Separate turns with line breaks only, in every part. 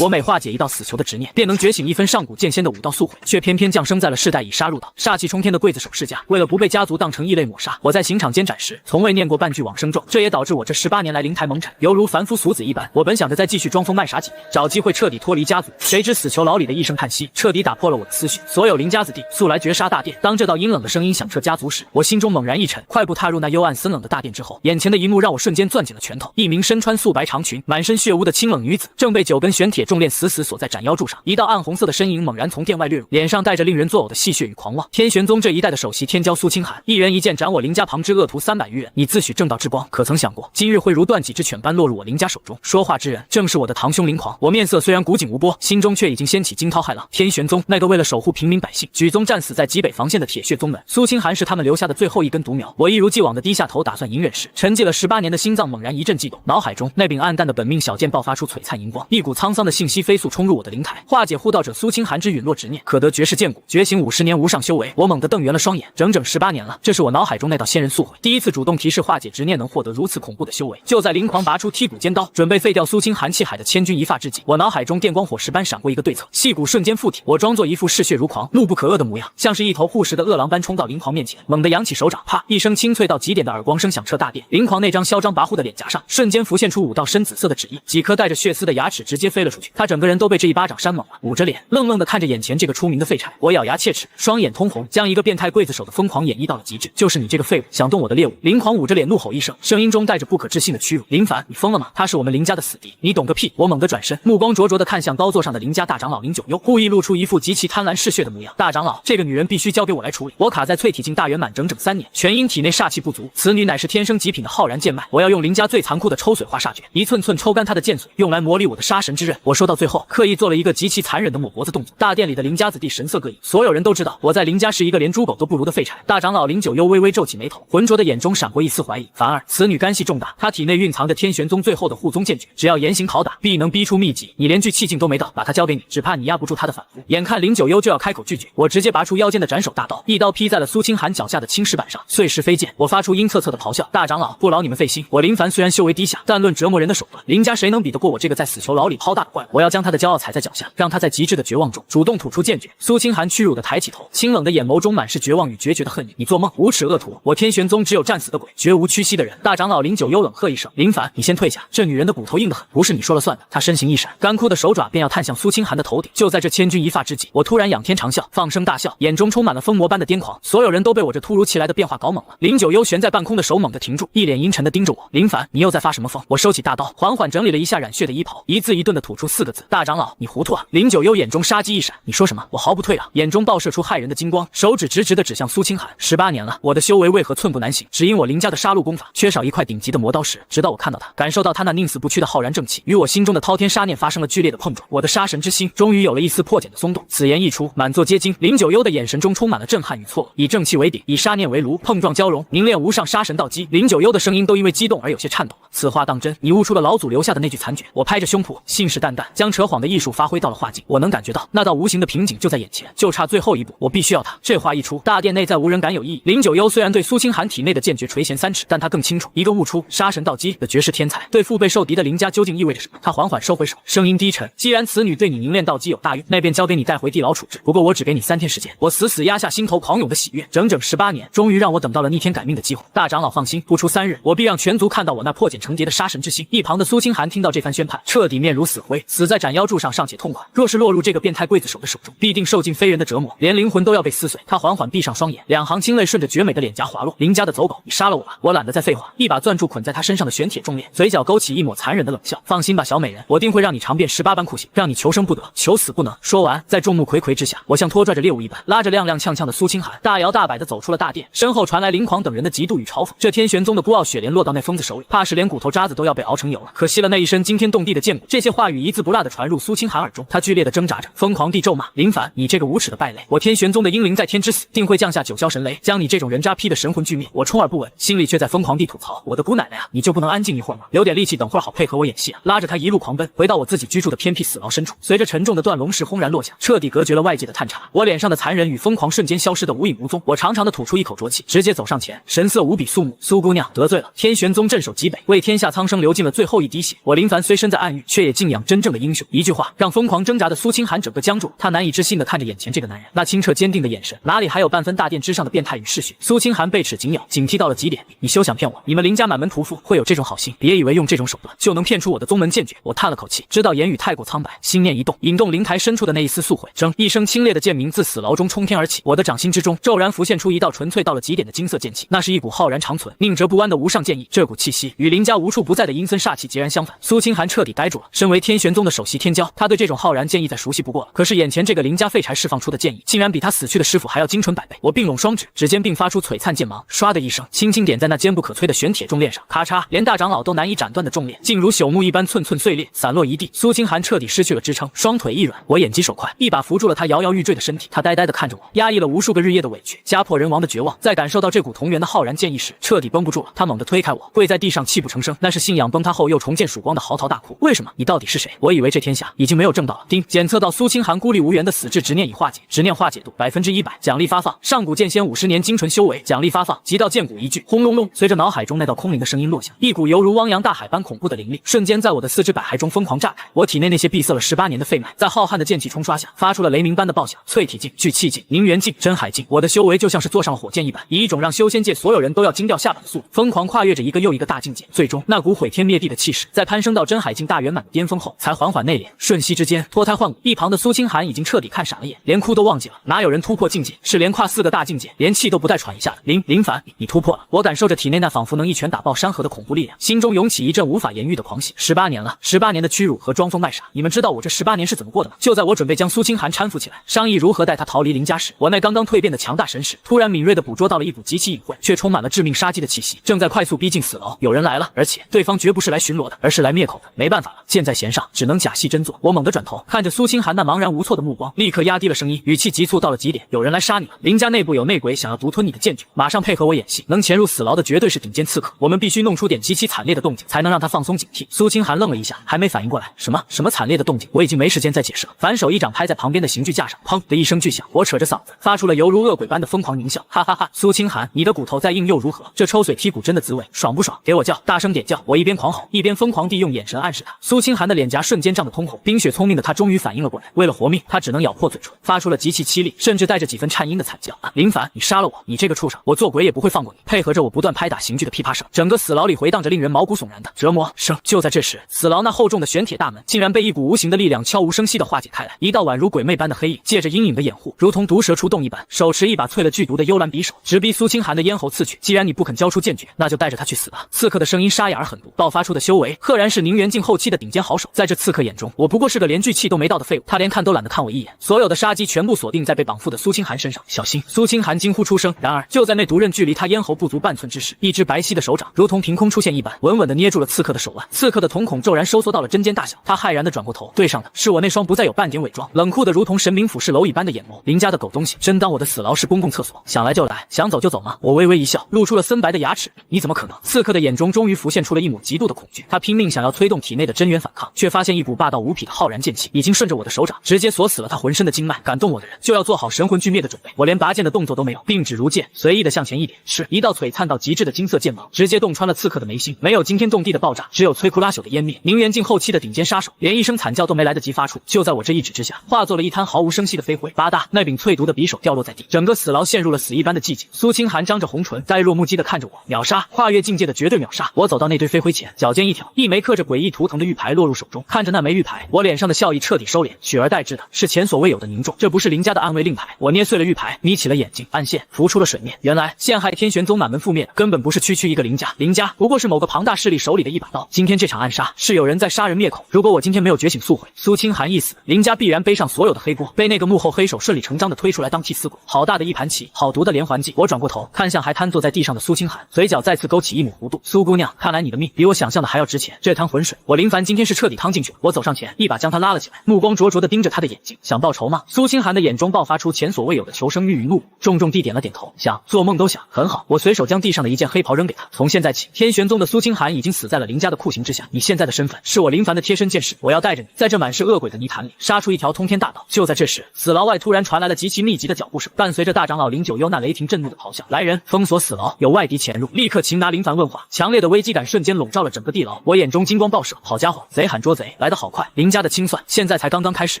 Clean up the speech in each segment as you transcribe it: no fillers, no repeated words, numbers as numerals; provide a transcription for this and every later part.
我每化解一道死囚的执念，便能觉醒一分上古剑仙的武道速悔，却偏偏降生在了世代以杀入道、煞气冲天的刽子手世家。为了不被家族当成异类抹杀，我在刑场监斩时，从未念过半句往生咒，这也导致我这18年来灵台蒙尘，犹如凡夫俗子一般。我本想着再继续装疯卖傻几年，找机会彻底脱离家族，谁知死囚牢里的一声叹息，彻底打破了我的思绪。所有邻家子弟速来绝杀大殿！当这道阴冷的声音响彻家族时，我心中猛然一沉，快步踏入那幽暗森冷的大殿之后，眼前的一幕让我瞬间攥紧了拳头。一名身穿素白长裙、满身血污的清冷女子，正被9根玄铁重链死死锁在斩腰柱上。一道暗红色的身影猛然从殿外掠入，脸上带着令人作呕的戏谑与狂妄。天玄宗这一代的首席天骄苏清寒，一人一剑斩我林家旁支恶徒300余人。你自诩正道之光，可曾想过今日会如断脊之犬般落入我林家手中？说话之人正是我的堂兄林狂。我面色虽然古井无波，心中却已经掀起惊涛骇浪。天玄宗那个为了守护平民百姓，举宗战死在极北防线的铁血宗门，苏清寒是他们留下的最后一根独苗。我一如既往的低下头，打算隐忍时，沉寂了18年的心脏猛然一阵悸动，脑海中那柄暗淡的本命小剑爆发出璀璨银光，一股沧桑的信息飞速冲入我的灵台，化解护道者苏清寒之陨落执念，可得绝世剑骨，觉醒50年无上修为。我猛地瞪圆了双眼，整整18年了，这是我脑海中那道仙人速悔，第一次主动提示化解执念能获得如此恐怖的修为。就在林狂拔出剔骨尖刀，准备废掉苏清寒气海的千钧一发之际，我脑海中电光火石般闪过一个对策，细骨瞬间附体，我装作一副嗜血如狂、怒不可遏的模样，像是一头护食的饿狼般冲到林狂面前，猛地扬起手掌，啪一声清脆到极点的耳光声响彻大殿。林狂那张嚣张跋扈的脸颊上瞬间浮现出5道深紫色的指印，几颗带着血丝的牙齿直接飞了出去，他整个人都被这一巴掌扇懵了，捂着脸愣愣地看着眼前这个出名的废柴。我咬牙切齿，双眼通红，将一个变态刽子手的疯狂演绎到了极致。就是你这个废物，想动我的猎物！林狂捂着脸怒吼一声，声音中带着不可置信的屈辱。林凡，你疯了吗？他是我们林家的死敌，你懂个屁！我猛地转身，目光灼灼地看向高座上的林家大长老林九幽，故意露出一副极其贪婪嗜血的模样。大长老，这个女人必须交给我来处理。我卡在淬体境大圆满整整3年，全因体内煞气不足，此女乃是天生极品的浩然剑脉，我要用林家最残酷的抽髓化煞诀，一寸寸抽干她的剑髓，用来磨砺我的杀神之刃。我说到最后，刻意做了一个极其残忍的抹脖子动作。大殿里的林家子弟神色各异，所有人都知道我在林家是一个连猪狗都不如的废柴。大长老林九幽微微皱起眉头，浑浊的眼中闪过一丝怀疑。凡儿，此女干系重大，她体内蕴藏着天玄宗最后的护宗剑诀，只要严刑拷打，必能逼出秘籍。你连句气劲都没到，把她交给你，只怕你压不住她的反复。眼看林九幽就要开口拒绝，我直接拔出腰间的斩首大刀，一刀劈在了苏清寒脚下的青石板上，碎石飞溅。我发出阴恻恻的咆哮：大长老，不劳你们费心，我林凡虽然修为低下，但论折磨人的手段，林家谁能比得过我这个在死囚牢里抛大的怪物？我要将他的骄傲踩在脚下，让他在极致的绝望中主动吐出剑诀。苏清寒屈辱地抬起头，清冷的眼眸中满是绝望与决绝的恨意。你做梦！无耻恶徒！我天玄宗只有战死的鬼，绝无屈膝的人。大长老林九幽冷喝一声：林凡，你先退下，这女人的骨头硬得很，不是你说了算的。他身形一闪，干枯的手爪便要探向苏清寒的头顶。就在这千钧一发之际，我突然仰天长啸，放声大笑，眼中充满了疯魔般的癫狂。所有人都被我这突如其来的变化搞懵了。林九幽悬在半空的手猛地停住，一脸阴沉地盯着我。林凡，你又在发什么疯？我收起大刀，缓缓整理了一下染血的衣袍，一字一顿地吐出4个字：大长老，你糊涂啊！林九幽眼中杀机一闪，你说什么？我毫不退让，眼中爆射出骇人的金光，手指直直地指向苏清寒。18年了，我的修为为何寸步难行？只因我林家的杀戮功法缺少一块顶级的磨刀石。直到我看到他，感受到他那宁死不屈的浩然正气，与我心中的滔天杀念发生了剧烈的碰撞，我的杀神之心终于有了一丝破茧的松动。此言一出，满座皆惊。林九幽的眼神中充满了震撼与错愕，以正气为顶，以杀念为炉，碰撞交融，凝练无上杀神道基。林九幽的声音都因为激动而有些颤抖了。此话当真？你悟出了老祖留下的那句残诀？我拍着胸脯，信誓旦旦，将扯谎的艺术发挥到了化境。我能感觉到那道无形的瓶颈就在眼前，就差最后一步，我必须要他。这话一出，大殿内再无人敢有异议。林九幽虽然对苏清寒体内的剑诀垂涎3尺，但他更清楚，一个悟出杀神道基的绝世天才，对腹背受敌的林家究竟意味着什么。他缓缓收回手，声音低沉：既然此女对你凝练道基有大用，那便交给你带回地牢处置。不过我只给你3天时间。我死死压下心头狂涌的喜悦，整整18年，终于让我等到了逆天改命的机会。大长老放心，不出3日，我必让全族看到我那破茧成蝶的杀神之心。一旁的苏清寒听到这番宣判，彻底面如死灰，死在斩妖柱上尚且痛快，若是落入这个变态刽子手的手中，必定受尽非人的折磨，连灵魂都要被撕碎。他缓缓闭上双眼，2行清泪顺着绝美的脸颊滑落。林家的走狗，你杀了我吧！我懒得再废话，一把攥住捆在他身上的玄铁重链，嘴角勾起一抹残忍的冷笑。放心吧，小美人，我定会让你尝遍18般酷刑，让你求生不得，求死不能。说完，在众目睽睽之下，我像拖拽着猎物一般，拉着踉踉跄跄的苏清寒，大摇大摆地走出了大殿，身后传来林狂等人的嫉妒与嘲讽。这天玄宗的孤傲血莲落到那疯子手里，怕是连骨头渣子都要被熬成油了。可惜了那一身惊天动地的剑骨。这些话语一字不落地传入苏清寒耳中，他剧烈地挣扎着，疯狂地咒骂：林凡，你这个无耻的败类！我天玄宗的英灵在天之死，定会降下9霄神雷，将你这种人渣劈得神魂俱灭。我充耳不闻，心里却在疯狂地吐槽：我的姑奶奶啊，你就不能安静一会儿吗？留点力气，等会儿好配合我演戏啊！拉着他一路狂奔，回到我自己居住的偏僻死牢深处。随着沉重的断龙石轰然落下，彻底隔绝了外界的探查，我脸上的残忍与疯狂瞬间消失得无影无踪。我长长的吐出一口浊气，直接走上前，神色无比肃穆：苏姑娘得罪了。天玄宗镇守极北，为天下苍生流尽了最后一滴血。我林凡虽身在暗狱，却也敬仰真正的英雄。一句话让疯狂挣扎的苏清寒整个僵住，他难以置信地看着眼前这个男人，那清澈坚定的眼神，哪里还有半分大殿之上的变态与嗜血？苏清寒被齿紧咬，警惕到了极点。你休想骗我，你们林家满门屠夫会有这种好心？别以为用这种手段就能骗出我的宗门剑诀。我叹了口气，知道言语太过苍白，心念一动，引动灵台深处的那一丝宿悔，争一声清冽的剑鸣自死牢中冲天而起。我的掌心之中骤然浮现出一道纯粹到了极点的金色剑气，那是一股浩然长存、宁折不弯的无上剑意。这股气息与林家无处不在的阴森煞气截然相反。苏清寒彻底呆住了。身为天玄宗的首席天骄，他对这种浩然剑意再熟悉不过了。可是眼前这个林家废柴释放出的剑意，竟然比他死去的师傅还要精纯百倍。我并拢双指，指尖并发出璀璨剑芒，唰的一声，轻轻点在那坚不可摧的玄铁重链上，咔嚓，连大长老都难以斩断的重链，竟如朽木一般寸寸碎裂，散落一地。苏清寒彻底失去了支撑，双腿一软，我眼疾手快，一把扶住了他摇摇欲坠的身体。他呆呆地看着我，压抑了无数个日夜的委屈，家破人亡的绝望，在感受到这股同源的浩然剑意时，彻底绷不住了。他猛地推开我，跪在地上泣不成声，那是信仰崩塌后又重见曙光的嚎啕大哭。为什么？你到底是谁？我以为这天下已经没有正道了。丁检测到苏清寒孤立无援的死志执念已化解，执念化解度100%，奖励发放，上古剑仙50年精纯修为，奖励发放，极道剑骨一具。轰隆隆，随着脑海中那道空灵的声音落下，一股犹如汪洋大海般恐怖的灵力瞬间在我的四肢百骸中疯狂炸开。我体内那些闭塞了18年的肺脉，在浩瀚的剑气冲刷下，发出了雷鸣般的爆响。淬体境、聚气境、凝元境、真海境，我的修为就像是坐上了火箭一般，以一种让修仙界所有人都要惊掉下巴的速度，疯狂跨越着一个又一个大境界。最终，那股毁天灭地的气势，在攀升到真海境大圆满的巅峰后，才缓缓内敛。瞬息之间，脱胎换骨。一旁的苏清寒已经彻底看傻了眼，连哭都忘记了。哪有人突破境界是连跨4个大境界，连气都不带喘一下的？林凡，你突破了！我感受着体内那仿佛能一拳打爆山河的恐怖力量，心中涌起一阵无法言喻的狂喜。18年了，18年的屈辱和装疯卖傻，你们知道我这18年是怎么过的吗？就在我准备将苏清寒搀扶起来，商议如何带他逃离林家时，我那刚刚蜕变的强大神识突然敏锐地捕捉到了一股极其隐晦却充满了致命杀机的气息，正在快速逼近死牢。有人来了，而且对方绝不是来巡逻的，而是来灭口的。没办法了，箭在弦上，只能假戏真做。我猛地转头，看着苏清寒那茫然无措的目光，立刻压低了声音，语气急促到了极点：有人来杀你了！林家内部有内鬼想要独吞你的剑诀，马上配合我演戏，能潜入死牢的绝对是顶尖刺客，我们必须弄出点极其惨烈的动静，才能让他放松警惕。苏清寒愣了一下，还没反应过来，什么惨烈的动静？我已经没时间再解释了，反手一掌拍在旁边的刑具架上，砰的一声巨响，我扯着嗓子发出了犹如恶鬼般的疯狂狞笑，哈哈哈！苏清寒，你的骨头再硬又如何？这抽水剔骨针的滋味爽不爽？给我叫，大声点叫！我一边狂吼，一边疯狂地用眼神暗示他。苏清寒的脸颊瞬间涨得通红，冰雪聪明的他终于反应了过来，为了活命，他只能咬破嘴唇，发出了极其凄厉，甚至带着几分颤音的惨叫。林凡，你杀了我！你这个畜生，我做鬼也不会放过你！配合着我不断拍打刑具的噼啪声，整个死牢里回荡着令人毛骨悚然的折磨声。就在这时，死牢那厚重的玄铁大门竟然被一股无形的力量悄无声息地化解开来，一道宛如鬼魅般的黑影借着阴影的掩护，如同毒蛇出洞一般，手持一把淬了剧毒的幽蓝匕首，直逼苏清寒的咽喉刺去。既然你不肯交出剑诀，那就带着他去死吧！刺客的声音沙哑而狠毒，爆发出的修为赫然是宁元境后期的顶尖好手。在这刺客眼中，我不过是个连句气都没到的废物，他连看都懒得看我一眼。所有的杀机全部锁定在被绑缚的苏清寒身上。小心！苏清寒惊呼出声。然而就在那毒刃距离他咽喉不足半寸之时，一只白皙的手掌如同凭空出现一般，稳稳地捏住了刺客的手腕。刺客的瞳孔骤然收缩到了针尖大小，他骇然地转过头，对上的是我那双不再有半点伪装、冷酷的如同神明俯视蝼蚁般的眼眸。林家的狗东西，真当我的死牢是公共厕所？想来就来，想走就走吗？我微微一笑，露出了森白的牙齿。你怎么可能？刺客的眼中终于浮现出了一抹极度的恐惧，他拼命想要催动体内的真元反抗，却发现一股霸道无匹的浩然剑气已经顺着我的手掌直接锁死了他浑身的经脉。敢动我的人，就要做好神魂俱灭的准备。我连拔剑的动作都没有，并指如剑，随意的向前一点，是一道璀璨到极致的金色剑芒，直接洞穿了刺客的眉心。没有惊天动地的爆炸，只有摧枯拉朽的湮灭。宁元境后期的顶尖杀手，连一声惨叫都没来得及发出，就在我这一指之下，化作了一滩毫无声息的飞灰。吧嗒，那柄淬毒的匕首掉落在地，整个死牢陷入了死一般的寂静。苏清寒张着红唇，呆若木鸡的看着我，秒杀，跨越境界的绝对秒杀。我走到那堆飞灰前，脚尖一挑，一枚刻着诡异图腾的玉牌落入手中。看着那枚玉牌，我脸上的笑意彻底收敛，取而代之的是前所未有的凝重。这不是林家的暗卫令牌。我捏碎了玉牌，眯起了眼睛，暗线浮出了水面。原来陷害天玄宗满门覆灭的根本不是区区一个林家，林家不过是某个庞大势力手里的一把刀。今天这场暗杀是有人在杀人灭口。如果我今天没有觉醒速回，苏清寒一死，林家必然背上所有的黑锅，被那个幕后黑手顺理成章的推出来当替死鬼。好大的一盘棋，好毒的连环计。我转过头看向还瘫坐在地上的苏清寒，嘴角再次勾起一抹弧度。苏姑娘，看来你的命比我想象的还要值钱。这滩浑水，我林凡今天是彻底趟进去了。我走上前，一把将他拉了起来，目光灼灼地盯着他的眼睛。想报仇吗？苏清寒的眼中爆发出前所未有的求生欲与怒，重重地点了点头。想，做梦都想。很好，我随手将地上的一件黑袍扔给他。从现在起，天玄宗的苏清寒已经死在了林家的酷刑之下。你现在的身份是我林凡的贴身剑士，我要带着你在这满是恶鬼的泥潭里杀出一条通天大道。就在这时，死牢外突然传来了极其密集的脚步声，伴随着大长老林九幽那雷霆震怒的咆哮：来人，封锁死牢，有外敌潜入，立刻擒拿林凡问话。强烈的危机感瞬间笼罩了整个地牢，我眼中金光爆射。好家伙，贼喊捉贼！来得好快，林家的清算现在才刚刚开始。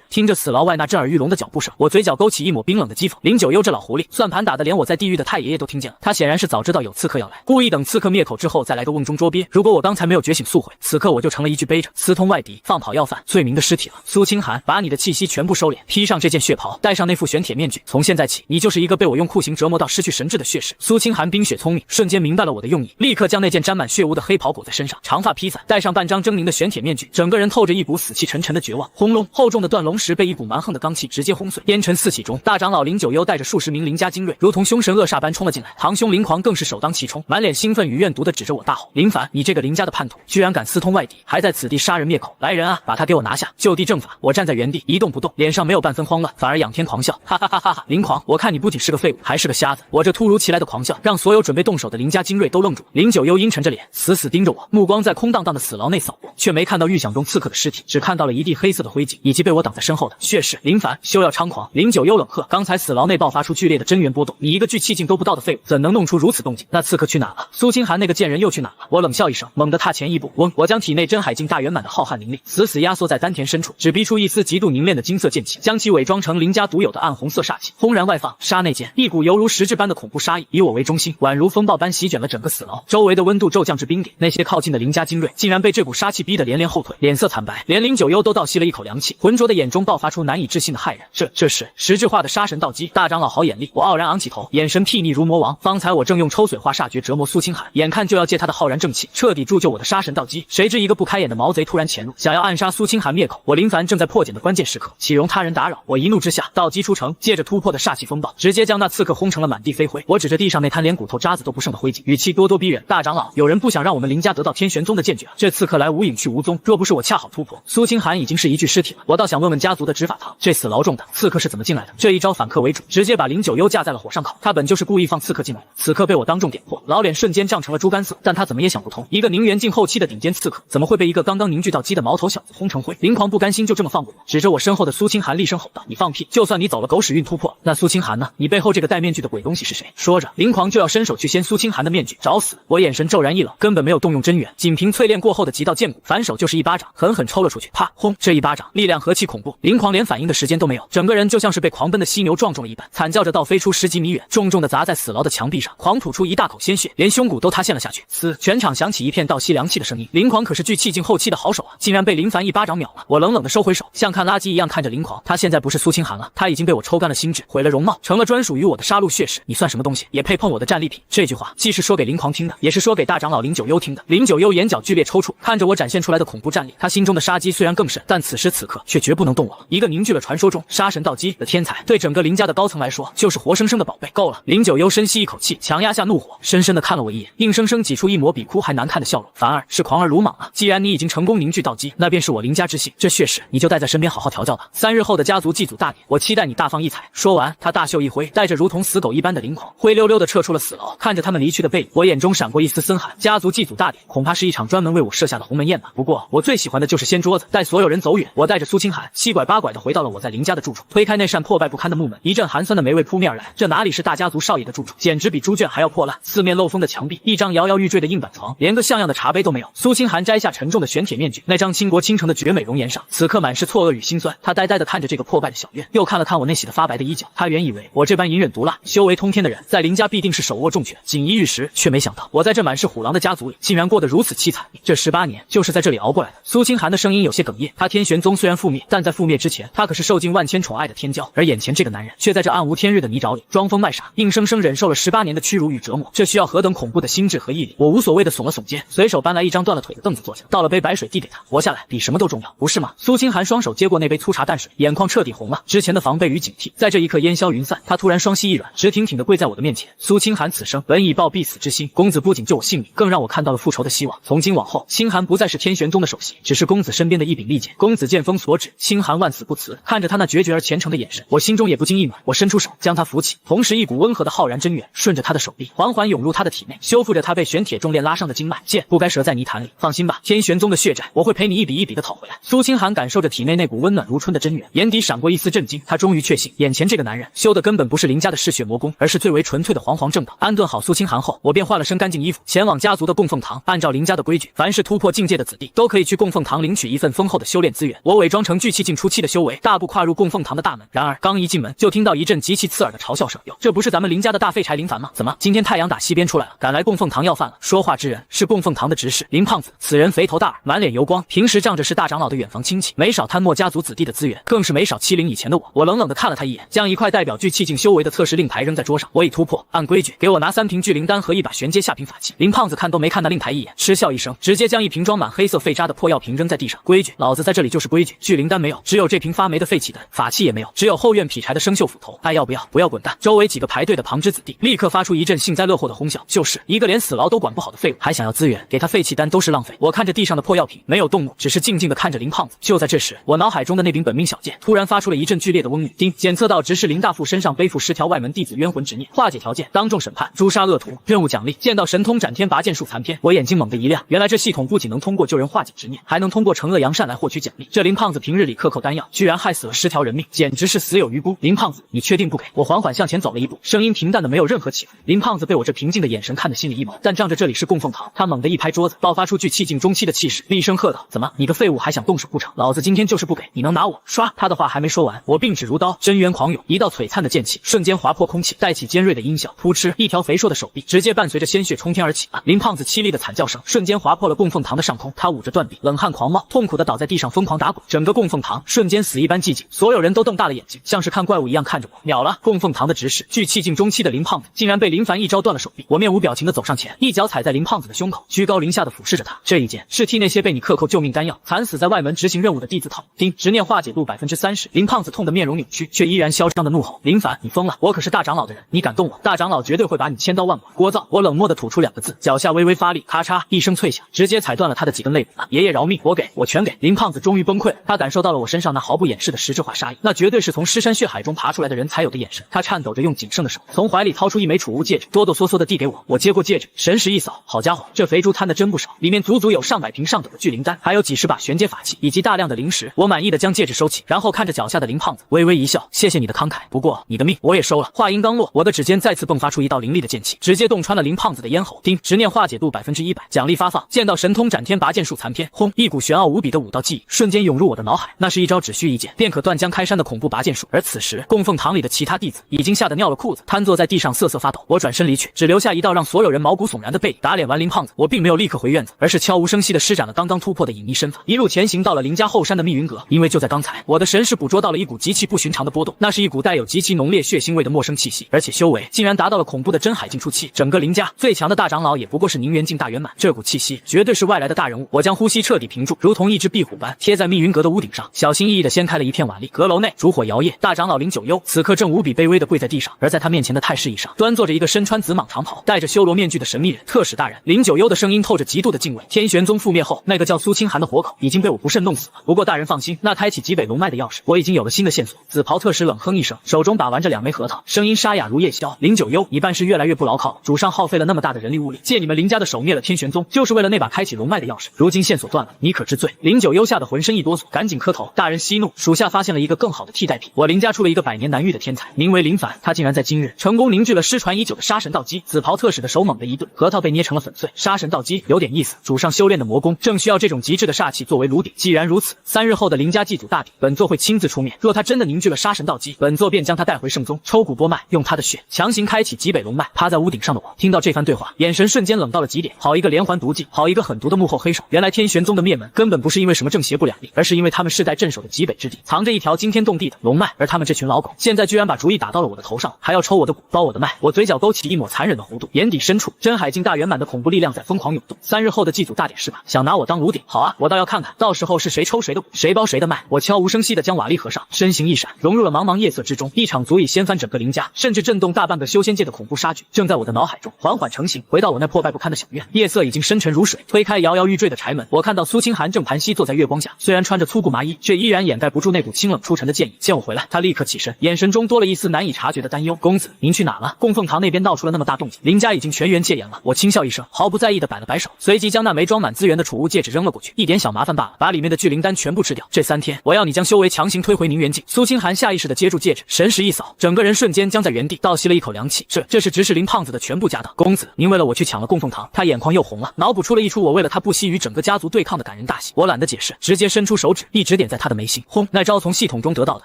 听着死牢外那震耳欲聋的脚步声，我嘴角勾起一抹冰冷的讥讽。林九幽这老狐狸，算盘打得连我在地狱的太爷爷都听见了。他显然是早知道有刺客要来，故意等刺客灭口之后再来个瓮中捉鳖。如果我刚才没有觉醒速回，此刻我就成了一具背着私通外敌、放跑要犯罪名的尸体了。苏清寒，把你的气息全部收敛，披上这件血袍，戴上那副玄铁面具，从现在起，你就是一个被我用酷刑折磨到失去神智的血尸。苏清寒冰雪聪明，瞬间明白了我的用意，立刻将那件沾满血污的黑袍裹在身上，长发披散，戴上半张狰狞的玄铁面具，整个人透着一股死气沉沉的绝望。轰隆，厚重的断龙石被一股蛮横的罡气直接轰碎，烟尘四起中，大长老林九幽带着数十名林家精锐，如同凶神恶煞般冲了进来。堂兄林狂更是首当其冲，满脸兴奋与怨毒的指着我大吼：“林凡，你这个林家的叛徒，居然敢私通外敌，还在此地杀人灭口！来人啊，把他给我拿下，就地正法！”我站在原地一动不动，脸上没有半分慌乱，反而仰天狂笑，哈哈哈哈哈！林狂，我看你不仅是个废物，还是个瞎子！我这突如其来的狂笑，让所有准备动手的林家精锐都愣住。林九幽阴沉着脸，死死盯着我，目光在空荡荡的死牢内扫过，却没看到预想中刺客的尸体，只看到了一地黑色的灰烬，以及被我挡在身后的血势。林凡，休要猖狂！林九幽冷喝，刚才死牢内爆发出剧烈的真元波动，你一个聚气境都不到的废物，怎能弄出如此动静？那刺客去哪了？苏清寒那个贱人又去哪了？我冷笑一声，猛地踏前一步，嗡！我将体内真海境大圆满的浩瀚灵力死死压缩在丹田深处，只逼出一丝极度凝练的金色剑气，将其伪装成林家独有的暗红色煞气，轰然外放。刹那间，一股犹如实质般的恐怖杀意以我为中心，宛如风暴般席卷了整个死牢，周围的温度骤降至冰点。那些靠近的林家精锐竟然被这股杀气逼得连连后退，脸色惨白，连林九幽都倒吸了一口凉气，浑浊的眼中爆发出难以置信的骇然。这是实质化的杀神道基！大长老好眼力！我傲然昂起头，眼神睥睨如魔王。方才我正用抽髓化煞诀折磨苏清寒，眼看就要借他的浩然正气彻底铸就我的杀神道基，谁知一个不开眼的毛贼突然潜入，想要暗杀苏清寒灭口。我林凡正在破茧的关键时刻，岂容他人打扰？我一怒之下，道基出城，借着突破的煞气风暴，直接将那刺客轰成了满地飞灰。我指着地上那滩连骨头渣子都不剩的灰烬，语气咄咄逼人：“大长老，有人不想让我们林家得到天玄宗的剑诀啊！这刺客来无影去无踪，若不是我恰好突破，苏清寒已经是一具尸体了。我倒想问问家族的执法堂，这死牢中的刺客是怎么进来的？”这一招反客为主，直接把林九幽架在了火上烤。他本就是故意放刺客进来的，此刻被我当众点破，老脸瞬间涨成了猪肝色。但他怎么也想不通，一个宁元境后期的顶尖刺客，怎么会被一个刚刚凝聚到基的毛头小子轰成灰？林狂不甘心就这么放过我，指着我身后的苏清寒厉声吼道：“你放屁！就算你走了狗屎运突破，那苏清寒呢？你背后这个戴面具的鬼东西是谁？”说着，林狂就要伸手去掀苏清寒的面具，找死！我眼神骤然一冷，根本没有动用真元，仅凭淬炼过后的极道剑骨，反手就是一巴掌，狠狠抽了出去。啪！轰！这一巴掌力量何其恐怖！林狂连反应的时间都没有，整个人就像是被狂奔的犀牛撞中了一般，惨叫着倒飞出10几米远，重重的砸在死牢的墙壁上，狂吐出一大口鲜血，连胸骨都塌陷了下去。嘶！全场响起一片倒吸凉气的声音。林狂可是聚气境后期的好手啊，竟然被林凡一巴掌秒了。我冷冷的收回手，像看垃圾一样看着林狂。他现在不是苏清寒了，他已经被我抽干了心智，毁了容貌，成了专属于我的杀戮血尸。你算什么东西，也配碰我的战利品？这句话既是说给林狂听的，也是说给大长老林九幽听的。林九幽眼角剧烈抽搐，看着我展现出来的恐怖战力，他心中的杀机虽然更甚，但此时此刻却绝不能动我了。一个凝聚了传说中杀神道基的天才，对整个林家的高层来说，就是活生生的宝贝。够了！林九幽深吸一口气，强压下怒火，深深的看了我一眼，硬生生挤出一抹比哭还难看的笑容，反而是狂而鲁莽啊！既然你已经成功凝聚道基，那便是我林家之幸，这血尸你就带在身边好好调教吧。3日后的家族祭祖大典，我期待你大放异彩。说完，他大袖一挥，带着如同死狗一般的林狂，灰溜溜的撤出了死牢。看着他们离去的背影，我眼中闪过一丝森寒。家族祭祖大典恐怕是一场专门为我设下的鸿门宴吧。不过我最喜欢的就是掀桌子，带所有人走远。我带着苏清寒七拐八拐的回到了我在林家的住处，推开那扇破败不堪的木门，一阵寒酸的霉味扑面而来。这哪里是大家族少爷的住处，简直比猪圈还要破烂。四面漏风的墙壁，一张摇摇欲坠的硬板床，连个像样的茶杯都没有。苏清寒摘下沉重的玄铁面具，那张倾国倾城的绝美容颜上，此刻满是错愕与心酸。他呆呆地看着这个破败的小院，又看了看我那洗得发白的衣角。他原以为我这般隐忍毒辣、修为通天的人，在林家必定是手握重权、锦衣玉食，却没想到我在这满是虎狼的家族里，竟然过得如此凄惨。这18年就是在这里熬过来的。苏清寒的声音有些哽咽，他天玄宗虽然覆灭，但在覆灭之前，他可是受尽万千宠爱的天骄，而眼前这个男人，却在这暗无天日的泥沼里装疯卖傻，硬生生忍受了18年的屈辱与折磨，这需要何等恐怖的心智和毅力！我无所谓的耸了耸肩，随手搬来一张断了腿的凳子坐下，倒了杯白水递给他，活下来比什么都重要，不是吗？苏清寒双手接过那杯粗茶淡水，眼眶彻底红了，之前的防备与警惕，在这一刻烟消云散。他突然双膝一软，直挺挺地跪在我的面前。苏清寒此生本已抱必死之心，公子不仅救我性命，更让我看到了复仇的希望。从今往后，清寒不再是天玄宗的首席，只是公子身边的一柄利剑。公子剑锋所指，清寒万死不辞。看着他那决绝而虔诚的眼神，我心中也不禁一暖。我伸出手将他扶起，同时一股温和的浩然真元顺着他的手臂缓缓涌入他的体内，修复着他被玄铁重链拉伤的经脉。剑不该折在泥潭里，放心吧，天玄宗的血债我会陪你一笔一笔的讨回来。苏清寒感受着体内那股温暖如春的真元，眼底闪过一丝震惊。他终于确信，眼前这个男人修的根本不是林家的嗜血魔功，而是最为纯粹的煌煌正道。安顿好苏清寒后，我便换了身干净衣服，前往家族的供奉堂。按照林家的规矩，凡是突破境界的子弟都可以去供奉堂里堂领取一份丰厚的修炼资源。我伪装成聚气境初期的修为，大步跨入供奉堂的大门。然而刚一进门，就听到一阵极其刺耳的嘲笑声。哟，这不是咱们林家的大废柴林凡吗？怎么今天太阳打西边出来了，赶来供奉堂要饭了？说话之人是供奉堂的执事林胖子，此人肥头大耳，满脸油光，平时仗着是大长老的远房亲戚，没少贪没家族子弟的资源，更是没少欺凌以前的我。我冷冷地看了他一眼，将一块代表聚气境修为的测试令牌扔在桌上。我已突破，按规矩给我拿3瓶聚灵丹和一把玄阶下品法器。林胖子看都没看那令牌一眼，嗤笑一声，直接将一瓶装满黑色废渣的破药瓶扔在地上。规矩，老子在这里就是规矩。聚灵丹没有，只有这瓶发霉的废弃丹；法器也没有，只有后院劈柴的生锈斧头。爱要不要？不要滚蛋！周围几个排队的旁支子弟立刻发出一阵幸灾乐祸的哄笑，就是一个连死牢都管不好的废物，还想要资源，给他废弃丹都是浪费。我看着地上的破药瓶，没有动怒，只是静静地看着林胖子。就在这时，我脑海中的那柄本命小剑突然发出了一阵剧烈的嗡语。丁，检测到执事林大富身上背负10条外门弟子冤魂执念，化解条件，当众审判，诛杀恶徒。任务奖励：见到神通斩天拔剑术残篇。我眼睛猛地一亮，原来这系统不仅能通过救人化解执念，还能通过惩恶扬善来获取奖励。这林胖子平日里克扣丹药，居然害死了10条人命，简直是死有余辜。林胖子，你确定不给？我缓缓向前走了一步，声音平淡的没有任何起伏。林胖子被我这平静的眼神看得心里一猛，但仗着这里是供奉堂，他猛地一拍桌子，爆发出聚气境中期的气势，厉声喝道：怎么，你个废物还想动手不成？老子今天就是不给，你能拿我？刷！他的话还没说完，我并指如刀，真元狂涌，一道璀璨的剑气瞬间划破空气，带起尖锐的音效，扑哧，一条肥硕的手臂直接伴随着鲜血冲天而起。林胖子凄厉的惨叫声瞬间划破了供奉堂的上空，他捂着断臂，冷汗狂冒，痛苦的倒在地上疯狂打滚。整个供奉堂瞬间死一般寂静，所有人都瞪大了眼睛，像是看怪物一样看着我。秒了！供奉堂的执事聚气境中期的林胖子竟然被林凡一招断了手臂。我面无表情的走上前，一脚踩在林胖子的胸口，居高临下的俯视着他。这一剑是替那些被你克扣救命丹药、惨死在外门执行任务的弟子套。丁，执念化解度30%。林胖子痛得面容扭曲，却依然嚣张的怒吼：林凡，你疯了！我可是大长老的人，你敢动我，大长老绝对会把你千刀万剐！聒噪！我冷漠的吐出2个字，脚下微微发力，咔嚓一声脆响，直接踩断了他的几根肋骨。爷爷饶命！我全给！林胖子终于崩溃了，他感受到了我身上那毫不掩饰的实质化杀意，那绝对是从尸山血海中爬出来的人才有的眼神。他颤抖着用仅剩的手从怀里掏出一枚储物戒指，哆哆嗦嗦的递给我。我接过戒指，神识一扫，好家伙，这肥猪摊的真不少，里面足足有上百瓶上等的聚灵丹，还有几10把玄阶法器以及大量的灵石。我满意的将戒指收起，然后看着脚下的林胖子，微微一笑：谢谢你的慷慨，不过你的命我也收了。话音刚落，我的指尖再次迸发出一道凌厉的剑气，直接洞穿了林胖子的咽喉。丁，执念化解度100%，奖励发放：见到神通斩天拔剑术残篇。轰！一股玄奥无比的武道记忆瞬间涌入我的脑海，那是一招只需一剑便可断江开山的恐怖拔剑术。而此时供奉堂里的其他弟子已经吓得尿了裤子，瘫坐在地上瑟瑟发抖。我转身离去，只留下一道让所有人毛骨悚然的背影。打脸完林胖子，我并没有立刻回院子，而是悄无声息地施展了刚刚突破的隐秘身法，一路前行到了林家后山的密云阁。因为就在刚才，我的神识捕捉到了一股极其不寻常的波动，那是一股带有极其浓烈血腥味的陌生气息，而且修为竟然达到了恐怖的真海境初期。整个林家最强的大长老也不过是宁元境大圆满，这股气息绝对是外来的大人物。我将呼吸彻底屏住，如同一只壁虎般贴在密云阁的屋顶上，小心翼翼地掀开了一片瓦砾。阁楼内烛火摇曳，大长老林九幽此刻正无比卑微地跪在地上，而在他面前的太师椅上端坐着一个身穿紫蟒长袍、戴着修罗面具的神秘人。特使大人，林九幽的声音透着极度的敬畏。天玄宗覆灭后，那个叫苏清寒的活口已经被我不慎弄死了。不过大人放心，那开启极北龙脉的钥匙，我已经有了新的线索。紫袍特使冷哼一声，手中把玩着2枚核桃，声音沙哑如夜宵：林九幽，你办事越来越不牢靠了。主上耗费了那么大的人力物力，借你们林家的手灭了天玄宗，就是为了那把开启龙脉的钥匙。如今线索断了，你可知罪？林九幽吓得浑身一哆嗦，赶紧磕头。大人息怒，属下发现了一个更好的替代品。我林家出了一个100年难遇的天才，名为林凡，他竟然在今日成功凝聚了失传已久的杀神道基。紫袍特使的手猛地一顿，核桃被捏成了粉碎。杀神道基有点意思，主上修炼的魔功正需要这种极致的煞气作为炉鼎。既然如此，3日后的林家祭祖大典，本座会亲自出面。若他真的凝聚了杀神道基，本座便将他带回圣宗，抽骨剥脉，用他的血强行开启极北龙脉。趴在屋顶上的我听到这番对话，眼神瞬间冷到了极点。好一个连环毒计，好一个狠毒的幕后黑手！原来天玄宗的灭门根本不是因为什么正邪不两立，而是因为他们世代镇守的极北之地藏着一条惊天动地的龙脉，而他们这群老狗现在居然把主意打到了我的头上，还要抽我的骨，剥我的脉。我嘴角勾起一抹残忍的弧度，眼底深处真海境大圆满的恐怖力量在疯狂涌动。3日后的祭祖大典是吧？想拿我当炉鼎？好啊，我倒要看看到时候是谁抽谁的骨，谁剥谁的脉。我悄无声息地将瓦砾合上，身形一闪，融入了茫茫夜色之中。一场足以掀翻整个林家，甚至震动大半个修仙界的恐怖杀局，正在我的脑海中缓缓成型。回到我那破败不堪的小院，夜色已经深沉如水。推开摇摇欲坠的柴门，我看到苏清寒正盘膝坐在月光下，虽然穿着粗布麻衣，却依然掩盖不住那股清冷出尘的剑意。见我回来，他立刻起身，眼神中多了一丝难以察觉的担忧。公子，您去哪了？供奉堂那边闹出了那么大动静，林家已经全员戒严了。我轻笑一声，毫不在意的摆了摆手，随即将那枚装满资源的储物戒指扔了过去。一点小麻烦罢了，把里面的聚灵丹全部吃掉。这3天，我要你将修为强行推回宁元境。苏清寒下意识地接住戒指，神识一扫，整个人瞬间僵在原地，倒吸了一口凉气。这是执事林胖子的全部家当。公子，您为了我去抢了供奉堂。他眼眶又红了，脑补出了一出我为了他不惜与整个家族对抗的感人大大喜。我懒得解释，直接伸出手指，一直点在他的眉心。轰！那招从系统中得到的。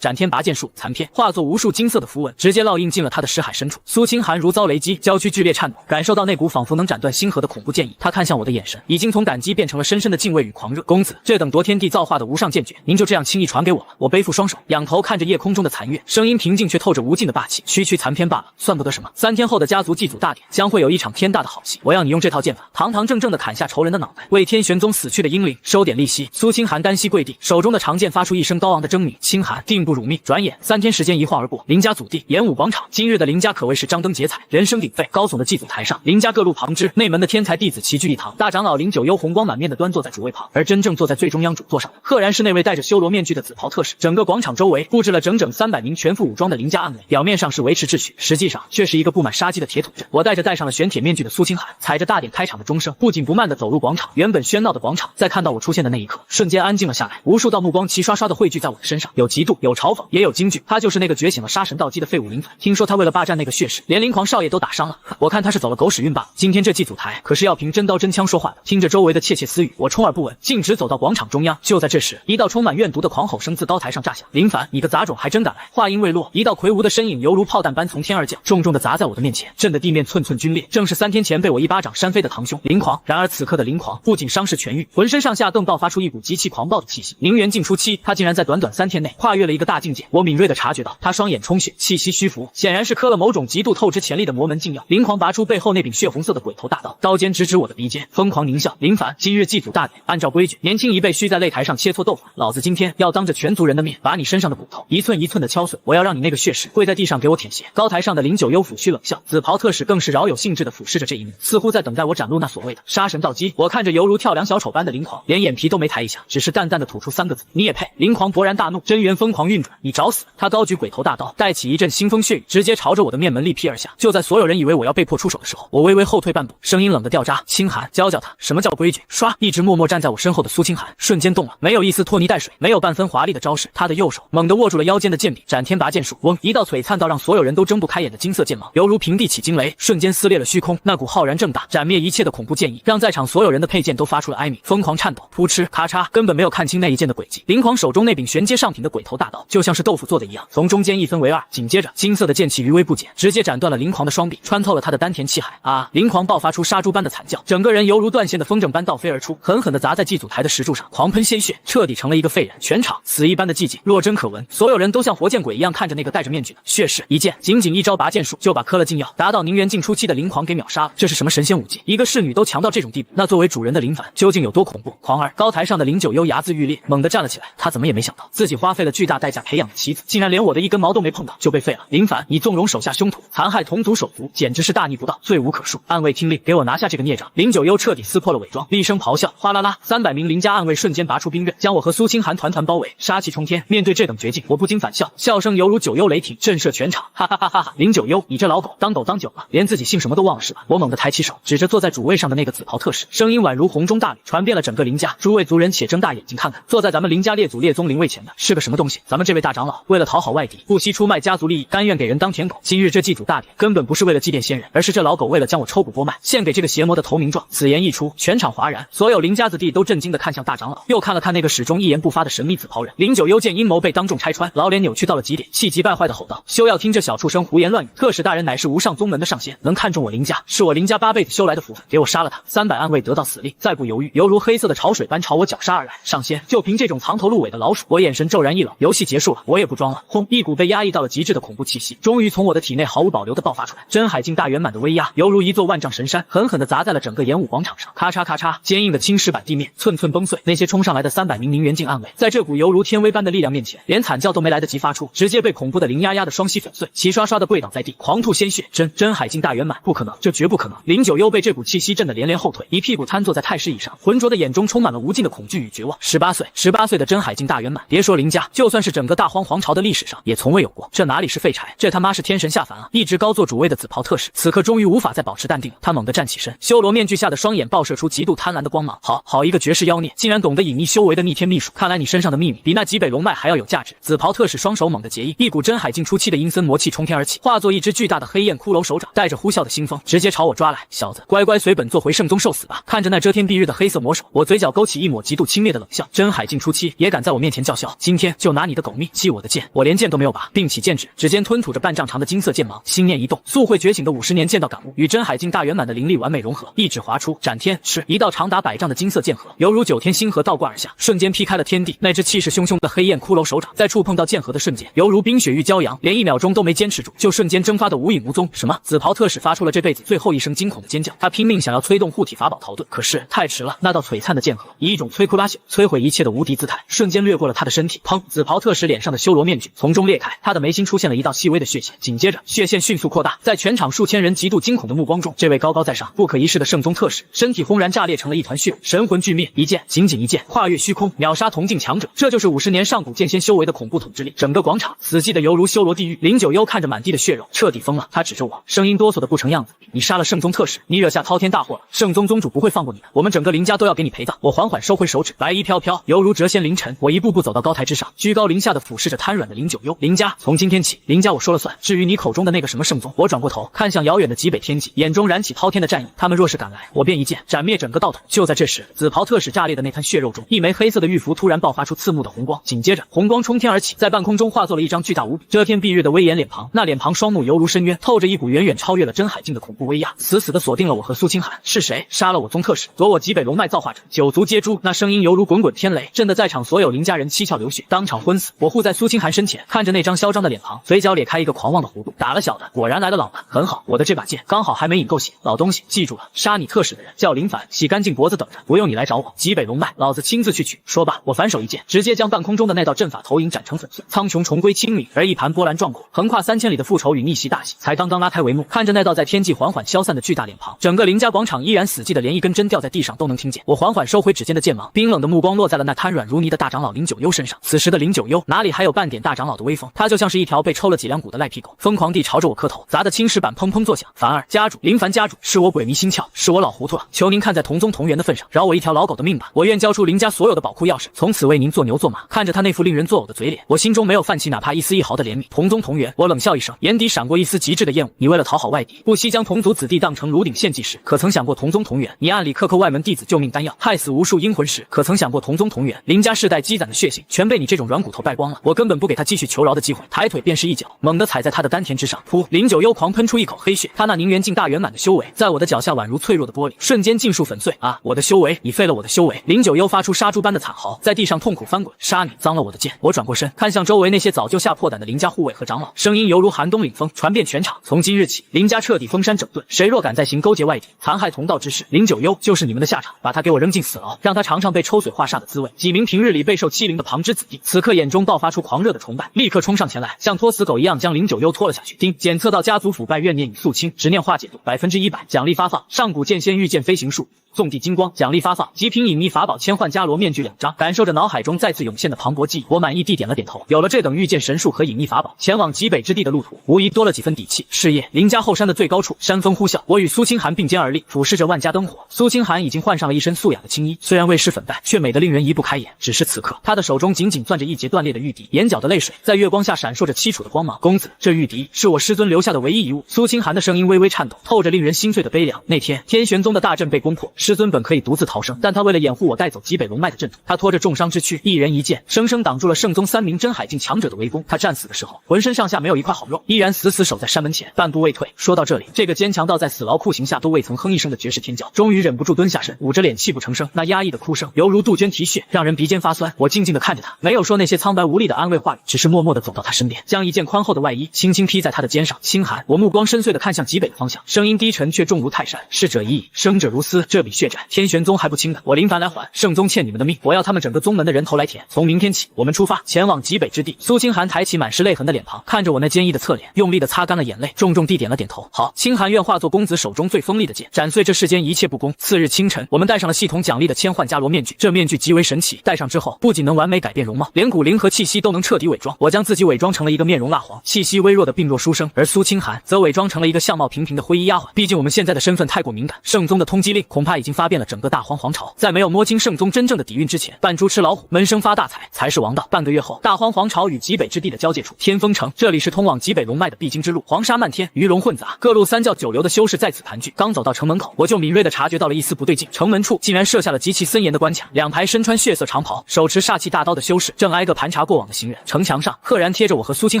斩天拔剑术残篇化作无数金色的符文，直接烙印进了他的识海深处。苏清寒如遭雷击，娇躯剧烈颤抖，感受到那股仿佛能斩断星河的恐怖剑意。他看向我的眼神，已经从感激变成了深深的敬畏与狂热。公子，这等夺天地造化的无上剑诀，您就这样轻易传给我了？我背负双手，仰头看着夜空中的残月，声音平静却透着无尽的霸气。区区残篇罢了，算不得什么。3天后的家族祭祖大典，将会有一场天大的好戏。我要你用这套剑法，堂堂正正的砍下仇人的脑袋，为天玄宗死去的英灵收点利息。苏清寒单膝跪地，手中的长剑发出一声高昂的狰狞。清寒，定不辱命。转眼3天时间一晃而过，林家祖地演武广场，今日的林家可谓是张灯结彩，人声鼎沸。高耸的祭祖台上，林家各路旁支，内门的天才弟子齐聚一堂。大长老林九幽红光满面的端坐在主位旁，而真正坐在最中央主座上的，赫然是那位戴着修罗面具的紫袍特使。整个广场周围布置了整整300名全副武装的林家暗卫，表面上是维持秩序，实际上却是一个布满杀机的铁桶阵。我戴着戴上了玄铁面具的苏清寒，踩着大典开场的钟声，不紧不慢地走入广场。原本喧闹的广场，在看到我出现的那一刻，瞬间安静了下来。无数道目光齐刷刷地汇聚在我的身上，有嫉妒，有嘲讽，也有惊惧。他就是那个觉醒了杀神道基的废物林凡。听说他为了霸占那个血石，连林狂少爷都打伤了。我看他是走了狗屎运罢了。今天这祭祖台可是要凭真刀真枪说话的。听着周围的窃窃私语，我充耳不闻，径直走到广场中央。就在这时，一道充满怨毒的狂吼声自高台上炸响：“林凡，你个杂种，还真敢来！”话音未落，一道魁梧的身影犹如炮弹般从天而降，重重地砸在我的面前，震得地面寸寸皲裂。正是3天前被我一巴掌扇飞的堂兄林狂。然而此刻的林狂不仅伤势痊愈，浑身上下更爆发出一股极其狂暴的气息。灵元境初期，他竟然在短短3天内跨越了一个大境界。我敏锐地察觉到，他双眼充血，气息虚浮，显然是磕了某种极度透支潜力的魔门禁药。林狂拔出背后那柄血红色的鬼头大刀，刀尖直指我的鼻尖，疯狂狞笑：“林凡，今日祭祖大典，按照规矩，年轻一辈需在擂台上切磋斗法。老子今天要当着全族人的面，把你身上的骨头一寸一寸的敲碎。我要让你那个血尸跪在地上给我舔血。”高台上的林九幽抚须冷笑，紫袍特使更是饶有兴致地俯视着这一幕，似乎在等待我展露那所谓的杀神道基。我看着犹如跳梁小丑般的林狂，连眼皮都没抬一下，只是淡淡的吐出3个字：“你也配！”林狂勃然大怒，真元疯狂运转，你找死！他高举鬼头大刀，带起一阵腥风血雨，直接朝着我的面门力劈而下。就在所有人以为我要被迫出手的时候，我微微后退半步，声音冷得掉渣：“清寒，教教他什么叫规矩。”唰，一直默默站在我身后的苏清寒瞬间动了，没有一丝拖泥带水，没有半分华丽的招式，他的右手猛地握住了腰间的剑柄，斩天拔剑术。嗡，一道璀璨到让所有人都睁不开眼的金色剑芒，犹如平地起惊雷，瞬间撕裂了虚空。那股浩然正大、斩灭一切的恐怖剑意，让在场所有人的佩剑都发出了哀鸣，疯狂颤抖。扑哧咔嚓，根本没有看清那一剑的轨迹。林狂手中那柄玄阶上品的鬼头大刀，就像是豆腐做的一样，从中间一分为2。紧接着，金色的剑气余威不减，直接斩断了林狂的双臂，穿透了他的丹田气海。啊！林狂爆发出杀猪般的惨叫，整个人犹如断线的风筝般倒飞而出，狠狠地砸在祭祖台的石柱上，狂喷鲜血，彻底成了一个废人。全场死一般的寂静，若真可闻。所有人都像活见鬼一样看着那个戴着面具的血尸，一剑，仅仅一招拔剑术就把磕了禁药、达到宁元境初期的林狂给秒杀了。这是什么神仙武技？一个侍女都强到这种地步，那作为主人的林凡究竟有多恐怖？狂儿！高台上的林九幽牙眦欲裂，猛地站了起来。他怎么也没想到，自己花费了巨大代价培养的棋子，竟然连我的一根毛都没碰到就被废了。林凡，你纵容手下凶徒，残害同族手足，简直是大逆不道，罪无可恕。暗卫听令，给我拿下这个孽障！林九幽彻底撕破了伪装，厉声咆哮，哗啦啦，300名林家暗卫瞬间拔出兵刃，将我和苏清寒团团包围，杀气冲天。面对这等绝境，我不禁反笑，笑声犹如九幽雷霆，震慑全场。哈哈哈哈哈！林九幽，你这老狗，当狗当久了，连自己姓什么都忘了是吧？我猛地抬起手，指着坐在主位上的那个紫袍特使，声音宛如洪钟大吕，传遍了整个林家。诸位族人且睁大眼睛看看，坐在咱们林家列祖列宗灵位前的是个什么东西？咱们这位大长老为了讨好外敌，不惜出卖家族利益，甘愿给人当舔狗。今日这祭祖大典根本不是为了祭奠先人，而是这老狗为了将我抽骨剥脉，献给这个邪魔的投名状。此言一出，全场哗然，所有林家子弟都震惊地看向大长老，又看了看那个始终一言不发的神秘紫袍人。林九幽见阴谋被当众拆穿，老脸扭曲到了极点，气急败坏地吼道：“休要听这小畜生胡言乱语！特使大人乃是无上宗门的上仙，能看中我林家，是我林家8辈子修来的福分。给我杀了他！300暗卫得到死令，再不犹豫，犹如黑色的潮水般朝我绞杀而来。上仙，就凭这种藏头露尾的老鼠！”我眼神骤然一冷，游戏结束了，我也不装了。轰！一股被压抑到了极致的恐怖气息，终于从我的体内毫无保留地爆发出来。真海境大圆满的威压，犹如一座万丈神山，狠狠地砸在了整个演武广场上。咔嚓咔嚓，坚硬的青石板地面寸寸崩碎。那些冲上来的300名宁元境暗卫，在这股犹如天威般的力量面前，连惨叫都没来得及发出，直接被恐怖的林丫丫的双膝粉碎，齐刷刷地跪倒在地，狂吐鲜血。真海境大圆满，不可能，这绝不可能！林九幽被这股气息震得连连后退，一屁股瘫坐在太师椅上，浑浊的眼中充满了无尽的恐惧与绝望。18岁的真海境大圆满，别说林家，就算是整整个大荒皇朝的历史上也从未有过。这哪里是废柴，这他妈是天神下凡啊！一直高坐主位的紫袍特使，此刻终于无法再保持淡定了。他猛地站起身，修罗面具下的双眼爆射出极度贪婪的光芒。好一个绝世妖孽，竟然懂得隐匿修为的逆天秘术！看来你身上的秘密比那极北龙脉还要有价值。紫袍特使双手猛地结印，一股真海境初期的阴森魔气冲天而起，化作一只巨大的黑焰骷髅手掌，带着呼啸的腥风，直接朝我抓来。小子，乖乖随本座回圣宗受死吧！看着那遮天蔽日的黑色魔手，我嘴角勾起一抹极度轻蔑的冷笑。真海境初期也敢在我面前叫嚣？今天就拿你的狗命祭我的剑！我连剑都没有拔，并起剑指，指尖吞吐着半丈长的金色剑芒，心念一动，速会觉醒的50年剑道感悟与真海境大圆满的灵力完美融合，一指划出，斩天！是一道长达100丈的金色剑河，犹如9天星河倒灌而下，瞬间劈开了天地。那只气势汹汹的黑焰骷髅手掌在触碰到剑河的瞬间，犹如冰雪遇骄阳，连1秒钟都没坚持住，就瞬间蒸发的无影无踪。什么？紫袍特使发出了这辈子最后一声惊恐的尖叫，他拼命想要催动护体法宝逃遁，可是太迟了。那道璀璨的剑河以一种摧枯拉朽、摧毁一切的无敌姿态，瞬间掠过了他的身体。砰！紫袍特使脸上的修罗面具从中裂开，他的眉心出现了一道细微的血线，紧接着血线迅速扩大，在全场数千人极度惊恐的目光中，这位高高在上、不可一世的圣宗特使身体轰然炸裂成了一团血，神魂俱灭，一剑，仅仅一剑，跨越虚空，秒杀同境强者。这就是50年上古剑仙修为的恐怖统治力。整个广场死寂的犹如修罗地狱。林九幽看着满地的血肉，彻底疯了。他指着我，声音哆嗦的不成样子：“你杀了圣宗特使，你惹下滔天大祸了！圣宗宗主不会放过你的，我们整个林家都要给你陪葬。”我缓缓收回手指，白衣飘飘，犹如谪仙凌尘。我一步步走到高台之上，居高临下的俯视着瘫软的林九幽。林家，从今天起，林家我说了算。至于你口中的那个什么圣宗，我转过头看向遥远的极北天际，眼中燃起滔天的战意。他们若是敢来，我便一剑斩灭整个道统。就在这时，紫袍特使炸裂的那滩血肉中，一枚黑色的玉符突然爆发出刺目的红光，紧接着红光冲天而起，在半空中化作了一张巨大无比、遮天蔽日的威严脸庞。那脸庞双目犹如深渊，透着一股远远超越了真海境的恐怖威压，死死地锁定了我和苏清寒。是谁杀了我宗特使，夺我极北龙脉造化者？九族皆诛！那声音犹如滚滚天雷，震得在场所有林家人七窍流血，当场昏死。我护在苏清寒身前，看着那张嚣张的脸庞，嘴角咧开一个狂妄的弧度。打了小的，果然来了老的。很好，我的这把剑刚好还没引够血。老东西，记住了，杀你特使的人叫林凡，洗干净脖子等着，不用你来找我。极北龙脉，老子亲自去取。说罢，我反手一剑，直接将半空中的那道阵法投影斩成粉碎。苍穹重归清明，而一盘波澜壮阔，横跨3000里的复仇与逆袭大戏才刚刚拉开帷幕。看着那道在天际缓缓消散的巨大脸庞，整个林家广场依然死寂的连一根针掉在地上都能听见。我缓缓收回指尖的剑芒，冰冷的目光落在了那瘫软如泥的大长老林九幽身上。此时的林九幽哪里还有半点大长老的威风，他就像是一条被抽了几两骨的赖皮狗，疯狂地朝着我磕头，砸的青石板砰砰作响。凡儿家主，林凡家主，是我鬼迷心窍，是我老糊涂了，求您看在同宗同源的份上，饶我一条老狗的命吧！我愿交出林家所有的宝库钥匙，从此为您做牛做马。看着他那副令人作呕的嘴脸，我心中没有泛起哪怕一丝一毫的怜悯。同宗同源，我冷笑一声，眼底闪过一丝极致的厌恶。你为了讨好外敌，不惜将同族子弟当成炉鼎献祭时，可曾想过同宗同源？你暗里克扣外门弟子救命丹药，害死无数阴魂时，可曾想过同宗同源？林家世代积攒的血性，全被你这种软骨头败光了。我根本不给他继续求饶的机会，抬腿便是一脚，猛地踩在他的丹田之上。噗！林九幽狂喷出一口黑血，他那凝元境大圆满的修为，在我的脚下宛如脆弱的玻璃，瞬间尽数粉碎。啊！我的修为，你废了我的修为！林九幽发出杀猪般的惨嚎，在地上痛苦翻滚。杀你！脏了我的剑！我转过身，看向周围那些早就吓破胆的林家护卫和长老，声音犹如寒冬凛风，传遍全场。从今日起，林家彻底封山整顿，谁若敢再行勾结外敌、残害同道之事，林九幽就是你们的下场！把他给我扔进死牢，让他尝尝被抽嘴化煞的滋味。几名平日里备受欺凌的旁支子弟，此刻眼中爆发出狂热的崇拜，立刻冲上前来，像拖死狗一样将林九幽拖了下去。丁检测到家族腐败怨念已肃清，执念化解度100%，奖励发放：上古剑仙御剑飞行术。纵地金光奖励发放，极品隐秘法宝千幻伽罗面具2张。感受着脑海中再次涌现的磅礴记忆，我满意地点了点头。有了这等御剑神术和隐秘法宝，前往极北之地的路途无疑多了几分底气。是夜，林家后山的最高处，山峰呼啸，我与苏清寒并肩而立，俯视着万家灯火。苏清寒已经换上了一身素雅的青衣，虽然未施粉黛，却美得令人移不开眼。只是此刻，他的手中紧紧攥着一截断裂的玉笛，眼角的泪水在月光下闪烁着凄楚的光芒。公子，这玉笛是我师尊留下的唯一遗物。苏清寒的声音微微颤抖，透着令人心碎的悲凉。那天天玄宗的大阵被攻破，师尊本可以独自逃生，但他为了掩护我带走极北龙脉的阵图，他拖着重伤之躯，一人一剑，生生挡住了圣宗3名真海境强者的围攻。他战死的时候，浑身上下没有一块好肉，依然死死守在山门前，半步未退。说到这里，这个坚强到在死牢酷刑下都未曾哼一声的绝世天骄，终于忍不住蹲下身，捂着脸泣不成声。那压抑的哭声犹如杜鹃啼血，让人鼻尖发酸。我静静地看着他，没有说那些苍白无力的安慰话语，只是默默地走到他身边，将一件宽厚的外衣轻轻披在他的肩上。清寒，我目光深邃地看向极北的方向，声音低沉却重如泰山：逝者已矣，生者如斯。这笔血债，天玄宗还不清的，我林凡来还。圣宗欠你们的命，我要他们整个宗门的人头来填。从明天起，我们出发，前往极北之地。苏清寒抬起满是泪痕的脸庞，看着我那坚毅的侧脸，用力的擦干了眼泪，重重地点了点头。好，清寒愿化作公子手中最锋利的剑，斩碎这世间一切不公。次日清晨，我们戴上了系统奖励的千幻伽罗面具，这面具极为神奇，戴上之后不仅能完美改变容貌，连骨龄和气息都能彻底伪装。我将自己伪装成了一个面容蜡黄、气息微弱的病弱书生，而苏清寒则伪装成了一个相貌平平的灰衣丫鬟。毕竟我们现在的身份太过敏感，圣宗的通缉令恐怕已经发遍了整个大荒皇朝，在没有摸清圣宗真正的底蕴之前，扮猪吃老虎，闷声发大财才是王道。半个月后，大荒皇朝与极北之地的交界处，天风城，这里是通往极北龙脉的必经之路，黄沙漫天，鱼龙混杂，各路三教九流的修士在此盘踞。刚走到城门口，我就敏锐地察觉到了一丝不对劲，城门处竟然设下了极其森严的关卡，两排身穿血色长袍、手持煞气大刀的修士正挨个盘查过往的行人。城墙上赫然贴着我和苏清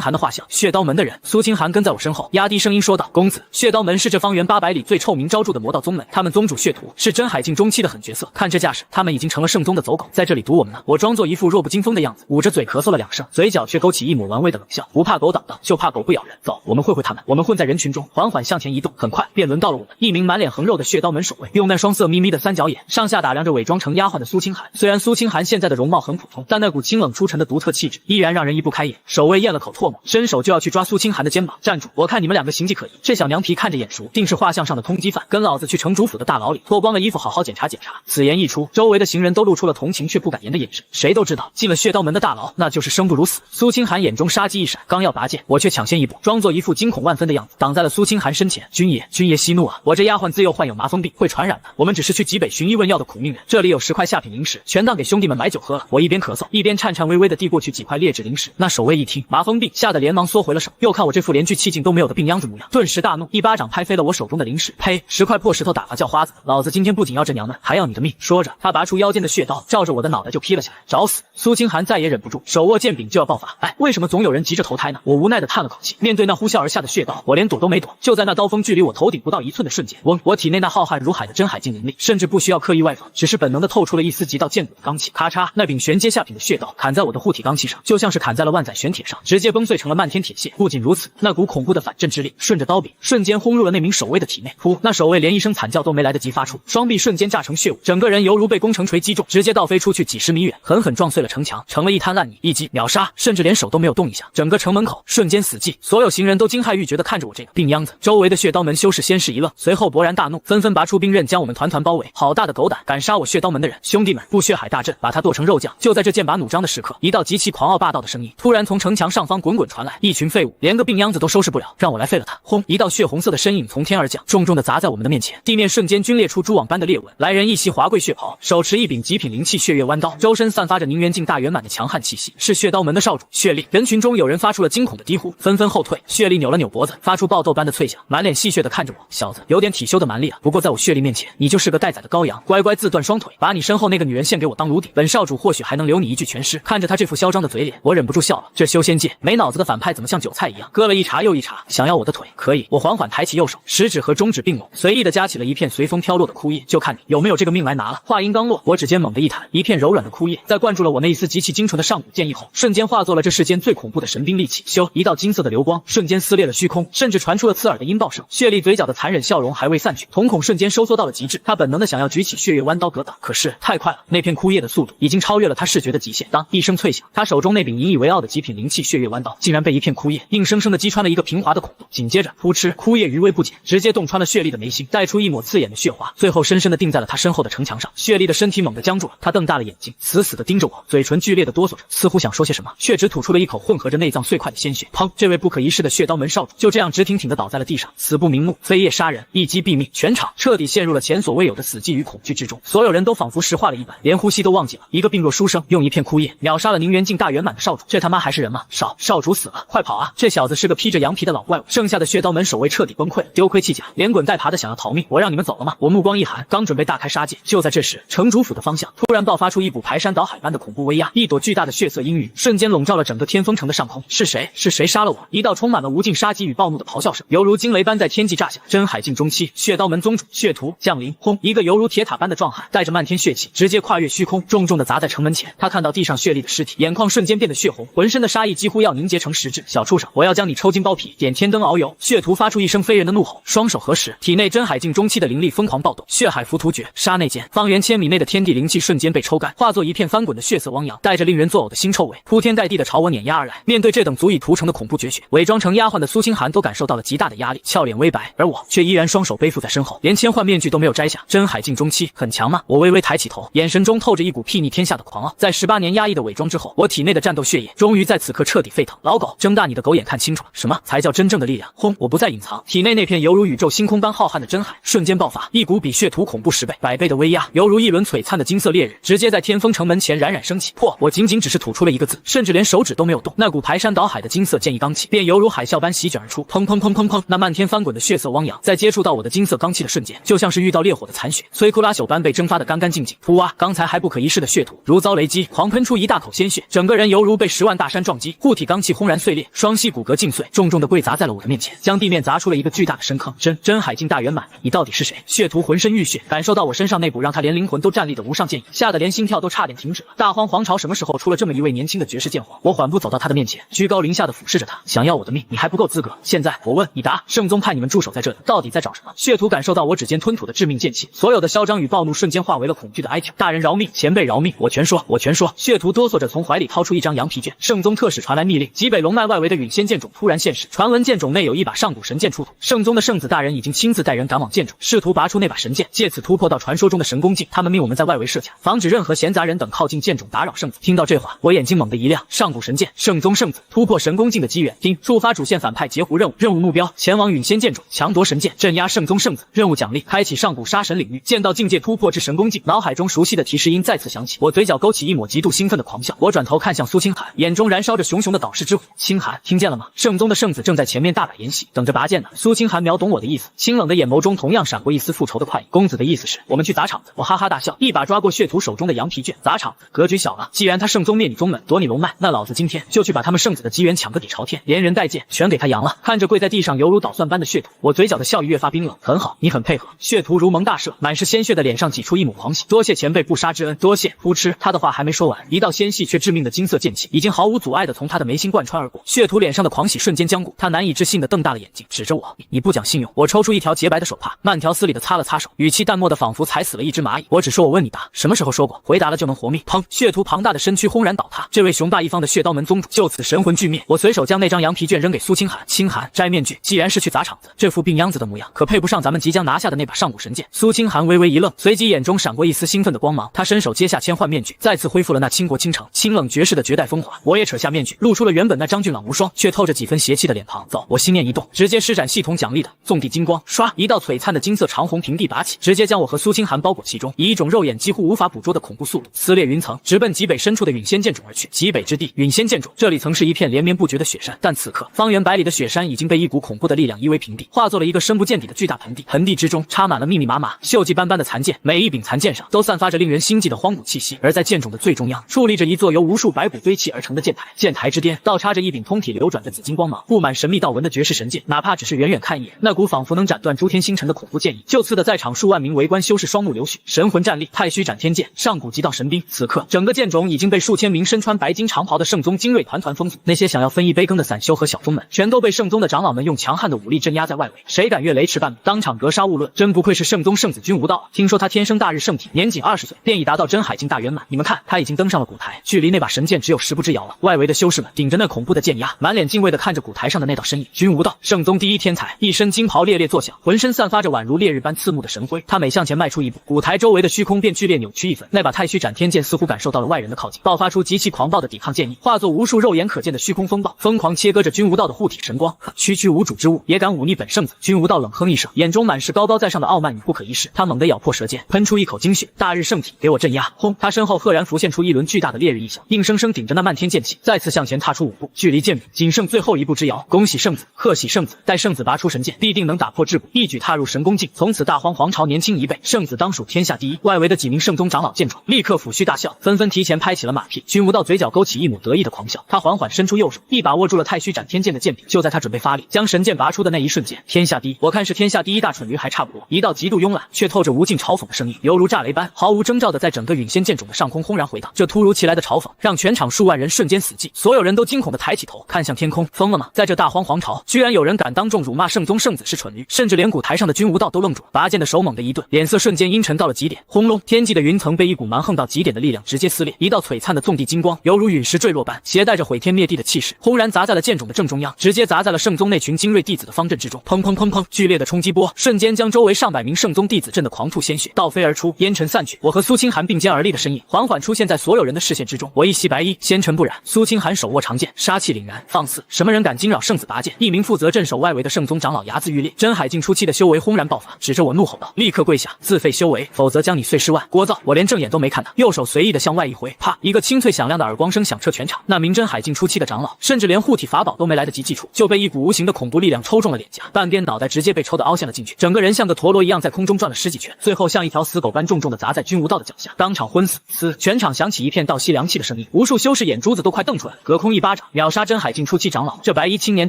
寒的画像，血刀门的人。苏清寒跟在我身后，压低声音说道：“公子，血刀门是这方圆800里最臭名昭著的魔道宗门，他们宗主血屠是真海境中期的狠角色，看这架势，他们已经成了圣宗的走狗，在这里堵我们呢。”我装作一副弱不禁风的样子，捂着嘴咳嗽了2声，嘴角却勾起一抹玩味的冷笑。不怕狗挡道，就怕狗不咬人。走，我们会他们。我们混在人群中，缓缓向前移动，很快便轮到了我们。一名满脸横肉的血刀门守卫，用那双色眯眯的三角眼上下打量着伪装成丫鬟的苏清寒。虽然苏清寒现在的容貌很普通，但那股清冷出尘的独特气质依然让人移不开眼。守卫咽了口唾沫，伸手就要去抓苏清寒的肩膀。站住！我看你们2个形迹可疑，这小娘皮看着眼熟，定是画像上的通缉犯，跟老子去城主府的大牢里，脱光了衣服好好检查检查。此言一出，周围的行人都露出了同情却不敢言的眼神。谁都知道，进了血刀门的大牢，那就是生不如死。苏清寒眼中杀机一闪，刚要拔剑，我却抢先一步，装作一副惊恐万分的样子，挡在了苏清寒身前。君爷息怒啊！我这丫鬟自幼患有麻风病，会传染的。我们只是去极北寻医问药的苦命人，这里有10块下品灵石，全当给兄弟们买酒喝了。我一边咳嗽，一边颤颤巍巍地递过去几块劣质灵石。那守卫一听麻风病，吓得连忙缩回了手，又看我这副连句气劲都没有的病秧子模样，顿时大怒，一巴掌拍飞了我手中的灵石。呸！10块破石头打发叫花子，老子今天不仅要这娘们，还要你的命！说着，他拔出腰间的血刀，照着我的脑袋就劈了下来。找死！苏清寒再也忍不住，手握剑柄就要爆发。哎，为什么总有人急着投胎呢？我无奈地叹了口气，面对那呼啸而下的血刀，我连躲都没躲。就在那刀锋距离我头顶不到1寸的瞬间，我体内那浩瀚如海的真海劲灵力，甚至不需要刻意外放，只是本能地透出了一丝极到见骨的罡气。咔嚓，那柄玄阶下品的血刀砍在我的护体罡气上，就像是砍在了万载玄铁上，直接崩碎成了漫天铁屑。不仅如此，那股恐怖的反震之力顺着刀柄瞬间轰入了那名守卫的体内。噗！那守卫连一声惨叫都没来得及发出，双臂瞬间炸成血雾，整个人犹如被攻城锤击中，直接倒飞出去几10米远，狠狠撞碎了城墙，成了一滩烂泥，一击秒杀，甚至连手都没有动一下。整个城门口瞬间死寂，所有行人都惊骇欲绝地看着我这个病秧子。周围的血刀门修士先是一愣，随后勃然大怒，纷纷拔出兵刃将我们团团包围。好大的狗胆，敢杀我血刀门的人！兄弟们，布血海大阵，把他剁成肉酱！就在这剑拔弩张的时刻，一道极其狂傲霸道的声音突然从城墙上方滚滚传来：一群废物，连个病秧子都收拾不了，让我来废了他！轰！一道血红色的身影从天而降，重重地砸在我们的面前，地面瞬间皲裂出蛛网般的裂纹。来人一袭华贵血袍，手持一柄极品灵气血月弯刀，周身散发着宁元境大圆满的强悍气息，是血刀门的少主血力。人群中有人发出了惊恐的低呼，纷纷后退。血力扭了扭脖子，发出爆豆般的脆响，满脸戏谑地看着我：小子，有点体修的蛮力啊，不过在我血力面前，你就是个待宰的羔羊，乖乖自断双腿，把你身后那个女人献给我当奴婢，本少主或许还能留你一具全尸。看着他这副嚣张的嘴脸，我忍不住笑了。这修仙界没脑子的反派怎么像韭菜一样，割了一茬又一茬？想要我的腿？可以。我缓缓抬起右手，食指和中指并拢，随意的夹起了一片随风飘落的枯叶，就看你有没有这个命来拿了。话音刚落，我指尖猛地一弹，一片柔软的枯叶在灌注了我那一丝极其精纯的上古剑意后，瞬间化作了这世间最恐怖的神兵利器。咻！一道金色的流光瞬间撕裂了虚空，甚至传出了刺耳的音爆声。血力嘴角的残忍笑容还未散去，瞳孔瞬间收缩到了极致，他本能的想要举起血月弯刀格挡，可是太快了，那片枯叶的速度已经超越了他视觉的极限。当一声脆响，他手中那柄引以为傲的极品灵气血月弯刀竟然被一片枯叶硬生生的击穿了一个平滑的孔洞，紧接着扑哧，枯叶余威不减，直接洞穿了血力的眉心，带出一抹刺眼的血花，最后深深的定在了他身后的城墙上。血力的身体猛地僵住了，他瞪大了眼睛，死死的盯着我，嘴唇剧烈的哆嗦着，似乎想说些什么，却只吐出了一口混合着内脏碎块的鲜血。砰！这位不可一世的血刀门少主就这样直挺挺的倒在了地上，死不瞑目，飞叶杀人，一击毙命。全场彻底陷入了前所未有的死寂与恐惧之中，所有人都仿佛石化了一般，连呼吸都忘记了。一个病弱书生用一片枯叶秒杀了宁元境大圆满的少主，这他妈还是人吗？少主死了，快跑啊！这小子是个披着羊皮的老怪物。剩下的血刀门守卫彻底崩溃了，丢盔弃甲，连滚带爬的想要逃命。我让你们走了吗？我目光一寒，刚准备大开杀戒，就在这时，城主府的方向突然爆发出一股排山倒海般的恐怖威压，一朵巨大的血色阴云瞬间笼罩了整个天风城的上空。是谁？是谁杀了我？一道充满了无尽杀机与暴怒的咆哮声，犹如惊雷般在天际炸响。真海境中期，血刀门宗主血屠降临。轰！一个犹如铁塔般的壮汉，带着漫天血气，直接跨越虚空，重重的砸在城门前。他看到地上血丽的尸体，眼眶瞬间变得血红，浑身的杀意几乎要凝结成实质。小畜生，我要将你抽筋剥皮，点天灯熬油！血屠发出一声非人的怒吼，双手合十，体内真海境中期的灵力疯狂暴动，血血海浮屠诀，刹那间，方圆千米内的天地灵气瞬间被抽干，化作一片翻滚的血色汪洋，带着令人作呕的腥臭味，铺天盖地的朝我碾压而来。面对这等足以屠城的恐怖绝学，伪装成丫鬟的苏清寒都感受到了极大的压力，俏脸微白，而我却依然双手背负在身后，连千幻面具都没有摘下。真海境中期很强吗？我微微抬起头，眼神中透着一股睥睨天下的狂傲。在18年压抑的伪装之后，我体内的战斗血液终于在此刻彻底沸腾。老狗，睁大你的狗眼看清楚了，什么才叫真正的力量？轰！我不再隐藏，体内那片犹如宇宙星空般浩瀚的真海瞬间爆发，一股比血屠恐怖10倍、100倍的威压，犹如一轮璀璨的金色烈日，直接在天风城门前冉冉升起。破！我仅仅只是吐出了一个字，甚至连手指都没有动，那股排山倒海的金色剑意罡气便犹如海啸般席卷而出，砰砰砰砰砰！那漫天翻滚的血色汪洋，在接触到我的金色罡气的瞬间，就像是遇到烈火的残血，摧枯拉朽般被蒸发得干干净净。噗哇！刚才还不可一世的血屠，如遭雷击，狂喷出一大口鲜血，整个人犹如被10万大山撞击，护体罡气轰然碎裂，双膝骨骼尽碎，重重的跪砸在了我的面前，将地面砸出了一个巨大的深坑。真海境大圆满，你到底是谁？血屠浑身浴血，感受到我身上那股让他连灵魂都站立的无上剑意，吓得连心跳都差点停止了。大荒皇朝什么时候出了这么一位年轻的绝世剑皇？我缓步走到他的面前，居高临下的俯视着他，想要我的命，你还不够资格。现在我问你答，圣宗派你们驻守在这里，到底在找什么？血屠感受到我指尖吞吐的致命剑气，所有的嚣张与暴怒瞬间化为了恐惧的哀求。大人饶命，前辈饶命，我全说，我全说。血屠哆嗦着从怀里掏出一张羊皮卷，圣宗特使传来密令，极北龙脉外围的陨仙剑冢突然现世，传闻剑冢内有一把上古神剑出土，圣宗的圣子大人已经亲自带人赶往剑冢，试图拔出那把神剑，借此突破到传说中的神功境。他们命我们在外围设卡，防止任何闲杂人等靠近剑冢打扰圣子。听到这话，我眼睛猛地一亮，上古神剑，圣宗圣子突破神功境的机缘。听，触发主线反派截胡任务，任务目标前往陨仙剑冢，强夺神剑，镇压圣宗圣子。任务奖励，开启上古杀神领域，剑道境界突破至神功境。脑海中熟悉的提示音再次响起，我嘴角勾起一抹极度兴奋的狂笑。我转头看向苏清寒，眼中燃烧着熊熊的导师之火。清寒，听见了吗？圣宗的圣子正在前面大摆筵席，等着拔剑呢。苏清寒秒懂我的意思，清冷的眼眸中同样闪过一丝复仇的快意。公子的意思是我们去砸场子？我哈哈大笑，一把抓过血屠手中的羊皮卷。砸场子，格局小了。既然他圣宗灭你宗门，夺你龙脉，那老子今天就去把他们圣子的机缘抢个底朝天，连人带剑全给他扬了。看着跪在地上犹如捣蒜般的血屠，我嘴角的笑意越发冰冷。很好，你很配合。血屠如蒙大赦，满是鲜血的脸上挤出一抹狂喜。多谢前辈不杀之恩，多谢。噗嗤，他的话还没说完，一道纤细却致命的金色剑气已经毫无阻碍地从他的眉心贯穿而过。血屠脸上的狂喜瞬间僵固，他难以置信地瞪大了眼睛，指着我：你不讲信用！我抽出一条洁白的手帕，慢条斯理地擦了擦手，语气淡漠的仿佛踩死了一只蚂蚁。我只说我问你答，什么时候说过回答了就能活命？砰！血屠庞大的身躯轰然倒塌，这位雄霸一方的血刀门宗主就此神魂俱灭。我随手将那张羊皮卷扔给苏清寒，清寒，摘面具。既然是去砸场子，这副病秧子的模样可配不上咱们即将拿下的那把上古神剑。苏清寒微微一愣，随即眼中闪过一丝兴奋的光芒，他伸手接下千幻面具，再次恢复了那倾国倾城、清冷绝世的绝代风华。我也扯下面具，露出了原本那张俊朗无双却透着几分邪气的脸庞。走，我心念一动，直接施展系统奖励的纵地金光，唰，一道璀璨的金色长虹平地拔起，直接将我和苏清寒包裹其中，以一种肉眼几乎无法捕捉的恐怖速度撕裂云层，直奔极北深处的陨仙剑冢而去。极北之地，陨仙剑冢，这里曾是一片连绵不绝的雪山，但此刻方圆百里的雪山已经被一股恐怖的力量夷为平地，化作了一个深不见底的巨大盆地。盆地之中插满了密密麻麻、锈迹斑斑的残剑，每一柄残剑上都散发着令人心悸的荒古气息。而在剑冢的最中央，矗立着一座由无数白骨堆砌而成的剑台，剑台之巅倒插着一柄通体流转着紫金光芒、布满神秘道纹的绝世神剑。哪怕只是远远看一眼，那股仿佛能斩断诸天星辰的恐怖剑意，就刺得在场数万名围观修士双目流血。神魂战力，太虚斩天剑，上古极道神兵。此刻，整个剑冢已经被数千名身穿白金长袍的圣宗精锐团团封锁。那些想要分一杯羹的散修和小宗们，全都被圣宗的长老们用强悍的武力镇压在外围，谁敢越雷池半步，当场格杀勿论。真不愧是圣宗圣子君无道，听说他天生大日圣体，年仅20岁便已达到真海境大圆满。你们看，他已经登上了古台，距离那把神剑只有10步之遥了。外围的修士们顶着那恐怖的剑压，满脸敬畏地看着古台上的那道身影。君无道，圣宗第一天才，一身金袍猎猎作响，浑身散发着宛如烈日般刺目的神辉。他每向前迈出一步，古台周围的虚空便剧烈扭曲一分。那把太虚斩天剑似乎感受到了外人的靠近，爆发出极其狂暴的抵抗剑意，化作无数肉眼可见的虚空风暴，疯狂切割着君无道的护体神光。区区无主之物也敢忤逆本圣子！君无道冷哼一声，眼中满是高高在上的傲慢与不可一世。他猛地咬破舌尖，喷出一口精血，大日圣体，给我镇压！轰！他身后赫然浮现出一轮巨大的烈日异象，硬生生顶着那漫天剑气，再次向前踏出5步，距离剑柄仅剩最后1步之遥。恭喜圣子，贺喜圣子！待圣子拔出神剑，必定能打破桎梏，一举踏入神功境，从此大荒皇朝年轻1倍，圣子当属天下第一。外围的几名圣宗长老见状，立刻抚须大笑，纷纷提前拍起了马屁。君无道嘴角勾起一抹得意的狂笑，他缓缓伸出右手，一把握住了太虚斩天剑的剑柄。就在他准备发力将神剑拔出的那一瞬间，天下第一，我看是天下第一大蠢驴还差不多。一道极度慵懒却透着无尽嘲讽的声音，犹如炸雷般毫无征兆的在整个陨仙剑冢的上空轰然回荡。这突如其来的嘲讽让全场数万人瞬间死寂，所有人都惊恐的抬起头看向天空。疯了吗？在这大荒皇朝，居然有人敢当众辱骂圣宗圣子是蠢驴，甚至连古台上的君无道都愣住了，拔剑的手猛猛的一顿，脸色瞬间阴沉到了极点。轰隆，天际的云层被一股蛮横到极点的力量直接撕裂，一道璀璨的纵地金光犹如陨石坠落般，携带着毁天灭地的气势，轰然砸在了剑冢的正中央，直接砸在了圣宗那群精锐弟子的方阵之中。砰砰砰砰，剧烈的冲击波瞬间将周围上百名圣宗弟子震得狂吐鲜血，倒飞而出，烟尘散去。我和苏清寒并肩而立的身影缓缓出现在所有人的视线之中。我一袭白衣，纤尘不染；苏清寒手握长剑，杀气凛然。放肆！什么人敢惊扰圣子拔剑？一名负责镇守外围的圣宗长老睚眦欲裂，真海境初期的修为轰然爆发，指着我怒吼道：“立刻跪下，自废修为，否则将你碎尸万！”聒噪！我连正眼都没看他，右手随意的向外一挥，啪！一个清脆响亮的耳光声响彻全场。那名真海境初期的长老，甚至连护体法宝都没来得及祭出，就被一股无形的恐怖力量抽中了脸颊，半边脑袋直接被抽得凹陷了进去，整个人像个陀螺一样在空中转了十几圈，最后像一条死狗般重重的砸在君无道的脚下，当场昏死。全场响起一片倒吸凉气的声音，无数修士眼珠子都快瞪出来了，隔空一巴掌秒杀真海境初期长老。这白衣青年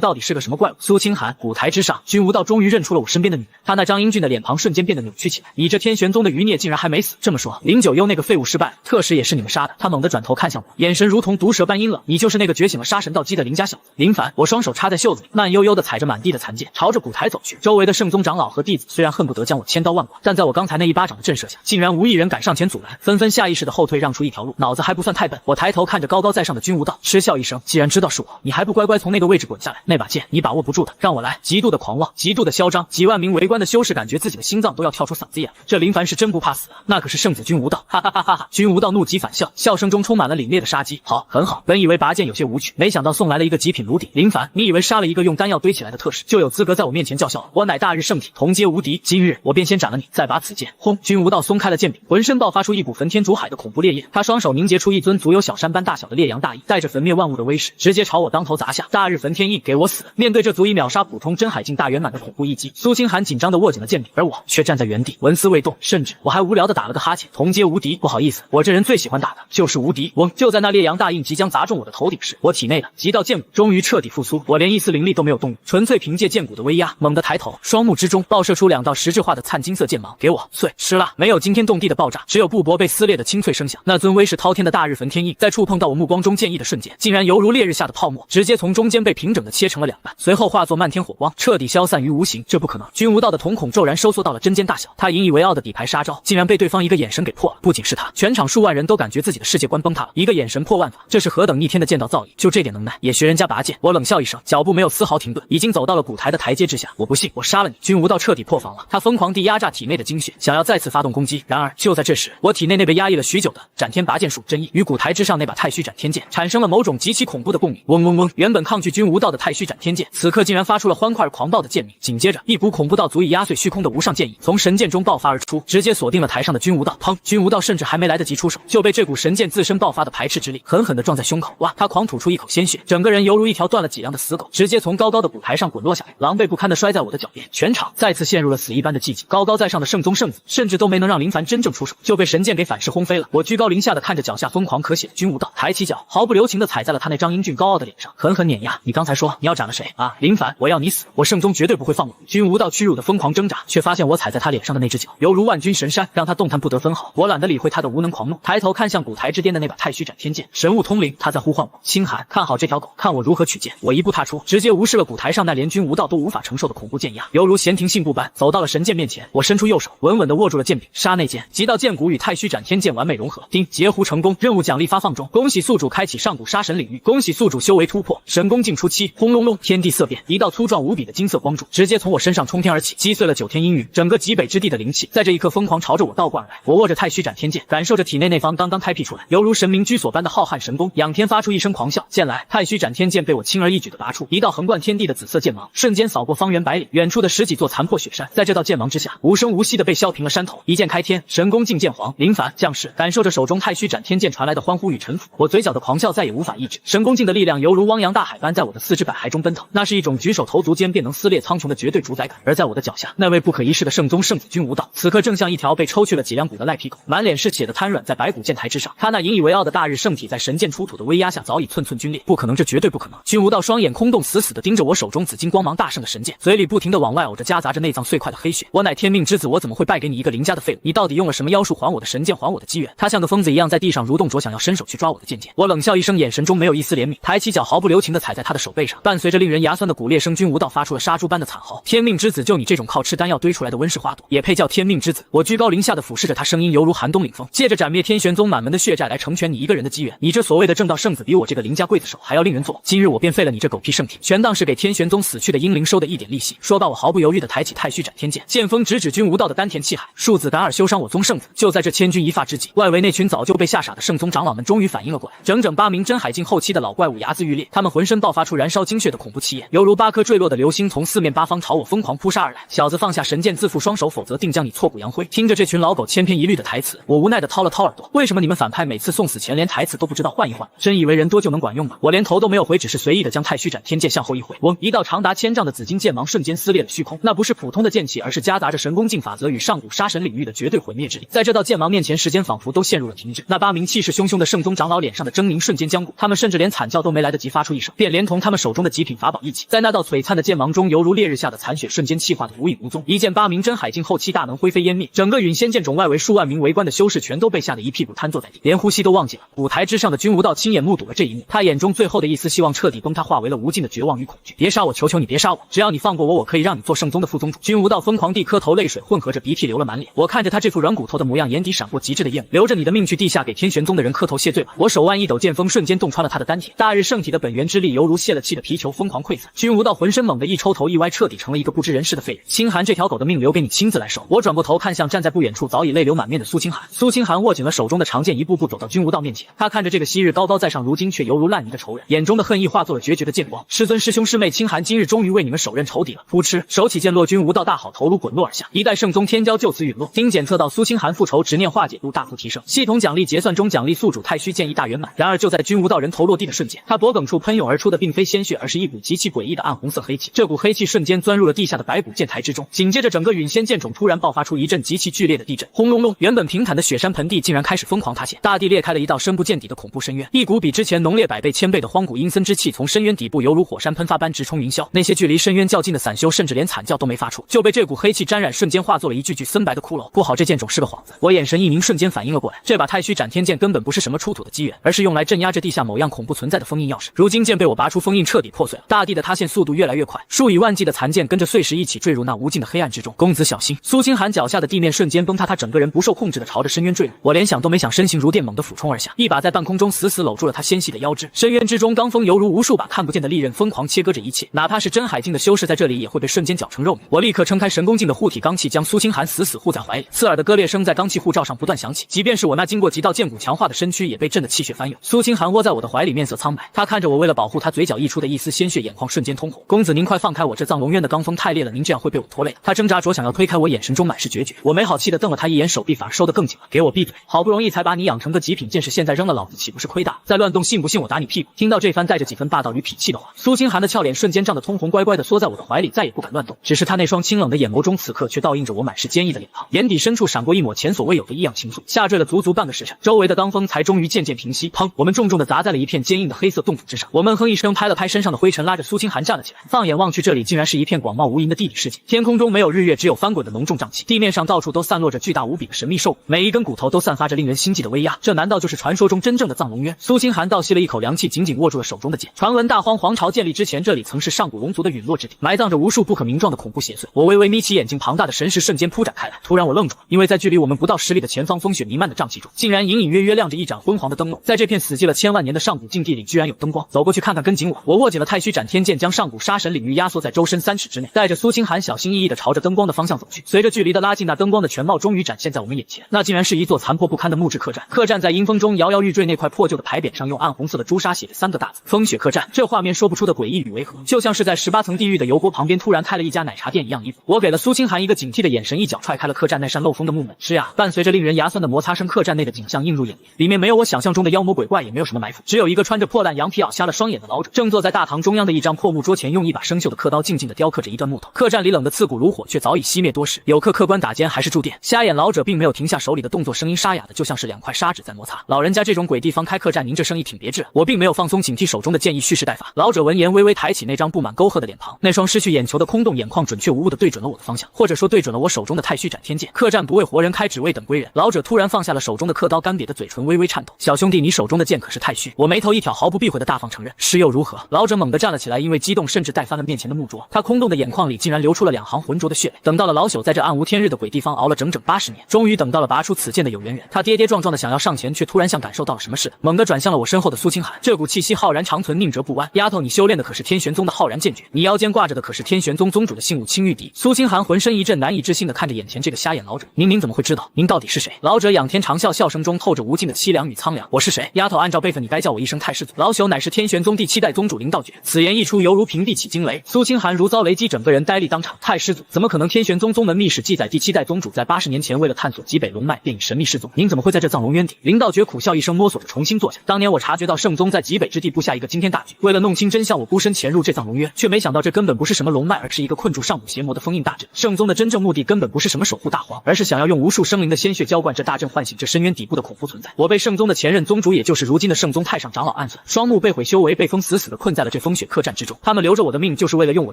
到底是个什么怪物？苏清寒，舞台之上，君无道终于认出了我身边的女人，他那张英俊的脸庞瞬间变得扭曲起来。你这天玄宗的余孽竟然还没死！这么说，林九幽那个废物失败了，特使也是你们杀的？他猛地转头看向我，眼神如同毒蛇般阴冷。你就是那个觉醒了杀神道基的林家小子林凡。我双手插在袖子里，慢悠悠地踩着满地的残剑，朝着古台走去。周围的圣宗长老和弟子虽然恨不得将我千刀万剐，但在我刚才那一巴掌的震慑下，竟然无一人敢上前阻拦，纷纷下意识地后退，让出一条路。脑子还不算太笨，我抬头看着高高在上的君无道，嗤笑一声：既然知道是我，你还不乖乖从那个位置滚下来？那把剑你把握不住的，让我来！极度的狂妄，极度的嚣张，几万名围观的修士感觉自己的心脏都要跳出嗓子眼。这林凡是真不怕死啊，那可是圣子君无道！哈哈哈哈哈！君无道怒极反笑，笑声中充满了凛冽的杀机。好，很好。本以为拔剑有些无趣，没想到送来了一个极品炉鼎。林凡，你以为杀了一个用丹药堆起来的特使，就有资格在我面前叫嚣？我乃大日圣体，同阶无敌，今日我便先斩了你，再拔此剑！轰！君无道松开了剑柄，浑身爆发出一股焚天逐海的恐怖烈焰。他双手凝结出一尊足有小山般大小的烈阳大翼，带着焚灭万物的威势，直接朝我当头砸下。大日焚天印，给我死！面对这足以秒杀普通真海境大圆满的恐怖一击，苏清寒紧张地握紧了剑柄，而我却站在原地纹丝未动，甚至我还无聊地打了个哈欠。同阶无敌，不好意思，我这人最喜欢打的就是无敌。嗡！就在那烈阳大印即将砸中我的头顶时，我体内的极道剑骨终于彻底复苏，我连一丝灵力都没有动用，纯粹凭借剑骨的威压，猛地抬头，双目之中爆射出两道实质化的灿金色剑芒，给我碎吃了！没有惊天动地的爆炸，只有布帛被撕裂的清脆声响。那尊威势滔天的大日焚天印，在触碰到我目光中剑意的瞬间，竟然犹如烈日下的泡沫，直接从中间被平整的切成了两半，随后化作漫天火光，彻底消散于无形。这不可能！君无道的瞳孔骤然收缩到了针尖大小，他引以为傲的底牌杀招，竟然被对方一个眼神给破了。不仅是他，全场数万人都感觉自己的世界观崩塌了。一个眼神破万法，这是何等逆天的剑道造诣！就这点能耐，也学人家拔剑？我冷笑一声，脚步没有丝毫停顿，已经走到了古台的台阶之下。我不信，我杀了你！君无道彻底破防了，他疯狂地压榨体内的精血，想要再次发动攻击。然而就在这时，我体内那被压抑了许久的斩天拔剑术真意，与古台之上那把太虚斩天剑产生了某种极其恐怖的共鸣。嗡嗡嗡！原本抗拒君无道的太虚斩天剑，此刻竟然发出了欢快而狂暴的剑鸣。紧接着，一股恐怖到足以压碎虚空的无上剑意从神剑中爆发而出，直接锁定了台上的君无道。砰！君无道甚至还没来得及出手，就被这股神剑自身爆发的排斥之力狠狠地撞在胸口。哇！他狂吐出一口鲜血，整个人犹如一条断了脊梁的死狗，直接从高高的舞台上滚落下来，狼狈不堪地摔在我的脚边。全场再次陷入了死一般的寂静。高高在上的圣宗圣子甚至都没能让林凡真正出手，就被神剑给反噬轰飞了。我居高临下的看着脚下疯狂咳血的君无道，抬起脚毫不留情地踩在了他那张英俊高傲的脸上，狠狠碾压。你刚才说你要斩了谁啊？林凡，我要你死！我圣宗绝对不会放过你！君无道屈辱的疯狂挣扎，却发现我踩在他脸上的那只脚犹如万钧神山，让他动弹不得分毫。我懒得理会他的无能狂怒，抬头看向古台之巅的那把太虚斩天剑，神物通灵，他在呼唤我。清寒，看好这条狗，看我如何取剑！我一步踏出，直接无视了古台上那连君无道都无法承受的恐怖剑压，犹如闲庭信步般走到了神剑面前。我伸出右手，稳稳地握住了剑柄，杀内剑，极道剑骨与太虚斩天剑完美融合。丁，截胡成功，任务奖励发放中。恭喜宿主开启上古杀神领域，恭喜宿主修为突破，神功境初期。轰隆隆，天地色变，一道粗壮无比的金色光柱直接从我身上冲天而起，击碎了九天阴云，整个极北之地的灵气在这一刻疯狂朝着我倒灌而来。我握着太虚斩天剑，感受着体内那方刚刚开辟出来犹如神明居所般的浩瀚神功，仰天发出一声狂笑。剑来，太虚斩天剑被我轻而易举地拔出，一道横贯天地的紫色剑芒瞬间扫过方圆百里，远处的十几座残破雪山在这道剑芒之下无声无息地被削平了山头。一剑开天，神功境剑皇林凡将士，感受着手中太虚斩天剑传来的欢呼与臣服，我嘴角的狂笑再也无法抑制。神功境的力量犹如汪洋大海般在我的四肢百骸中奔腾，那是一种举手投足间便能撕裂苍穹的绝对主宰感。而在我的脚下，那位不可一世的圣宗圣子君无道，此刻正像一条被抽去了脊梁骨的赖皮狗，满脸是血的瘫软在白骨剑台之上。他那引以为傲的大日圣体在神剑出土的威压下早已寸寸皲裂。不可能，这绝对不可能！君无道双眼空洞，死死地盯着我手中紫金光芒大盛的神剑，嘴里不停地往外呕着夹杂着内脏碎块的黑血。我乃天命之子，我怎么会败给你一个邻家的废物？你到底用了什么妖术还我的神剑，还我的机缘？他像个疯子一样在地上蠕动着，想要伸手去抓我的剑尖。我冷笑一声，眼神中没有一丝怜悯，抬起脚毫不留情地踩在他的手背上，伴随着令人牙酸的骨裂声，君无道发出了杀猪般的惨嚎。天命之子，就你这种靠吃丹药堆出来的温室花朵，也配叫天命之子？我居高临下的俯视着他，声音犹如寒冬凛风，借着斩灭天玄宗满门的血债来成全你一个人的机缘。你这所谓的正道圣子，比我这个邻家刽子手还要令人作呕。今日我便废了你这狗屁圣体，全当是给天玄宗死去的英灵收的一点利息。说罢，我毫不犹豫地抬起太虚斩天剑，剑锋直指君无道的丹田气海。庶子敢尔休伤我宗圣子！就在这千钧一发之际，外围那群早就被吓傻的圣宗长老们终于反应了过来。整整8名真海境后期的老怪物牙眦欲裂，他们浑身爆发出燃烧精血的恐怖气焰，犹如8颗坠落的流星，从四面八方朝我疯狂扑杀而来。小子，放下神剑，自负双手，否则定将你挫骨扬灰！听着这群老狗千篇一律的台词，我无奈地掏了掏耳朵。为什么你们反派每次送死前连台词都不知道换一换？真以为人多就能管用吗？我连头都没有回，只是随意地将太虚斩天剑向后一挥，嗡，一道长达1000丈的紫金剑芒瞬间撕裂了虚空。那不是普通的剑气，而是夹杂着神功境法则与上古杀神领域的绝对毁灭之力。在这道剑芒面前，时间仿佛都陷入了停滞。那8名气势汹汹的圣宗长老脸上的狰狞瞬间僵固，他们甚至连惨叫都没来得及发出一声，便连同他们手中的极品法宝一起，在那道璀璨的剑芒中，犹如烈日下的残雪，瞬间气化得无影无踪。一见8名真海境后期大门灰飞烟灭，整个陨仙剑种外围数万名围观的修士全都被吓得一屁股瘫坐在地，连呼吸都忘记了。舞台之上的君无道亲眼目睹了这一幕，他眼中最后的一丝希望彻底崩塌，化为了无尽的绝望与恐惧。别杀我，求求你别杀我！只要你放过我，我可以让你做圣宗的副宗主。君无道疯狂地磕头，泪水混合着鼻涕流了满脸。我看着他这副软骨头的模样，眼底闪过极致的厌恶。留着你的命去地下给天玄宗的人磕头谢罪吧！我手腕一抖，剑锋瞬间洞穿了他的丹田，大日圣体的本源之力犹如泄了气的皮球疯狂溃散。君无道浑身猛地一抽头一歪，彻底成了一个不知人事的废人。清寒，这条狗的命留给你亲自来收。我转过头看向站在不远处早已泪流满面的苏清寒，苏清寒握紧了手中的长剑，一步步走到君无道面前。他看着这个昔日高高在上，如今却犹如烂泥的仇人，眼中的恨意化作了决绝的剑光。师尊师兄师妹，清寒今日终于为你们手刃仇敌了！扑哧，手起剑落，君无道大吼，头颅滚落而下，一代圣宗天骄就此陨落。经检测到苏清寒复仇执念化解度大幅提升，系统奖励结算中奖励宿主太虚剑意大圆满。然而就在君无道人头落地的瞬间，他脖颈处喷涌而出的并非鲜血，而是一股极其诡异的暗红色黑气。这股黑气瞬间钻入了地下的白骨剑台之中，紧接着整个陨仙剑种突然爆发出一阵极其剧烈的地震，轰隆隆，原本平坦的雪山盆地竟然开始疯狂塌陷，大地裂开了一道深不见底的恐怖深渊，一股比之前浓烈100倍1000倍的荒古阴森之气从深渊底部犹如火山喷发般直冲云霄。那些距离深渊较近的散修甚至连惨叫都没发出，就被这股黑气沾染，瞬间化作了一具具森白的骷髅。不好，这剑种是个幌子！我眼神一凝，瞬间反应了过来，这把太虚斩天剑根本不是什么出土的机缘，而是用来镇压着地下某样恐怖存在的封印钥匙。如今剑被我拔出封印，彻底破碎了，大地的塌陷速度越来越快，数以万计的残剑跟着碎石一起坠入那无尽的黑暗之中。公子小心！苏清寒脚下的地面瞬间崩塌，他整个人不受控制的朝着深渊坠入。我连想都没想，身形如电，猛地俯冲而下，一把在半空中死死搂住了他纤细的腰肢。深渊之中，罡风犹如无数把看不见的利刃，疯狂切割着一切，哪怕是真海境的修士在这里也会被瞬间绞成肉糜。我立刻撑开神功境的护体罡气，将苏清寒死死护在怀里，刺耳的割裂声在罡气护罩上不断响起，即便是我那经过极道剑骨强化的身躯也被震得气血翻涌。苏清寒窝在我的怀里，面色苍白，他看着我，为了保护他，嘴角溢出的一丝鲜血，眼眶瞬间通红。公子您快放开我，这藏龙渊的罡风太烈了，您这样会被我拖累的。他挣扎着想要推开我，眼神中满是决绝。我没好气的瞪了他一眼，手臂反而收得更紧了。给我闭嘴！好不容易才把你养成个极品剑士，现在扔了老子岂不是亏大？再乱动，信不信我打你屁股？听到这番带着几分霸道与痞气的话，苏清寒的俏脸瞬间涨得通红，乖乖的缩在我的怀里，再也不敢乱动。只是他那双清冷的眼眸中，此刻却倒映着我满是坚毅的脸庞，眼底深处闪过一抹前所未有的异样情愫。下坠了足足半个时辰，周围的罡风才终于渐渐平息。砰！我们重重的砸在了一片坚硬的黑色洞府之上。我闷哼一声，拍了拍身上的灰尘，拉着苏清寒站了起来。放眼望去，这里竟然是一片广袤无垠的地底世界。天空中没有日月，只有翻滚的浓重瘴气，地面上到处都散落着巨大无比的神秘兽骨，每一根骨头都散发着令人心悸的威压。这难道就是传说中真正的藏龙渊？苏清寒倒吸了一口凉气，紧紧握住了手中的剑。传闻大荒皇朝建立之前，这里曾是上古龙族的陨落之地，埋葬着无数不可名状的恐怖邪祟。我微微眯起眼睛，庞大的神识瞬间铺展开来。突然我愣住了，因为在距离我们不到10里的前方，风雪弥漫的瘴气中，竟然隐隐约约亮着一盏昏黄的灯笼。在这片死寂了千万年的上古境地里，居然有灯光。走过去看看，跟紧我！我握紧了太虚斩天剑，将上古杀神领域压缩在周身3尺之内，带着苏清寒小心翼翼地朝着灯光的方向走去。随着距离的拉近，那灯光的全貌终于展现在我们眼前。那竟然是一座残破不堪的木质客栈。客栈在阴风中摇摇欲坠，那块破旧的牌匾上用暗红色的朱砂写着3个大字：风雪客栈。这画面说不出的诡异与违和，就像是在18层地狱的油锅旁边突然开了一家奶茶店一样离谱。我给了苏清寒一个警惕的眼神，一脚踹开了客栈那扇漏风的木门。是呀，伴随着令人牙酸的摩擦声，客栈内的景象映入眼帘。里面没有我想象中的妖魔鬼怪，也没有什么埋伏，只有一个穿着破烂羊皮袄、瞎了双眼的老者，正坐在大堂中央的一张破木桌前，用一把生锈的刻刀静静地雕刻着一段木头。客栈里冷得刺骨如火，却早已熄灭多时。有客官打尖还是住店？瞎眼老者并没有停下手里的动作，声音沙哑的就像是2块砂纸在摩擦。老人家，这种鬼地方开客栈，您这生意挺别致。我并没有放松警惕，手中的剑意蓄势待发。老者闻言微微抬起那张布满沟壑的脸庞，那双失去眼球的空洞眼眶准确无误地对准了我的方向，或者说对准了我手中的太虚斩天剑。客栈不为活人开，只为等归人。老者突然放下了手中的刻刀，干瘪的嘴唇微微颤抖。小兄弟，你手中的剑可是太虚？我眉头一挑，毫不避讳的大方承认。是又如何？老者猛地站了起来，因为激动甚至带翻了面前的木桌，他空洞的眼眶里竟然流出了2行浑浊的血泪。等到了老朽在这暗无天日的鬼地方熬了整整80年，终于等到了拔出此剑的有缘人。他跌跌撞撞的想要上前，却突然像感受到了什么似的，猛地转向了我身后的苏清寒。这股气息浩然长存，宁折不弯。丫头，你修炼的可是天玄宗的浩然剑诀，你腰间挂着的可是天玄宗宗主的信物青玉笛。苏清寒浑身一震，难以置信的看着眼前这个瞎眼老者。您怎么会知道？您到底是谁？老者仰天长啸，笑声中透着无尽的凄凉与苍凉。我是谁？丫头，按照辈分，你该叫我一声太师祖。老朽乃是天玄宗第7代宗主林道觉。此言一出，犹如平地起惊雷。苏清寒如遭雷击，整个人呆立当场。太师祖？怎么可能？天玄宗宗门秘史记载，第7代宗主在80年前为了探索极北龙脉，便以神秘失踪。您怎么会在这藏龙渊底？林道觉苦笑一声，摸索着重新坐下。当年我察觉到圣宗在极北之地布下一个惊天大局，为了弄清真相，我孤身潜入这藏龙渊，却没想到这根本不是什么龙脉，而是一个困住上古邪魔的封印大阵。圣宗的真正目的根本不是什么守护大皇，而是想要用无数生灵的鲜血浇灌这大阵，唤醒这深渊底部的恐怖存在。我被圣宗的前任宗主，也就是如今的圣宗太上长老暗算，双目被毁修为，被封死死的困在了这风雪客栈之中。他们留着我的命，就是为了用我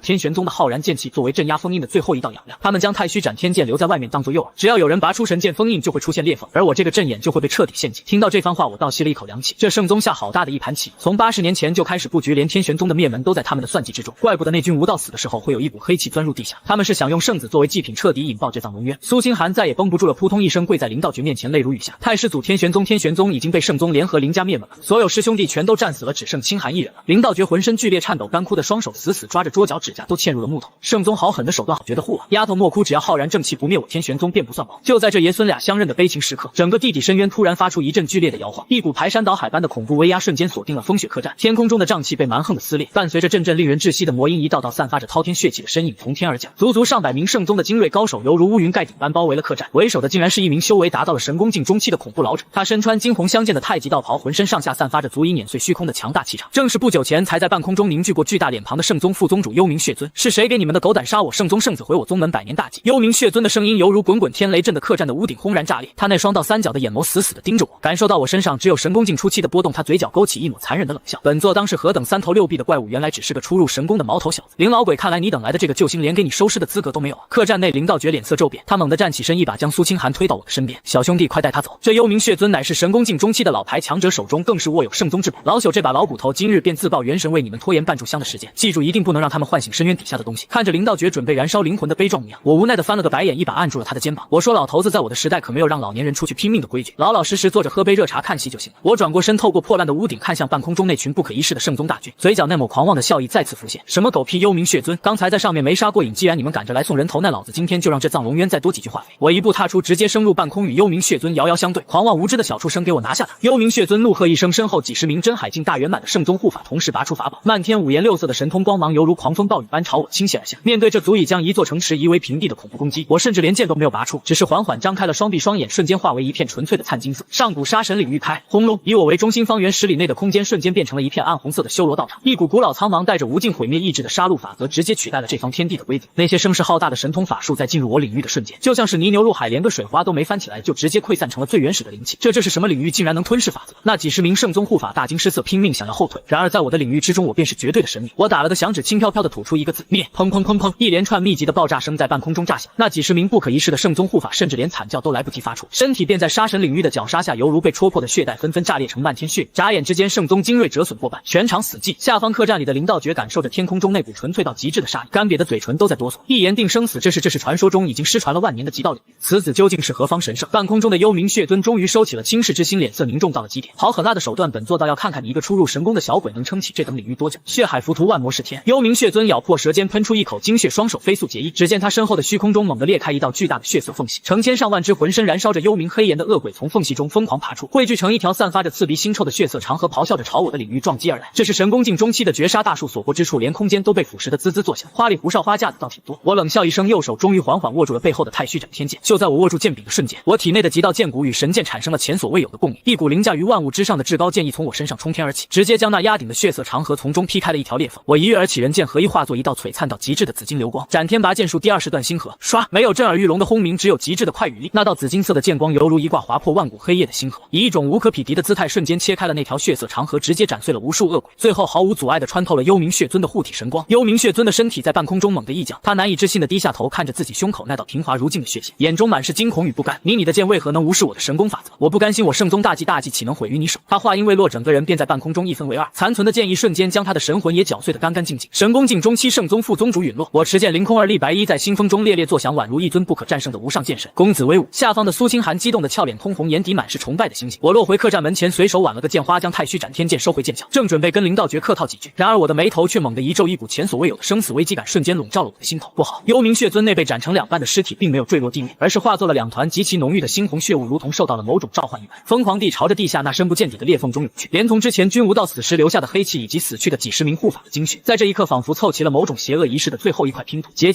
天玄宗的浩然剑气作为镇压封印的最后一道养料。他们将太虚斩天剑留在外面当做诱饵，只要有人拔出神剑封印，就会出现裂缝，而我这个阵眼就会被彻底陷阱。听到这番话，我倒吸了一口凉气。这圣宗下好大的一盘棋，从80年前就开始布局，连天玄宗的灭门都在他们的算计之中。怪不得内军无道死的时候会有一股黑气钻入地下，他们是想用圣子作为祭品，彻底引爆这藏龙渊。苏清寒再也绷不住了，扑通一声跪在林道觉面前，泪如雨下。太师祖，天玄宗已经被圣宗联合林家灭门了，所有师兄弟全都战死了，只剩清寒一人了。林道觉浑身剧烈颤抖，干枯的双手死死抓着桌角，指甲都嵌入了木头。圣宗好狠的手段，好绝的护啊！丫头莫哭，只要浩然正气不灭我天玄宗，便不算毛。就在这爷孙俩相认的悲情时刻，整个地底深渊突然发出一阵剧烈的摇晃，一股排山倒海般的恐怖威压瞬间锁定了风雪客栈。天空中的瘴气被蛮横的撕裂，伴随着阵阵令人窒息的魔音，一道道散发着滔天血气的身影从天而降。足足上百名圣宗的精锐高手，犹如乌云盖顶般包围了客栈。为首的竟然是一名修为达到了神功境中期的恐怖老者，他身穿金红相间的太极道袍，浑身上下散发着足以碾碎虚空的强大气场，正是不久前才在半空中凝聚过巨大脸庞的圣宗副宗主幽冥血尊。是谁给你们的狗胆杀我圣宗圣子，毁我宗门百年大计？幽冥血尊的声音犹如滚滚天雷，震得客栈的屋顶轰然炸裂。他那双倒三角的眼眸死死地盯着我，感受到我身上只有神功境初期的波动，他嘴角勾起一抹残忍的冷笑。本座当时何等3头6臂的怪物，原来只是个初入神功的毛头小子。林老鬼，看来你等来的这个救星连给你收尸的资格都没有啊！客栈内，林道觉脸色骤变，他猛地站起身，一把将苏清寒推到我的身边。小兄弟，快带他走！这幽冥血尊乃是神功境中期的老牌强者，手中更是握有圣宗至宝。老朽这把老骨头，今日便自爆元神，为你们拖延半炷香的时间。记住，一定不能让他们唤醒深渊底下的东西。看着林道觉准备燃烧灵魂的悲壮模样，我无奈的翻了个白眼，一把按住了他的肩膀。我说，老头子，在我的时代可没有让老年人出去拼命的规矩，老老实实坐着喝杯热茶看戏就行了。我转过身，透过破烂的屋顶看向半空中那群不可一世的圣宗大军，嘴角那抹狂妄的笑意再次浮现。什么狗屁幽冥血尊，刚才在上面没杀过瘾，既然你们赶着来送人头，那老子今天就让这藏龙渊再多几句话费。我一步踏出，直接升入半空，与幽冥血尊遥遥相对。狂妄无知的小畜生，给我拿下他！幽冥血尊怒喝一声，身后几十名真海境大圆满的圣宗护法同时拔出法宝，漫天五颜六色的神通光芒犹如狂风暴雨般朝我倾泻而下。面对这足以将一座城池夷为平地的恐怖攻击，我甚至连剑都没有拔出，只是缓缓张开了双臂，双眼瞬间化为一片纯粹的灿金色。上古杀神领域开，轰隆！以我为中心，方圆10里内的空间瞬间变成了一片暗红色的修罗道场。一股古老苍茫、带着无尽毁灭意志的杀戮法则，直接取代了这方天地的规则。那些声势浩大的神通法术，在进入我领域的瞬间，就像是泥牛入海，连个水花都没翻起来，就直接溃散成了最原始的灵气。这是什么领域，竟然能吞噬法则？那几十名圣宗护法大惊失色，拼命想要后退。然而在我的领域之中，我便是绝对的神秘。我打了个响指，轻飘飘的吐出一个字：灭！砰砰砰砰，一连串密集的爆炸声在半空中炸响。那几十名不可一世的圣宗护法，甚至连惨叫都来不及发出，身体便在杀神领域的绞杀下，犹如被戳破的血袋，纷纷炸裂成漫天血雨。眨眼之间，圣宗精锐折损过半，全场死寂。下方客栈里的林道觉感受着天空中那股纯粹到极致的杀意，干瘪的嘴唇都在哆嗦，一言定生死。这是传说中已经失传了万年的极道领域，此子究竟是何方神圣？半空中的幽冥血尊终于收起了轻视之心，脸色凝重到了极点。好狠辣的手段，本座倒要看看你一个初入神宫的小鬼能撑起这等领域多久。血海浮屠，万魔是天。幽冥血尊咬破舌尖，喷出一口精血，双手飞速结衣。只见他身后的虚空中猛地裂开一道巨大的血色缝隙，成千上万只浑身燃烧着幽冥黑炎的恶鬼从缝隙中疯狂爬出，汇聚成一条散发着刺鼻腥臭的血色长河，咆哮着朝我的领域撞击而来。这是神功境中期的绝杀大术，所过之处，连空间都被腐蚀得滋滋作响。花里胡哨花架子倒挺多。我冷笑一声，右手终于缓缓握住了背后的太虚斩天剑。就在我握住剑柄的瞬间，我体内的极道剑骨与神剑产生了前所未有的共鸣，一股凌驾于万物之上的至高剑意从我身上冲天而起，直接将那压顶的血色长河从中劈开了一条裂缝。我一跃而起，人剑合一，化作一道璀璨到极致的紫金流光。斩天拔剑术第20段星河，唰！没有震耳欲聋的轰鸣，只有极致的快与力。那道紫金色的剑光犹如一挂划破万古黑夜的星河，以一种无可匹敌的姿态瞬间切开了那条血色长河，直接斩碎了无数恶鬼，最后毫无阻碍地穿透了幽冥血尊的护体神光。幽冥血尊的身体在半空中猛地一降，他难以置信地低下头看着自己胸口那道平滑如镜的血迹，眼中满是惊恐与不甘。你的剑为何能无视我的神功法则？我不甘心我圣宗大计岂能毁于你手？他话音未落，整个人便在半空中一分为二，残存的剑意瞬间将他的神魂也搅碎得干干净净。神功境中期圣宗副宗主陨落，我持剑凌空而立，白衣在腥风中中烈烈作响，宛如一尊不可战胜的无上剑神。公子威武！下方的苏清寒激动的俏脸通红，眼底满是崇拜的欣喜。我落回客栈门前，随手挽了个剑花，将太虚斩天剑收回剑鞘，正准备跟林道觉客套几句，然而我的眉头却猛地一皱，一股前所未有的生死危机感瞬间笼罩了我的心头。不好！幽冥血尊那被斩成两半的尸体并没有坠落地狱，而是化作了两团极其浓郁的猩红血雾，如同受到了某种召唤一般，疯狂地朝着地下那深不见底的裂缝中涌去，连同之前君无到死时留下的黑气以及死去的几十名护法的精血，在这一刻仿佛凑齐了某种邪恶仪式的最后一块拼图。结！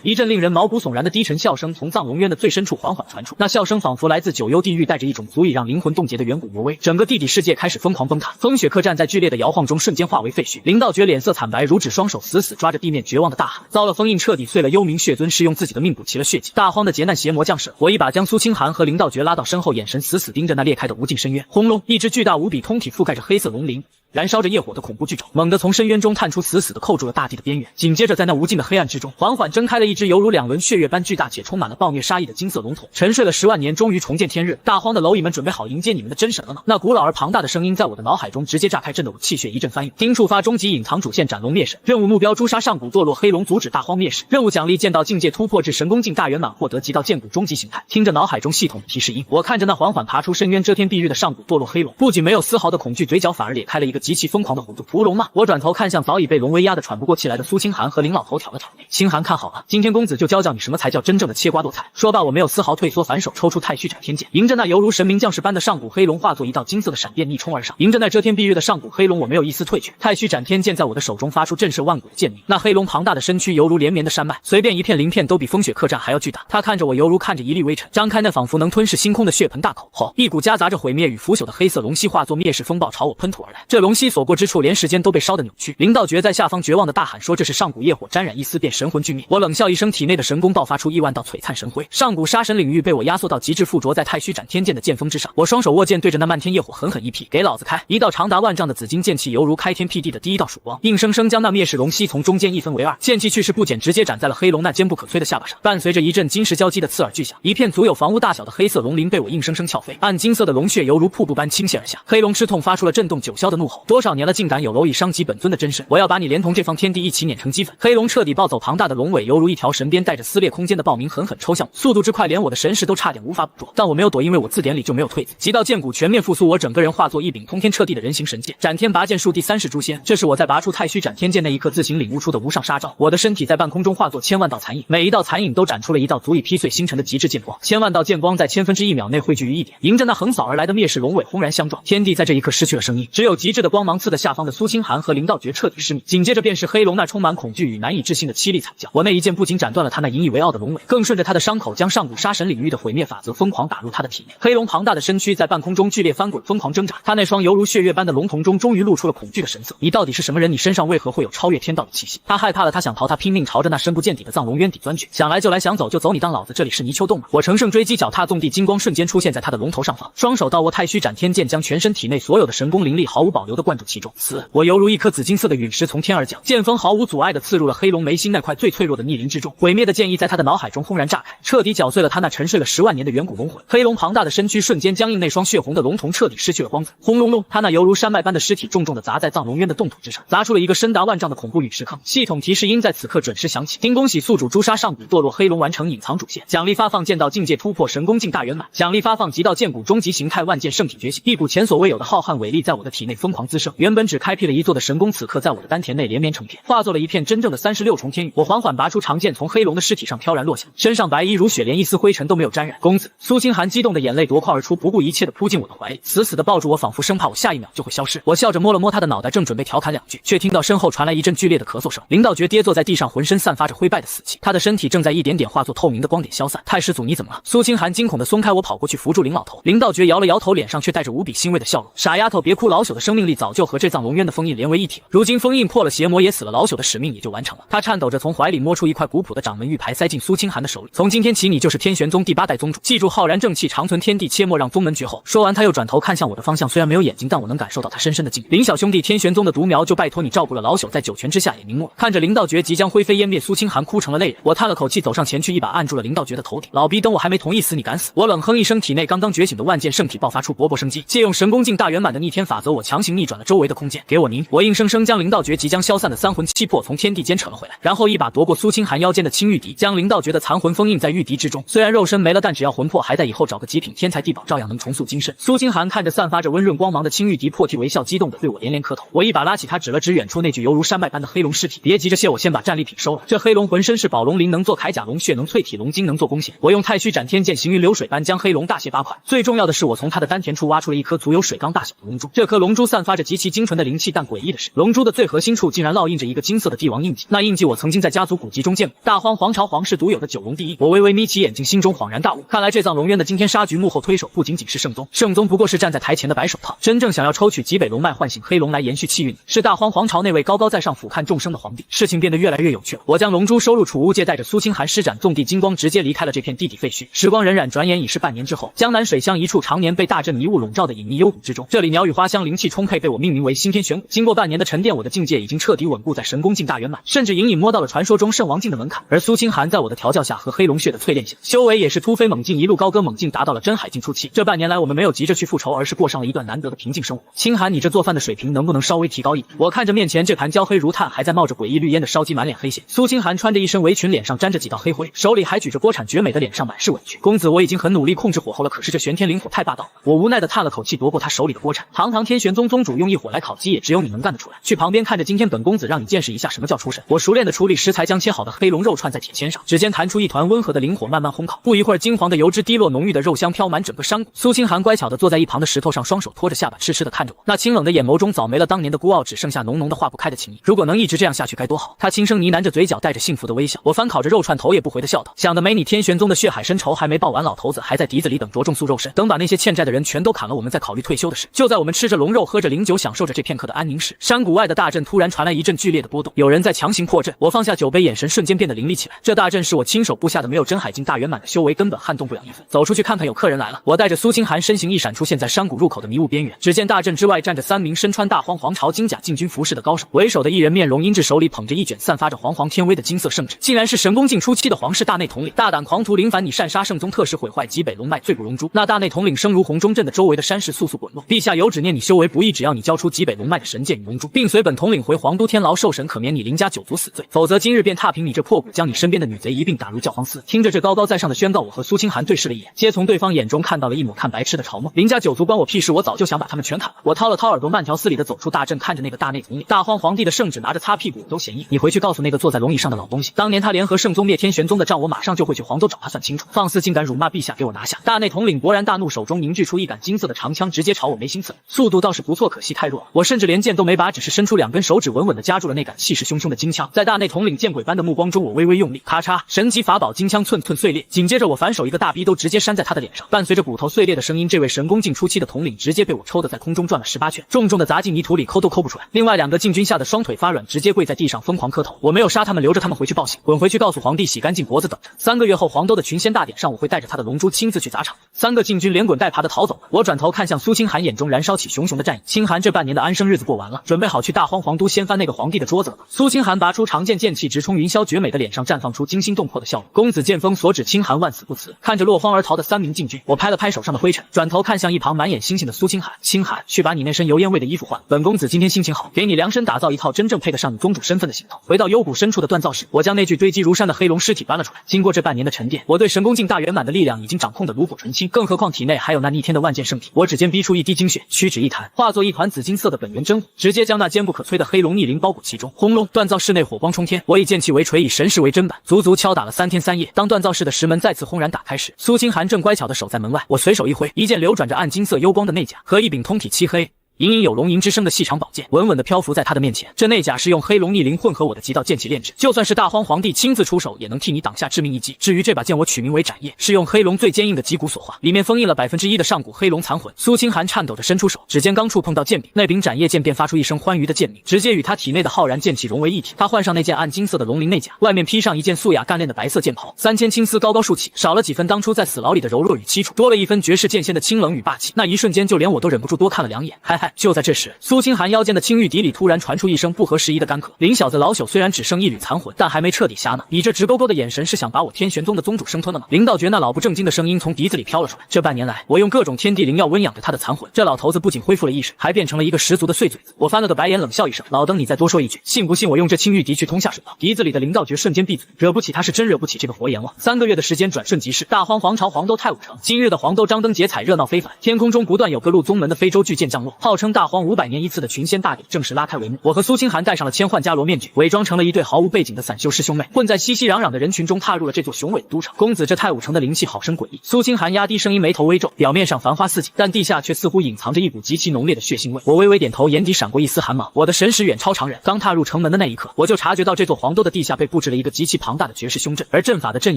一阵令人毛骨悚然的低沉笑声从藏龙渊的最深处缓缓传出，那笑声仿佛来自九幽地狱，带着一种足以让灵魂冻结的远古魔威。整个地底世界开始疯狂崩塌，风雪客栈在剧烈的摇晃中瞬间化为废墟。林道觉脸色惨白如纸，双手死死抓着地面，绝望的大喊：遭了封印，彻底碎了！幽冥血尊是用自己的命补齐了血迹。大荒的劫难邪魔降世！我一把将苏清寒和林道觉拉到身后，眼神死死盯着那裂开的无尽深渊。轰隆！一只巨大无比、通体覆盖着黑色龙鳞，燃烧着业火的恐怖巨爪猛地从深渊中探出，死死地扣住了大地的边缘。紧接着，在那无尽的黑暗之中，缓缓睁开了一只犹如两轮血月般巨大且充满了暴虐杀意的金色龙头。沉睡了10万年，终于重见天日。大荒的蝼蚁们准备好迎接你们的真神了吗？那古老而庞大的声音在我的脑海中直接炸开，震得我气血一阵翻涌。经触发终极隐藏主线斩龙灭神任务目标：诛杀上古堕落黑龙，阻止大荒灭世。任务奖励：剑道境界突破至神功境大圆满，获得极道剑骨终极形态。听着脑海中系统的提示音，我看着那缓缓爬出深渊、遮天蔽日的上古堕落黑龙，不仅没有丝毫的恐惧，嘴角反而咧开了一个极其疯狂的弧度。屠龙吗？我转头看向早已被龙威压得喘不过气来的苏清寒和林老头，挑了挑眉。清寒，看好了，今天公子就教教你什么才叫真正的切瓜剁菜。说罢，我没有丝毫退缩，反手抽出太虚斩天剑，迎着那犹如神明降世般的上古黑龙，化作一道金色的闪电逆冲而上。迎着那遮天蔽日的上古黑龙，我没有一丝退却。太虚斩天剑在我的手中发出震慑万古的剑鸣。那黑龙庞大的身躯犹如连绵的山脉，随便一片鳞片都比风雪客栈还要巨大。它看着我，犹如看着一粒微尘，张开那仿佛能吞噬星空的血盆大口。吼！一股夹杂着毁灭与腐朽的黑色龙息化作灭世风暴朝我喷吐而来。这龙息所过之处，连时间都被烧得扭曲。林道觉在下方绝望的大喊说：“这是上古业火，沾染一丝便神魂俱灭。”我冷笑一声，体内的神功爆发出亿万道璀璨神辉。上古杀神领域被我压缩到极致，附着在太虚斩天剑的剑锋之上。我双手握剑，对着那漫天业火狠狠一劈，给老子开！一道长达万丈的紫金剑气，犹如开天辟地的第一道曙光，硬生生将那灭世龙息从中间一分为二。剑气去势不减，直接斩在了黑龙那坚不可摧的下巴上。伴随着一阵金石交击的刺耳巨响，一片足有房屋大小的黑色龙鳞被我硬生生撬飞，暗金色的龙血犹如瀑布般倾泻而下。黑龙吃痛，发出了震动九霄的怒吼：“多少年了，竟敢有蝼蚁伤及本尊的真身！我要把你连同这方天地一起碾成齑粉！”黑龙彻底暴走，庞大的龙尾犹如一条神鞭，带着撕裂空间的暴鸣，狠狠抽向我，速度之快，连我的神识都差点无法捕捉。但我没有躲，因为我字典里就没有退字。极道剑骨全面复苏，我整个人化作一柄通天彻地的人形神剑，斩天拔剑术第30诛仙。这是我在拔出太虚斩天剑那一刻自行领悟出的无上杀招。我的身体在半空中化作千万道残影，每一道残影都斩出了一道足以劈碎星辰的极致剑光。千万道剑光在千分之一秒内汇聚于一点，迎着那横扫而来的灭世龙尾轰然相撞。天地在这一刻失去了声音，只有极致的光芒刺得下方的苏清寒和林道觉彻底失明。紧接着便是黑龙那充满恐惧与难以置信的凄厉惨叫。我那一剑不仅斩断了他那引以为傲的龙尾，更顺着他的伤口将上古杀神领域的毁灭法则疯狂打入他的体内。黑龙庞大的身躯在半空中剧烈翻滚，疯狂挣扎。他那双犹如血月般的龙瞳中终于露出了恐惧的神色。你到底是什么人？你身上为何会有超越天道的气息？他害怕了，他想逃，他拼命朝着那深不见底的藏龙渊底钻去。想来就来，想走就走，你当老子这里是泥鳅洞吗？我乘胜追击，脚踏纵地，金光瞬间出现在他的龙头上方，双手倒握太虚斩天剑，将全身体内所有的神功灵力毫无保留地灌注其中。我犹如一颗紫金色的陨石从天而降，剑锋毫无阻碍地刺入了黑龙眉心那块最脆弱的逆鳞之中。毁灭的剑意在他的脑海中轰然炸开，彻底搅碎了他那沉睡了10万年的远古龙魂。黑龙庞大的身躯瞬间僵硬，那双血红的龙瞳彻底失去了光泽。轰隆隆，他那犹如山脉般的尸体重重地砸在藏龙渊的冻土之上，砸出了一个深达万丈的恐怖陨石坑。系统提示音在此刻准时响起，丁恭喜宿主诛杀上古堕落黑龙，完成隐藏主线。奖励发放：剑道境界突破，神功境大圆满。奖励发放：极道剑骨终极形态，万剑圣体觉醒。一股前所未有的浩瀚伟力在我的体内疯狂滋生，原本只开辟了一座的神功，此刻在我的丹田内连绵成片，化作了一片真正的36重天宇。我缓缓拔出长剑，从黑龙的尸体上飘然落下，身上白衣如雪，连一丝灰尘都没有沾染。公子！苏清寒激动的眼泪夺眶而出，不顾一切地扑进我的怀里，死死地抱住我，仿佛生怕我下一秒就会消失。我笑着摸了摸他的脑袋，正准备调侃两句，却听到身后传来一阵剧烈的咳嗽声。林道觉跌坐在地上，浑身散发着灰败的死气，他的身体正在一点点化作透明的光点消散。太师祖，你怎么了？苏清寒惊恐地松开我，跑过去扶住林老头。林道觉摇了摇头，脸上却带着无比欣慰的笑容。傻丫头，别哭，老朽的生命力早就和这藏龙渊的封印连为一体了。如今封印破了，邪魔也死了，老朽的使命也就完成了。他颤抖着从怀里摸出一块古朴的掌门玉牌，塞进苏清寒的手里。从今天起，你就是天玄宗第8代宗主，记住，浩然正气，长存天地，切莫让宗门绝后。说完，他又转头看向我的方向，虽然没有眼睛，但我能感受到他深深的敬意。林小兄弟，天玄宗的独苗就拜托你照顾了，老朽在九泉之下也瞑目了。看着林道觉即将灰飞烟灭，苏清寒哭成了泪人。我叹了口气，走上前去，一把按住了林道觉的头顶。老逼，等我还没同意死，你敢死？我冷哼一声，体内刚刚觉醒的万剑圣体爆发出勃勃生机，借用神功境大圆满的逆天法则，我强行逆转了周围的空间。给我凝！我硬生生将灵道诀即将消散的三魂七魄从天地间扯了回来，然后一把夺过苏清寒腰间的青玉笛，将灵道诀的残魂封印在玉笛之中。虽然肉身没了，但只要魂魄还在，以后找个极品天才地宝照样能重塑精神。苏清寒看着散发着温润光芒的青玉笛，破涕为笑，激动地对我连连磕头。我一把拉起他，指了指远处那具犹如山脉般的黑龙尸体，别急着谢我，先把战利品收了。这黑龙浑身是宝龙鳞，能做铠甲，龙血能淬体，龙筋能做弓弦。我用太虚斩天剑行云流水般将黑龙大卸8块。最重要的是，我从他的丹田处挖出了一颗足有水缸大小的龙珠。这颗龙珠散发着极其精纯的灵气，但诡异的是，龙珠的最核心处竟然烙印着一个金色的帝王印记。那印记我曾经在家族古籍中见过，大荒皇朝皇室独有的九龙第一。我微微眯起眼睛，心中恍然大悟，看来这藏龙渊的惊天杀局幕后推手不仅仅是圣宗，圣宗不过是站在台前的白手套，真正想要抽取极北龙脉，唤醒黑龙来延续气运的是大荒皇朝那位高高在上俯瞰众生的皇帝。事情变得越来越有趣了，我将龙珠收入储物界，带着苏清寒施展纵地金光，直接离开了这片地底废墟。时光荏苒，转眼已是半年之后，江南水乡一处常年被大阵迷雾笼罩的隐秘幽谷之中，这里鸟语花香，灵气充沛，被我命名为新天玄谷。经过半年的沉淀，我的境界已经彻底稳固在神功境大圆满，甚至隐隐摸到了传说中圣王境的门槛。而苏清寒在我的调教下和黑龙血的淬炼下，修为也是突飞猛进，一路高歌猛进，达到了真海境初期。这半年来，我们没有急着去复仇，而是过上了一段难得的平静生活。清寒，你这做饭的水平能不能稍微提高一点？我看着面前这盘焦黑如炭，还在冒着诡异绿烟的烧鸡，满脸黑线。苏清寒穿着一身围裙，脸上沾着几道黑灰，手里还举着锅铲，绝美的脸上满是委屈。公子，我已经很努力控制火候了，可是这玄天灵火太霸道了。我无奈的叹了口气，夺过他手里的锅铲。堂堂天玄宗宗主用一火来烤鸡，也只有你能干得出来。去旁边看着，今天本公子让你见识一下什么叫出神。我熟练的处理食材，将切好的黑龙肉串在铁签上，指尖弹出一团温和的灵火，慢慢烘烤。不一会儿，金黄的油脂滴落，浓郁的肉香飘满整个山谷。苏清寒乖巧的坐在一旁的石头上，双手托着下巴，痴痴的看着我。那清冷的眼眸中早没了当年的孤傲，只剩下浓浓的化不开的情谊。如果能一直这样下去该多好。他轻声呢喃着，嘴角带着幸福的微笑。我翻烤着肉串，头也不回的笑道：想得美，你天玄宗的血海深仇还没报完，老头子还在笛子里等着重塑肉身，等把那些欠债的人全都砍了，我们再考虑退休的事。就在我们吃着龙肉，喝着灵酒，享受着这片刻的安宁时，山谷外的大阵突然传来一阵剧烈的波动，有人在强行破阵。我放下酒杯，眼神瞬间变得凌厉起来。这大阵是我亲手布下的，没有真海境大圆满的修为，根本撼动不了一分。走出去看看，有客人来了。我带着苏清寒身形一闪，出现在山谷入口的迷雾边缘。只见大阵之外站着3名身穿大荒皇朝金甲禁军服饰的高手，为首的一人面容阴鸷，手里捧着一卷散发着煌煌天威的金色圣旨，竟然是神功境初期的皇室大内统领。大胆狂徒林凡，你擅杀圣宗特使，毁坏极北龙脉，罪不容诛。那大内统领声如洪钟，震得周围的山势簌簌滚落。陛下有旨念你修为不易，只要你交出极北龙脉的神剑与龙珠，并随本统领回皇都天牢受审，可免你林家九族死罪，否则今日便踏平你这破谷，将你身边的女贼一并打入教皇司。听着这高高在上的宣告，我和苏清寒对视了一眼，皆从对方眼中看到了一抹看白痴的嘲弄。林家九族关我屁事，我早就想把他们全砍了。我掏了掏耳朵，慢条斯理的走出大阵，看着那个大内统领。大荒皇帝的圣旨拿着擦屁股都嫌硬，你回去告诉那个坐在龙椅上的老东西，当年他联合圣宗灭天玄宗的账，我马上就会去黄州找他算清楚。放肆竟敢辱骂陛下，给我拿下！大内统领勃然大怒，手中凝聚出一杆金色的长枪，直接朝我眉心刺来。速度倒是不错，可惜太弱了，我甚至连剑都没拔，只是伸出2根手指，稳稳的夹住了那杆气势汹汹的金枪。在大内统领见鬼般的目光中，我微微用力，咔嚓，神级法宝金枪寸寸碎裂。紧接着我反手一个大逼都直接扇在他的脸上，伴随着骨头碎裂的声音，这位神功境初期的统领直接被我抽得在空中转了18圈，重重的砸进泥土里，抠都抠不出来。另外2个禁军吓得双腿发软，直接跪在地上疯狂磕头。我没有杀他们，留着他们回去报信，滚回去告诉皇帝洗干净脖子等着。3个月后，黄州的群仙大典上，我会带着他的龙珠亲自去砸场。3个禁军连滚带爬的逃走了。我转头看向苏清寒，眼中燃烧起熊熊的战意。清寒这半年的安生日子过完了，准备好去大荒皇都掀翻那个皇帝的桌子了吗？苏清寒拔出长剑，剑气直冲云霄，绝美的脸上绽放出惊心动魄的笑容。公子剑锋所指，清寒万死不辞。看着落荒而逃的3名禁军，我拍了拍手上的灰尘，转头看向一旁满眼星星的苏清寒。清寒，去把你那身油烟味的衣服换，本公子今天心情好，给你量身打造一套真正配得上你宗主身份的行头。回到幽谷深处的锻造室，我将那具堆积如山的黑龙尸体搬了出来。经过这半年的沉淀，我对神功境大圆满的力量已经掌控得炉火纯青，更何况体内还有那逆天的万剑圣体。我指尖逼出一滴精血，屈指一弹，化作一团紫金色的本源真火，直接将那坚不可摧的黑龙逆鳞包裹其中。轰隆！锻造室内火光冲天，我以剑气为锤，以神识为砧板，足足敲打了3天3夜。当锻造室的石门再次轰然打开时，苏清寒正乖巧的守在门外。我随手一挥，一件流转着暗金色幽光的内甲和一柄通体漆黑隐隐有龙吟之声的细长宝剑稳稳地漂浮在他的面前。这内甲是用黑龙逆鳞混合我的极道剑气炼制，就算是大荒皇帝亲自出手，也能替你挡下致命一击。至于这把剑，我取名为斩叶，是用黑龙最坚硬的脊骨所化，里面封印了1%的上古黑龙残魂。苏清寒颤抖着伸出手，指尖刚触碰到剑柄，那柄斩叶剑便发出一声欢愉的剑鸣，直接与他体内的浩然剑气融为一体。他换上那件暗金色的龙鳞内甲，外面披上一件素雅干练的白色剑袍，3000青丝高高竖起，少了几分当初在死牢里的柔弱与凄楚，多了一分绝世剑仙的清冷与霸气。那一瞬间，就连我都忍不住多看了2眼。嗨嗨。但就在这时，苏清寒腰间的青玉笛里突然传出一声不合时宜的干咳。林小子老朽虽然只剩一缕残魂，但还没彻底瞎呢。你这直勾勾的眼神是想把我天玄宗的宗主生吞了吗？林道觉那老不正经的声音从鼻子里飘了出来。这半年来，我用各种天地灵药温养着他的残魂，这老头子不仅恢复了意识，还变成了一个十足的碎嘴子。我翻了个白眼，冷笑一声：老登，你再多说一句，信不信我用这青玉笛去通下水道？鼻子里的林道觉瞬间闭嘴，惹不起他是真惹不起这个活阎王。3个月的时间转瞬即逝，大荒皇朝黄豆太武城，今日的黄豆张灯结彩，热闹非凡。天空中不断有各路宗门的非洲巨舰降落，号称大荒500年一次的群仙大典正式拉开帷幕。我和苏清寒戴上了千幻伽罗面具，伪装成了一对毫无背景的散修师兄妹，混在熙熙攘攘的人群中踏入了这座雄伟的都城。公子，这太武城的灵气好生诡异。苏清寒压低声音，眉头微皱，表面上繁花似锦，但地下却似乎隐藏着一股极其浓烈的血腥味。我微微点头，眼底闪过一丝寒芒。我的神识远超常人，刚踏入城门的那一刻，我就察觉到这座黄都的地下被布置了一个极其庞大的绝世凶阵，而阵法的阵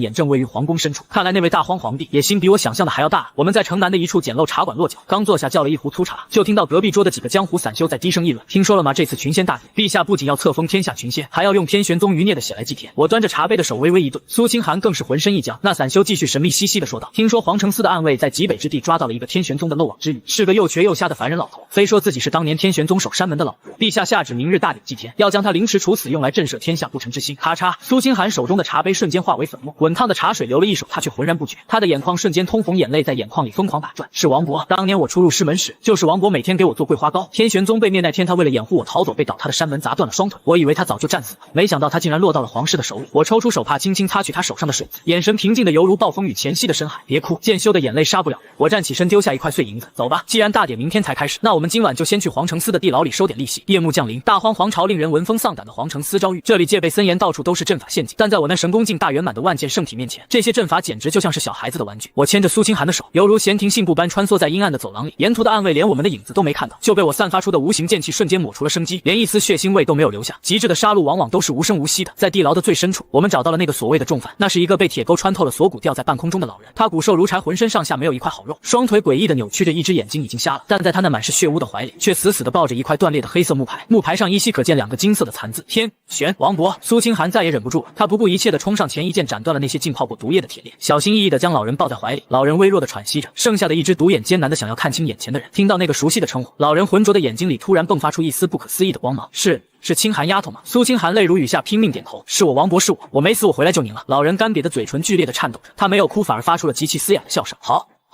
眼正位于皇宫深处。看来那位大荒皇帝也心比我想象的还要大。我们在城南的一处简陋茶馆落脚，刚坐下叫了一壶粗茶，就听到隔壁桌的几个江湖散修在低声议论：听说了吗？这次群仙大典，陛下不仅要册封天下群仙，还要用天玄宗余孽的血来祭天。我端着茶杯的手微微一顿，苏清寒更是浑身一僵。那散修继续神秘兮兮的说道：听说皇城司的暗卫在极北之地抓到了一个天玄宗的漏网之鱼，是个又瘸又瞎的凡人老头，非说自己是当年天玄宗守山门的老仆，陛下下旨明日大典祭天，要将他凌迟处死，用来震慑天下不臣之心。咔嚓，苏清寒手中的茶杯瞬间化为粉末，滚烫的茶水流了一手，他却浑然不觉。他的眼眶瞬间通红，眼泪在眼眶里疯狂打转。是王勃，当年我初入师门时，就是王勃每天给我做桂花糕。天玄宗被灭那天，他为了掩护我逃走，被倒塌的山门砸断了双腿，我以为他早就战死了，没想到他竟然落到了皇室的手里。我抽出手帕，轻轻擦去他手上的水渍，眼神平静的犹如暴风雨前夕的深海。别哭，剑修的眼泪杀不了人。我站起身，丢下一块碎银子，走吧，既然大典明天才开始，那我们今晚就先去皇城司的地牢里收点利息。夜幕降临，大荒皇朝令人闻风丧胆的皇城司遭遇，这里戒备森严，到处都是阵法陷阱，但在我那神功境大圆满的万剑圣体面前，这些阵法简直就像是小孩子的玩具。我牵着苏清寒的手，犹如闲庭信步般穿梭在阴暗的走廊里，沿途的暗卫连我们的影子都没看到，就被我散发出的无形剑气瞬间抹除了生机，连一丝血腥味都没有留下。极致的杀戮往往都是无声无息的。在地牢的最深处，我们找到了那个所谓的重犯，那是一个被铁钩穿透了锁骨吊在半空中的老人。他骨瘦如柴，浑身上下没有一块好肉，双腿诡异的扭曲着，一只眼睛已经瞎了，但在他那满是血污的怀里，却死死地抱着一块断裂的黑色木牌，木牌上依稀可见2个金色的残字：天玄王勃。苏清寒再也忍不住了，他不顾一切地冲上前，一剑斩断了那些浸泡过毒液的铁链，小心翼翼地将老人抱在怀里。老人微弱地喘息着，剩下的一只独眼艰难地想要看清眼前的人。听到那个熟悉的称呼，老人浑浊的眼睛里突然迸发出一丝不可思议的光芒。是清寒丫头吗？苏清寒泪如雨下，拼命点头。是我，王勃，是我，我没死，我回来救您了。老人干瘪的嘴唇剧烈地颤抖着，他没有哭，反而发出了极其嘶哑的笑声。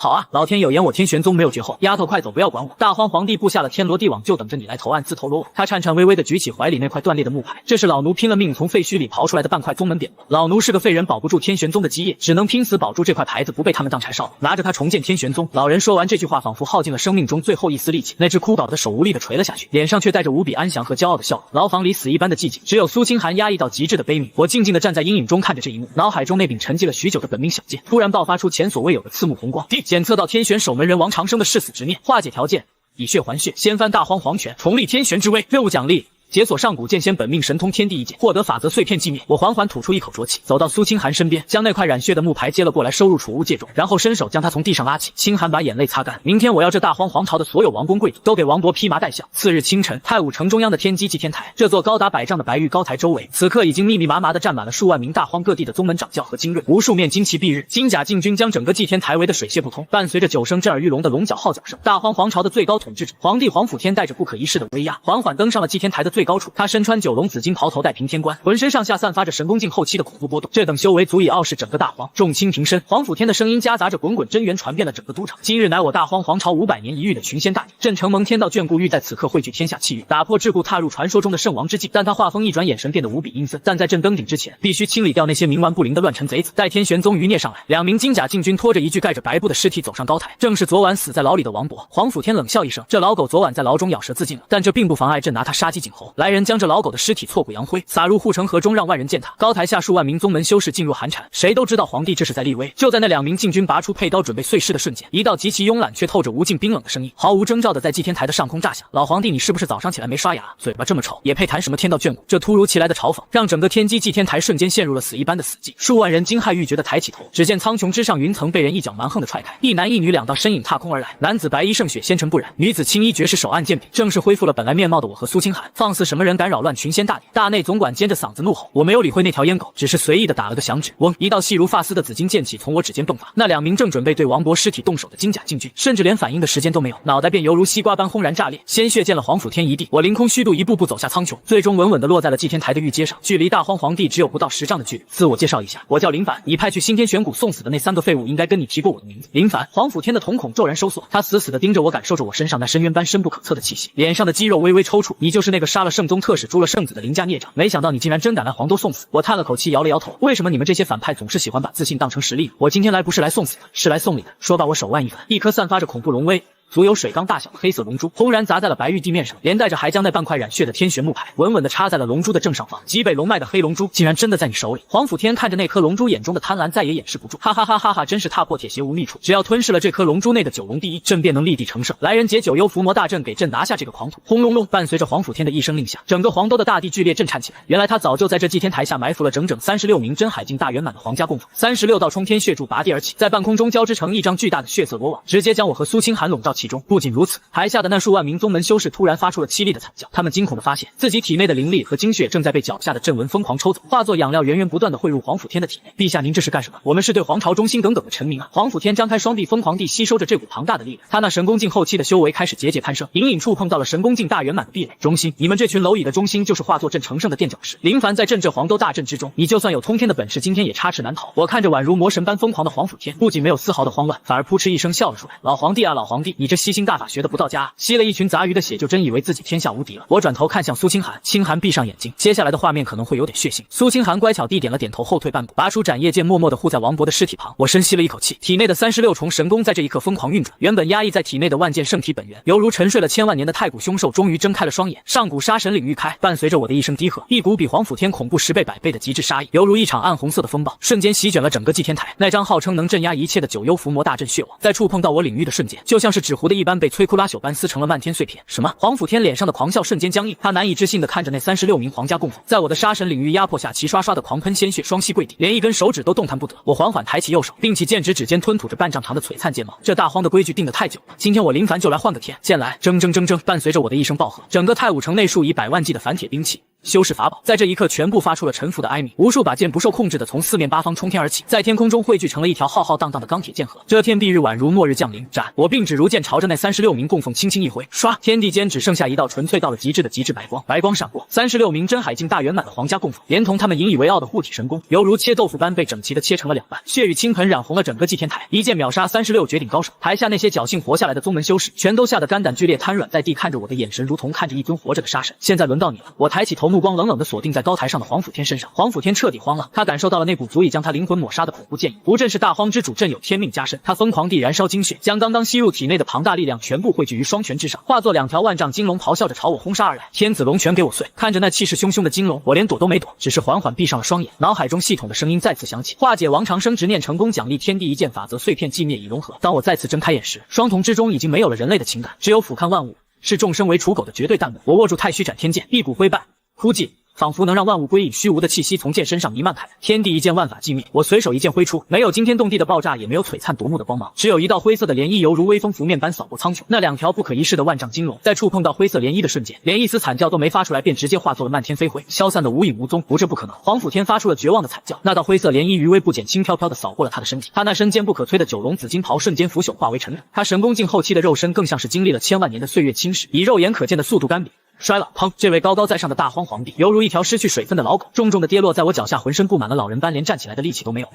好啊，老天有眼，我天玄宗没有绝后。丫头快走，不要管我。大荒皇帝布下了天罗地网，就等着你来投案自投罗网。他颤颤巍巍地举起怀里那块断裂的木牌，这是老奴拼了命从废墟里刨出来的半块宗门匾额。老奴是个废人，保不住天玄宗的基业，只能拼死保住这块牌子不被他们当柴烧，拿着它重建天玄宗。老人说完这句话，仿佛耗尽了生命中最后一丝力气，那只枯槁的手无力地垂了下去，脸上却带着无比安详和骄傲的笑容。牢房里死一般的寂静，只有苏清寒压抑到极致的悲悯。我静静地站在阴影中看着这一幕，脑海中那柄沉寂了许久的本命小剑突然爆发出前所未有的刺目红光，检测到天玄守门人王长生的誓死执念，化解条件，以血还血，掀翻大荒皇权，重立天玄之威。任务奖励：解锁上古剑仙本命神通天地一剑，获得法则碎片寂灭。我缓缓吐出一口浊气，走到苏清寒身边，将那块染血的木牌接了过来，收入储物戒中，然后伸手将它从地上拉起。清寒把眼泪擦干，明天我要这大荒皇朝的所有王公贵族都给王勃披麻戴孝。次日清晨，太武城中央的天机祭天台，这座高达100丈的白玉高台周围，此刻已经密密麻麻地站满了数万名大荒各地的宗门掌教和精锐，无数面旌旗蔽日，金甲禁军将整个祭天台围得水泄不通。伴随着9声震耳欲聋的龙角号角声，大荒皇朝的最高统治者皇帝皇甫天带着不可一世的威压，缓缓登上了祭天台的最高处。他身穿9龙紫金袍，头戴平天冠，浑身上下散发着神功境后期的恐怖波动，这等修为足以傲视整个大荒。众卿平身，皇甫天的声音夹杂着滚滚真元，传遍了整个都城。今日乃我大荒皇朝500年一遇的群仙大典，朕承蒙天道眷顾，欲在此刻汇聚天下气运，打破桎梏，踏入传说中的圣王之境。但他话锋一转，眼神变得无比阴森。但在朕登顶之前，必须清理掉那些冥顽不灵的乱臣贼子。待天玄宗余孽上来，2名金甲禁军拖着一具盖着白布的尸体走上高台，正是昨晚死在牢里的王勃。皇甫天冷笑一声，这老狗昨晚在牢中咬舌自尽了，但这并不妨碍朕拿他杀鸡儆猴。来人将这老狗的尸体挫骨扬灰，撒入护城河中，让万人践踏。高台下数万名宗门修士噤若寒蝉，谁都知道皇帝这是在立威。就在那2名禁军拔出佩刀准备碎尸的瞬间，一道极其慵懒却透着无尽冰冷的声音毫无征兆的在祭天台的上空炸响。老皇帝，你是不是早上起来没刷牙，嘴巴这么丑，也配谈什么天道眷顾？这突如其来的嘲讽让整个天机祭天台瞬间陷入了死一般的死寂。数万人惊骇欲绝的抬起头，只见苍穹之上云层被人一脚蛮横的踹开，一男一女2道身影踏空而来。男子白衣胜雪纤尘不染，女子青衣绝世手按剑柄。正是恢复了本来面貌的我和苏清寒放肆似什么人敢扰乱群仙大典？大内总管尖着嗓子怒吼。我没有理会那条烟狗，只是随意的打了个响指。嗡，一道细如发丝的紫金剑气从我指尖迸发。那2名正准备对王博尸体动手的金甲禁军，甚至连反应的时间都没有，脑袋便犹如西瓜般轰然炸裂，鲜血溅了皇甫天一地。我凌空虚度，一步步走下苍穹，最终稳稳地落在了祭天台的御阶上，距离大荒皇帝只有不到10丈的距离。自我介绍一下，我叫林凡，你派去新天玄谷送死的那3个废物应该跟你提过我的名字。林凡，皇甫天的瞳孔骤然收缩，他死死地盯着我，感受着我身上那深渊般深不可测的气息，脸上的肌肉微微抽搐。你就是那个杀了圣宗特使诛了圣子的凌家孽障，没想到你竟然真敢来黄州送死。我叹了口气，摇了摇头。为什么你们这些反派总是喜欢把自信当成实力？我今天来不是来送死的，是来送礼的。说罢，我手腕一翻，一颗散发着恐怖龙威足有水缸大小的黑色龙珠轰然砸在了白玉地面上，连带着还将那半块染血的天玄木牌稳稳地插在了龙珠的正上方。极北龙脉的黑龙珠竟然真的在你手里！皇甫天看着那颗龙珠，眼中的贪婪再也掩饰不住，哈哈哈哈哈！真是踏破铁鞋无觅处，只要吞噬了这颗龙珠内的9龙第一，朕便能立地成圣。来人，解九幽伏魔大阵，给朕拿下这个狂徒！轰隆隆，伴随着皇甫天的一声令下，整个黄州的大地剧烈震颤起来。原来他早就在这祭天台下埋伏了整整36名真海境大圆满的皇家供奉，36道冲天血柱拔地而起，在半空中交织成一张巨大的血色罗网，直接将我和苏清寒笼罩其中。不仅如此，台下的那数万名宗门修士突然发出了凄厉的惨叫，他们惊恐地发现自己体内的灵力和精血正在被脚下的阵纹疯狂抽走，化作养料源源不断地汇入皇甫天的体内。陛下，您这是干什么？我们是对皇朝忠心耿耿的臣民啊！皇甫天张开双臂，疯狂地吸收着这股庞大的力量，他那神功境后期的修为开始节节攀升，隐隐触碰到了神功境大圆满的壁垒。忠心，你们这群蝼蚁的忠心就是化作朕成圣的垫脚石。林凡，在朕这黄州大阵之中，你就算有通天的本事，今天也插翅难逃。我看着宛如魔神般疯狂的皇甫天，不仅没有丝毫的慌乱，反而扑哧一声笑了出来。老皇帝啊，老皇帝，你这吸星大法学的不到家啊，吸了一群杂鱼的血，就真以为自己天下无敌了。我转头看向苏清寒，清寒闭上眼睛，接下来的画面可能会有点血腥。苏清寒乖巧地点了点头，后退半步，拔出斩叶剑，默默地护在王博的尸体旁。我深吸了一口气，体内的36重神功在这一刻疯狂运转，原本压抑在体内的万剑圣体本源，犹如沉睡了千万年的太古凶兽，终于睁开了双眼。上古杀神领域开，伴随着我的一声低喝，一股比皇甫天恐怖10倍100倍的极致杀意，犹如一场暗红色的风暴，瞬间席卷了整个祭天台。那张号称能镇压一切的九幽伏魔大阵血网，在触碰到我领域的瞬间，就像是纸糊的一般，被摧枯拉朽般撕成了漫天碎片。什么？皇甫天脸上的狂笑瞬间僵硬，他难以置信地看着那36名皇家供奉，在我的杀神领域压迫下，齐刷刷的狂喷鲜血，双膝跪地，连一根手指都动弹不得。我缓缓抬起右手，并起剑指，指尖吞吐着半丈长的璀璨剑芒。这大荒的规矩定得太久了，今天我林凡就来换个天。剑来，铮铮铮铮，伴随着我的一声暴喝，整个太武城内数以百万计的反铁兵器、修士法宝，在这一刻全部发出了臣服的哀鸣，无数把剑不受控制的从四面八方冲天而起，在天空中汇聚成了一条浩浩荡荡的钢铁剑河。遮天蔽日，宛如末日降临。斩！我并指如剑朝着那36名供奉轻轻一挥，唰，天地间只剩下一道纯粹到了极致的极致白光。白光闪过，36名真海境大圆满的皇家供奉，连同他们引以为傲的护体神功，犹如切豆腐般被整齐的切成了2半，血雨倾盆，染红了整个祭天台，一剑秒杀36绝顶高手。台下那些侥幸活下来的宗门修士，全都吓得肝胆俱裂，瘫软在地，看着我的眼神如同看着一尊活着的杀神。现在轮到你了！我抬起头，目光冷冷地锁定在高台上的皇甫天身上。皇甫天彻底慌了，他感受到了那股足以将他灵魂抹杀的恐怖剑意。不朕是大荒之主，朕有天命加身。他疯狂地燃烧精血，将刚刚吸入体内的庞大力量全部汇聚于双拳之上，化作2条万丈金龙，咆哮着朝我轰杀而来。天子龙拳给我碎！看着那气势汹汹的金龙，我连躲都没躲，只是缓缓闭上了双眼。脑海中系统的声音再次响起：化解王长生执念成功，奖励天地一剑法则，碎片寂灭已融合。当我再次睁开眼时，双瞳之中已经没有了人类的情感，只有俯瞰万物，视众生为刍狗的绝对淡漠。我握住太虚斩天剑，一股灰败枯寂仿佛能让万物归隐虚无的气息从剑身上弥漫开来。天地一剑，万法寂灭。我随手一剑挥出，没有惊天动地的爆炸，也没有璀璨夺目的光芒，只有一道灰色的涟漪，犹如微风拂面般扫过苍穹。那2条不可一世的万丈金龙，在触碰到灰色涟漪的瞬间，连一丝惨叫都没发出来，便直接化作了漫天飞灰，消散的无影无踪。不，这不可能！皇甫天发出了绝望的惨叫。那道灰色涟漪余威不减，轻飘飘的扫过了他的身体。他那身坚不可摧的9龙紫金袍瞬间腐朽化为尘土。他神功境后期的肉身更像是经历了千万年的岁月侵蚀，以肉眼可见的速度干瘪衰老。砰！这位高高在上的大荒皇帝，犹如一条失去水分的老狗，重重的跌落在我脚下，浑身布满了老人斑，连站起来的力气都没有。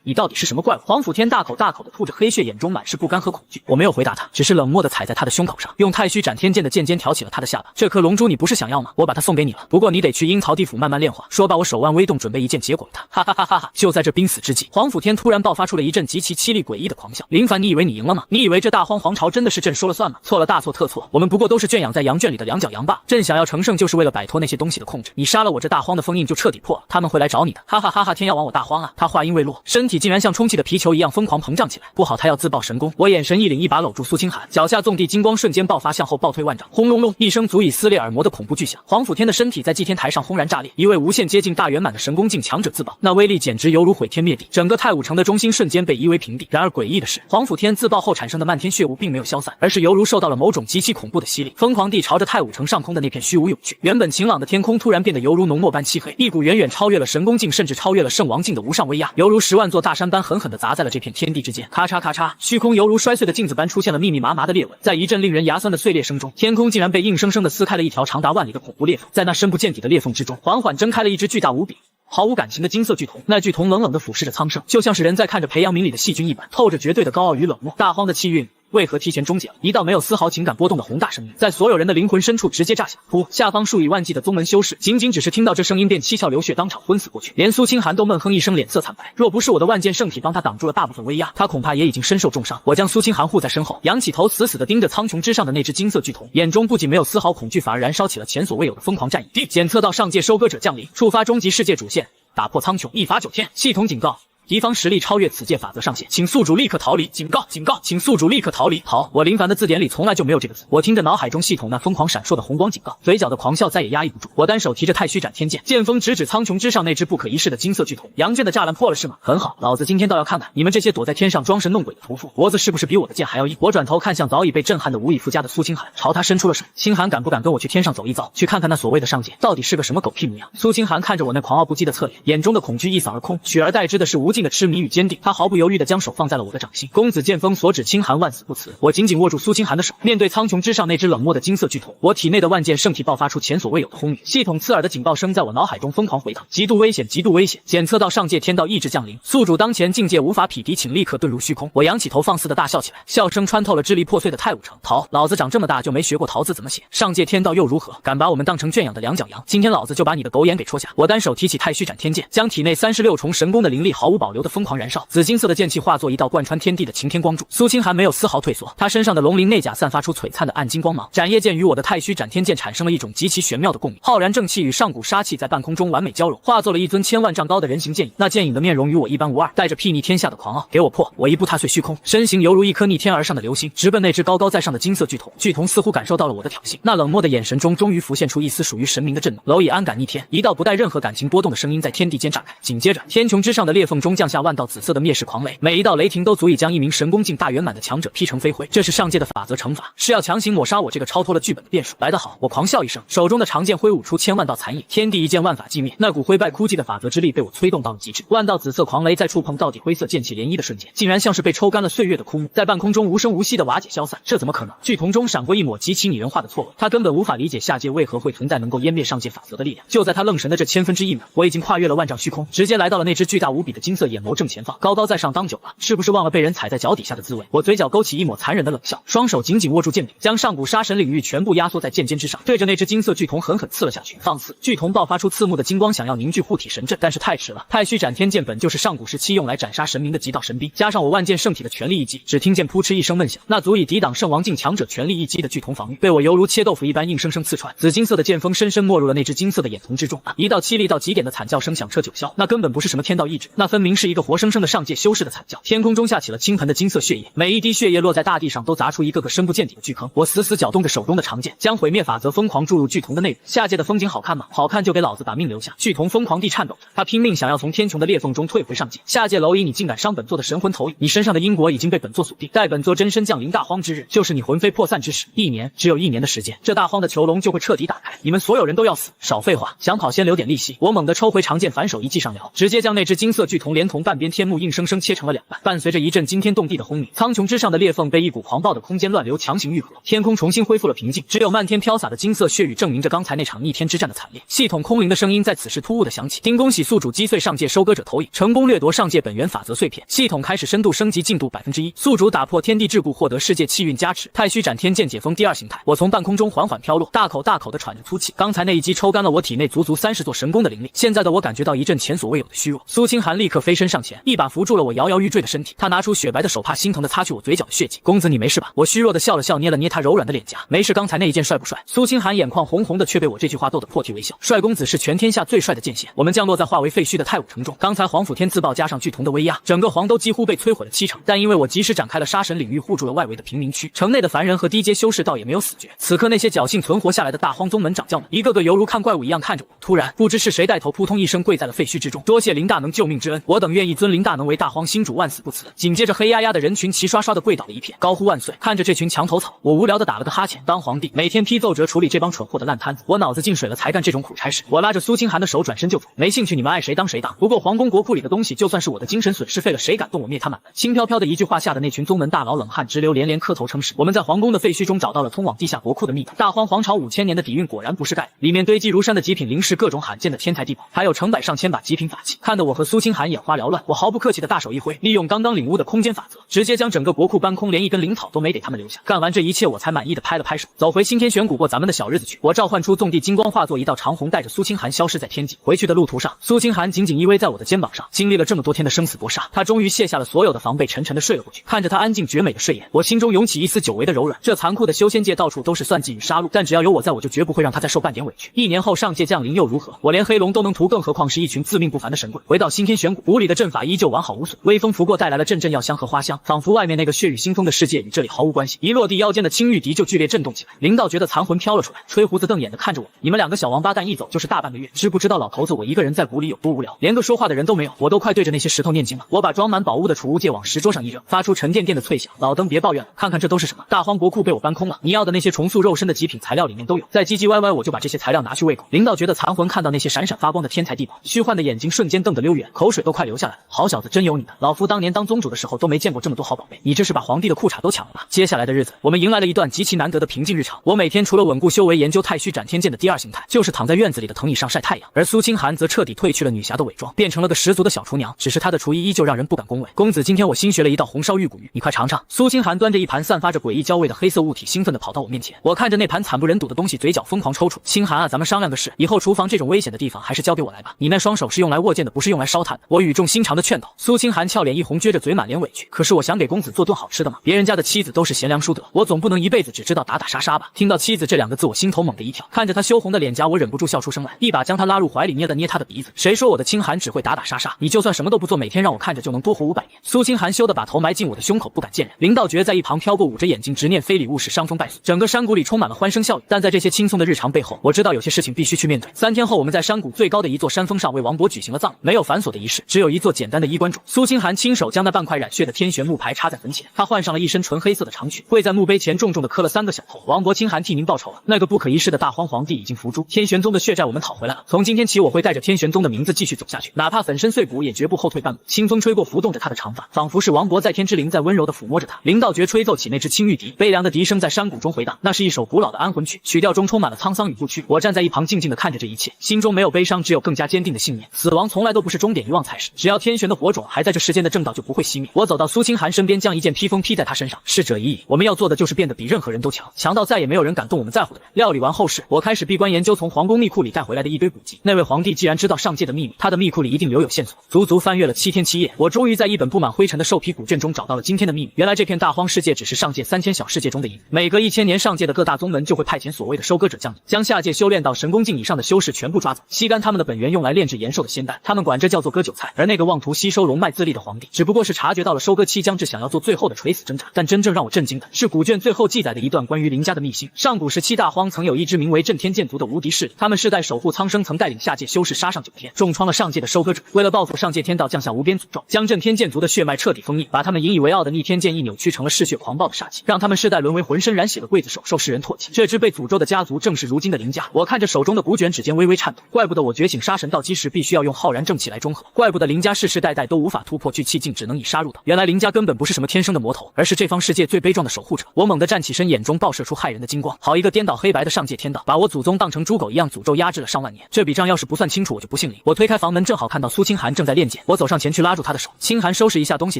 你到底是什么怪物？皇甫天大口大口的吐着黑血，眼中满是不甘和恐惧。我没有回答他，只是冷漠的踩在他的胸口上，用太虚斩天剑的剑尖挑起了他的下巴。这颗龙珠你不是想要吗？我把它送给你了，不过你得去阴曹地府慢慢炼化。说罢，我手腕微动，准备一剑结果他。哈哈哈哈哈！就在这濒死之际，皇甫天突然爆发出了一阵极其凄厉诡异的狂笑。林凡，你以为你赢了吗？你以为这大荒皇朝真的是朕说了算吗？错了，大错特错！我们不过都是圈养在羊圈里的两脚羊罢。朕想要成圣，就是为了摆脱那些东西的控制。你杀了我，这大荒的封印就彻底破了，他们会来找你的。哈哈哈哈！天要亡我大荒啊！他话音未落，身体体竟然像充气的皮球一样疯狂膨胀起来，不好，他要自爆神功！我眼神一凛，一把搂住苏清寒，脚下纵地金光瞬间爆发，向后暴退万丈，轰隆隆一声足以撕裂耳膜的恐怖巨响。黄甫天的身体在祭天台上轰然炸裂，一位无限接近大圆满的神功境强者自爆，那威力简直犹如毁天灭地，整个太武城的中心瞬间被夷为平地。然而诡异的是，黄甫天自爆后产生的漫天血雾并没有消散，而是犹如受到了某种极其恐怖的洗礼，疯狂地朝着太武城上空的那片虚无涌去。原本晴朗的天空突然变得犹如浓墨般漆黑，一股远远超越了神功境，甚至超越了圣王境的无上威压，犹如10万座大山般狠狠地砸在了这片天地之间。咔嚓咔嚓，虚空犹如摔碎的镜子般出现了密密麻麻的裂纹，在一阵令人牙酸的碎裂声中，天空竟然被硬生生地撕开了一条长达万里的恐怖裂缝。在那深不见底的裂缝之中，缓缓睁开了一只巨大无比毫无感情的金色巨瞳，那巨瞳冷冷地俯视着苍生，就像是人在看着培养皿里的细菌一般，透着绝对的高傲与冷漠。大荒的气运为何提前终结了？一道没有丝毫情感波动的宏大声音，在所有人的灵魂深处直接炸响。噗！下方数以万计的宗门修士，仅只是听到这声音便七窍流血，当场昏死过去。连苏清寒都闷哼一声，脸色惨白。若不是我的万剑圣体帮他挡住了大部分威压，他恐怕也已经身受重伤。我将苏清寒护在身后，仰起头，死死地盯着苍穹之上的那只金色巨瞳，眼中不仅没有丝毫恐惧，反而燃烧起了前所未有的疯狂战意。检测到上界收割者降临，触发终极世界主线，打破苍穹，一法9天。系统警告，敌方实力超越此界法则上限，请宿主立刻逃离！警告！警告！请宿主立刻逃离！逃！我林凡的字典里从来就没有这个字。我听着脑海中系统那疯狂闪烁的红光警告，嘴角的狂笑再也压抑不住。我单手提着太虚斩天剑，剑锋直指苍穹之上那只不可一世的金色巨瞳。杨卷的栅栏破了是吗？很好，老子今天倒要看看你们这些躲在天上装神弄鬼的屠夫，脖子是不是比我的剑还要硬。我转头看向早已被震撼的无以复加的苏清寒，朝他伸出了手。清寒，敢不敢跟我去天上走一遭，去看看那所谓的上界到底是个什么狗屁模样？苏清寒看着我那狂傲不羁的侧脸，眼中的恐惧一扫而空，取而代之的是无尽的痴迷与坚定。他毫不犹豫地将手放在了我的掌心，公子剑锋所指，清寒万死不辞。我紧紧握住苏清寒的手，面对苍穹之上那只冷漠的金色巨瞳，我体内的万剑圣体爆发出前所未有的轰鸣，系统刺耳的警报声在我脑海中疯狂回荡，极度危险，极度危险！检测到上界天道意志降临，宿主当前境界无法匹敌，请立刻遁入虚空。我仰起头，放肆地大笑起来，笑声穿透了支离破碎的太武城。逃！老子长这么大就没学过桃字怎么写，上界天道又如何？敢把我们当成圈养的两脚羊？今天老子就把你的狗眼给戳下！我单手提起太虚斩天剑，将体内36重神功的灵力毫无保留地疯狂燃烧，紫金色的剑气化作一道贯穿天地的擎天光柱。苏清寒没有丝毫退缩，他身上的龙鳞内甲散发出璀璨的暗金光芒，斩叶剑与我的太虚斩天剑产生了一种极其玄妙的共鸣，浩然正气与上古杀气在半空中完美交融，化作了一尊千万丈高的人形剑影。那剑影的面容与我一般无二，带着睥睨天下的狂傲。给我破！我一步踏碎虚空，身形犹如一颗逆天而上的流星，直奔那只高高在上的金色巨瞳。巨瞳似乎感受到了我的挑衅，那冷漠的眼神中终于浮现出一丝属于神明的震怒。蝼蚁安敢逆天！一道不带任何感情波动的声音在天地间炸开，紧接着天穹之上的裂缝中降下万道紫色的灭世狂雷，每一道雷霆都足以将一名神功境大圆满的强者劈成飞灰。这是上界的法则惩罚，是要强行抹杀我这个超脱了剧本的变数。来得好！我狂笑一声，手中的长剑挥舞出千万道残影，天地一剑，万法寂灭。那股灰败枯寂的法则之力被我催动到了极致，万道紫色狂雷在触碰到底灰色剑气涟漪的瞬间，竟然像是被抽干了岁月的枯木，在半空中无声无息的瓦解消散。这怎么可能？巨瞳中闪过一抹极其拟人化的错愕，他根本无法理解下界为何会存在能够湮灭上界法则的力量。就在他愣神的这千分之一秒，我已经跨越了万丈虚空，直接来到了那只巨大无比的金色眼眸正前方。高高在上当久了，是不是忘了被人踩在脚底下的滋味？我嘴角勾起一抹残忍的冷笑，双手紧紧握住剑柄，将上古杀神领域全部压缩在剑尖之上，对着那只金色巨瞳狠狠刺了下去。放肆！巨瞳爆发出刺目的金光，想要凝聚护体神阵，但是太迟了。太虚斩天剑本就是上古时期用来斩杀神明的极道神兵，加上我万剑圣体的全力一击，只听见扑哧一声闷响，那足以抵挡圣王境强者全力一击的巨瞳防御，被我犹如切豆腐一般硬生生刺穿。紫金色的剑锋深深没入了那只金色的眼瞳之中，一道凄厉到极点的惨叫声响彻九霄。那根本不是什么天道意志，那分明是一个活生生的上界修士的惨叫。天空中下起了倾盆的金色血液，每一滴血液落在大地上都砸出一个个深不见底的巨坑。我死死搅动着手中的长剑，将毁灭法则疯狂注入巨瞳的内部。下界的风景好看吗？好看就给老子把命留下！巨瞳疯狂地颤抖着，他拼命想要从天穹的裂缝中退回上界。下界蝼蚁，你竟敢伤本座的神魂投影！你身上的因果已经被本座锁定，待本座真身降临大荒之日，就是你魂飞魄散之时。1年，只有1年的时间，这大荒的囚笼就会彻底打开，你们所有人都要死！少废话，想跑先留点利息！我猛地抽回长剑，反手一记上撩，直接将那只金色巨瞳连同半边天幕硬生生切成了2半。伴随着一阵惊天动地的轰鸣，苍穹之上的裂缝被一股狂暴的空间乱流强行愈合，天空重新恢复了平静，只有漫天飘洒的金色血雨证明着刚才那场逆天之战的惨烈。系统空灵的声音在此时突兀的响起：丁恭喜宿主击碎上界收割者投影，成功掠夺上界本源法则碎片，系统开始深度升级进度1%，宿主打破天地桎梏，获得世界气运加持，太虚斩天剑解封第2形态。我从半空中缓缓飘落，大口大口的喘着粗气。刚才那一击抽干了我体内足足30座神功的灵力，现在的我感觉到一阵前所未有的虚弱。苏清寒立刻飞身上前，一把扶住了我摇摇欲坠的身体。他拿出雪白的手帕，心疼地擦去我嘴角的血迹。公子，你没事吧？我虚弱地笑了笑，捏了捏他柔软的脸颊。没事，刚才那一剑帅不帅？苏清寒眼眶红红的，却被我这句话逗得破涕为笑。帅公子是全天下最帅的剑仙。我们降落在化为废墟的太武城中，刚才黄甫天自爆加上巨铜的威压，整个黄都几乎被摧毁了70%。但因为我及时展开了杀神领域，护住了外围的平民区，城内的凡人和低阶修士倒也没有死绝。此刻那些侥幸存活下来的大荒宗门掌教们，一个个犹如看怪物一样看着我。突然，不知是谁带头扑通一声跪在了废墟之中，多谢林大能救命之恩，我等愿意尊林大能为大荒新主，万死不辞。紧接着，黑压压的人群齐刷刷的跪倒了一片，高呼万岁。看着这群墙头草，我无聊的打了个哈欠。当皇帝每天批奏折处理这帮蠢货的烂摊子，我脑子进水了才干这种苦差事。我拉着苏清寒的手转身就走，没兴趣，你们爱谁当谁当。不过皇宫国库里的东西，就算是我的精神损失费了，谁敢动我灭他满门？轻飘飘的一句话，吓得那群宗门大佬冷汗直流，连连磕头称是。我们在皇宫的废墟中找到了通往地下国库的密道。大荒皇朝5000年的底蕴果然不是盖的，里面堆积如山的极品灵石，各种罕见的天才地宝，还有成百上千把极品法器。看得我和苏清寒眼花缭乱，我毫不客气的大手一挥，利用刚刚领悟的空间法则，直接将整个国库搬空，连一根灵草都没给他们留下。干完这一切，我才满意的拍了拍手，走回新天玄谷过咱们的小日子去。我召唤出纵地金光，化作一道长虹，带着苏清寒消失在天际。回去的路途上，苏清寒紧紧依偎在我的肩膀上，经历了这么多天的生死搏杀，他终于卸下了所有的防备，沉沉的睡了过去。看着他安静绝美的睡颜，我心中涌起一丝久违的柔软。这残酷的修仙界到处都是算计与杀戮，但只要有我在，我就绝不会让他再受半点委屈。1年后上界降临又如何？我连黑龙都能屠，更何况是一群自命不凡的神棍。回到新天玄谷，谷里的阵法依旧完好无损，微风拂过带来了阵阵药香和花香，仿佛外面那个血雨腥风的世界与这里毫无关系。一落地，腰间的青玉笛就剧烈震动起来。林道觉得残魂飘了出来，吹胡子瞪眼的看着我，你们2个小王八蛋一走就是大半个月，知不知道老头子我一个人在谷里有多无聊？连个说话的人都没有，我都快对着那些石头念经了。我把装满宝物的储物戒往石桌上一扔，发出沉甸甸的脆响。老登别抱怨了，看看这都是什么？大荒国库被我搬空了，你要的那些重塑肉身的极品材料里面都有。再唧唧歪歪，我就把这些材料拿去喂狗。林道觉得残魂看到那些闪闪发光的天才地宝，虚幻的眼睛瞬间瞪得溜远，口水都快流下来了。好小子，真有你的！老夫当年当宗主的时候都没见过这么多好宝贝，你这是把皇帝的裤衩都抢了吧？接下来的日子，我们迎来了一段极其难得的平静日常。我每天除了稳固修为、研究太虚斩天剑的第2形态，就是躺在院子里的藤椅上晒太阳。而苏清寒则彻底褪去了女侠的伪装，变成了个十足的小厨娘。只是她的厨艺依旧让人不敢恭维。公子，今天我新学了一道红烧玉骨鱼，你快尝尝。苏清寒端着一盘散发着诡异焦味的黑色物体，兴奋地跑到我面前。我看着那盘惨不忍睹的东西，嘴角疯狂抽搐。清寒啊，咱们商量个事，以后厨房这种危险的地方还是交给我来吧。你那双手是用来握剑的，不是用来烧炭的。我语重心长地劝导。苏清寒俏脸一红，撅着嘴满脸委屈。可是我想给公子做顿好吃的嘛，别人家的妻子都是贤良淑德，我总不能一辈子只知道打打杀杀吧。听到妻子这2个字，我心头猛地一跳，看着他羞红的脸颊，我忍不住笑出声来，一把将他拉入怀里，捏了捏他的鼻子。谁说我的清寒只会打打杀杀？你就算什么都不做，每天让我看着就能多活500年。苏清寒羞得把头埋进我的胸口，不敢见人。林道觉在一旁飘过，捂着眼睛直念非礼勿视，伤风败俗。整个山谷里充满了欢声笑语，但在这些轻松的日常背后，我知道有些事情必须去面对。3天后，我们在山谷最高的一座山峰上为王勃举行了葬礼，没有繁琐的仪式，只有一座简单的衣冠冢。苏清寒亲手将那半块染血的天玄木牌插在坟前，他换上了一身纯黑色的长裙，跪在墓碑前重重地磕了3个小头。王勃清寒替您报仇了，那个不可一世的大荒皇帝已经伏诛，天玄宗的血债我们讨回来了。从今天起，我会带着天玄宗的名字继续走下去，哪怕粉身碎骨，也绝不后退半步。清风吹过，浮动着他的长发，仿佛是王勃在天之灵在温柔地抚摸着他。林道觉吹奏起那支青玉笛，悲凉的笛声在山谷中回荡，那是一首古老的安魂曲，曲调中充满了沧桑与不屈。我站在一旁静静地看着这一切，心中没有悲伤，只有更加坚定的信念。死亡从来都不是终点，遗忘才是。只要天玄的火种还在这世间的正道就不会熄灭。我走到苏清寒身边，将一件披风披在他身上。逝者已矣，我们要做的就是变得比任何人都强，强到再也没有人敢动我们在乎的人。料理完后事，我开始闭关研究从皇宫密库里带回来的一堆古籍。那位皇帝既然知道上界的秘密，他的密库里一定留有线索。足足翻阅了7天7夜，我终于在一本布满灰尘的兽皮古卷中找到了今天的秘密。原来这片大荒世界只是上界3000小世界中的一隅，每隔1000年，上界的各大宗门就会派遣所谓的收割者降临，将下界修炼到神功境以上的修士全部抓走，吸干他们的本源，用来炼制延寿的仙丹。他们管这叫做割韭菜。而那个妄图吸收龙脉自立的皇帝，只不过是察觉到了收割期将至，想要做最后的垂死挣扎。但真正让我震惊的是古卷最后记载的一段关于林家的秘辛。上古时期，大荒曾有一支名为震天剑族的无敌势力，他们世代守护苍生，曾带领下界修士杀上9天，重创了上界的收割者。为了报复，上界天道降下无边诅咒，将震天剑族的血脉彻底封印，把他们引以为傲的逆天剑意扭曲成了嗜血狂暴的杀气，让他们世代沦为浑身染血的刽子手，受世人唾弃。这支被诅咒的家族正是如今的林家。我看着手中的古卷，指尖微微颤抖。怪不得我觉醒杀神道基时必须要用浩然正气来中和，怪不得林家世世代代都无法突破聚气境，只能以杀入道。原来林家根本不是什么天生的魔头，而是这方世界最悲壮的守护者。我猛地站起身，眼中爆射出骇人的金光。好一个颠倒黑白的上界天道，把我祖宗当成猪狗一样诅咒压制了上万年。这笔账要是不算清楚，我就不姓林。我推开房门，正好看到苏清寒正在练剑，我走上前去拉住他的手。清寒，收拾一下东西，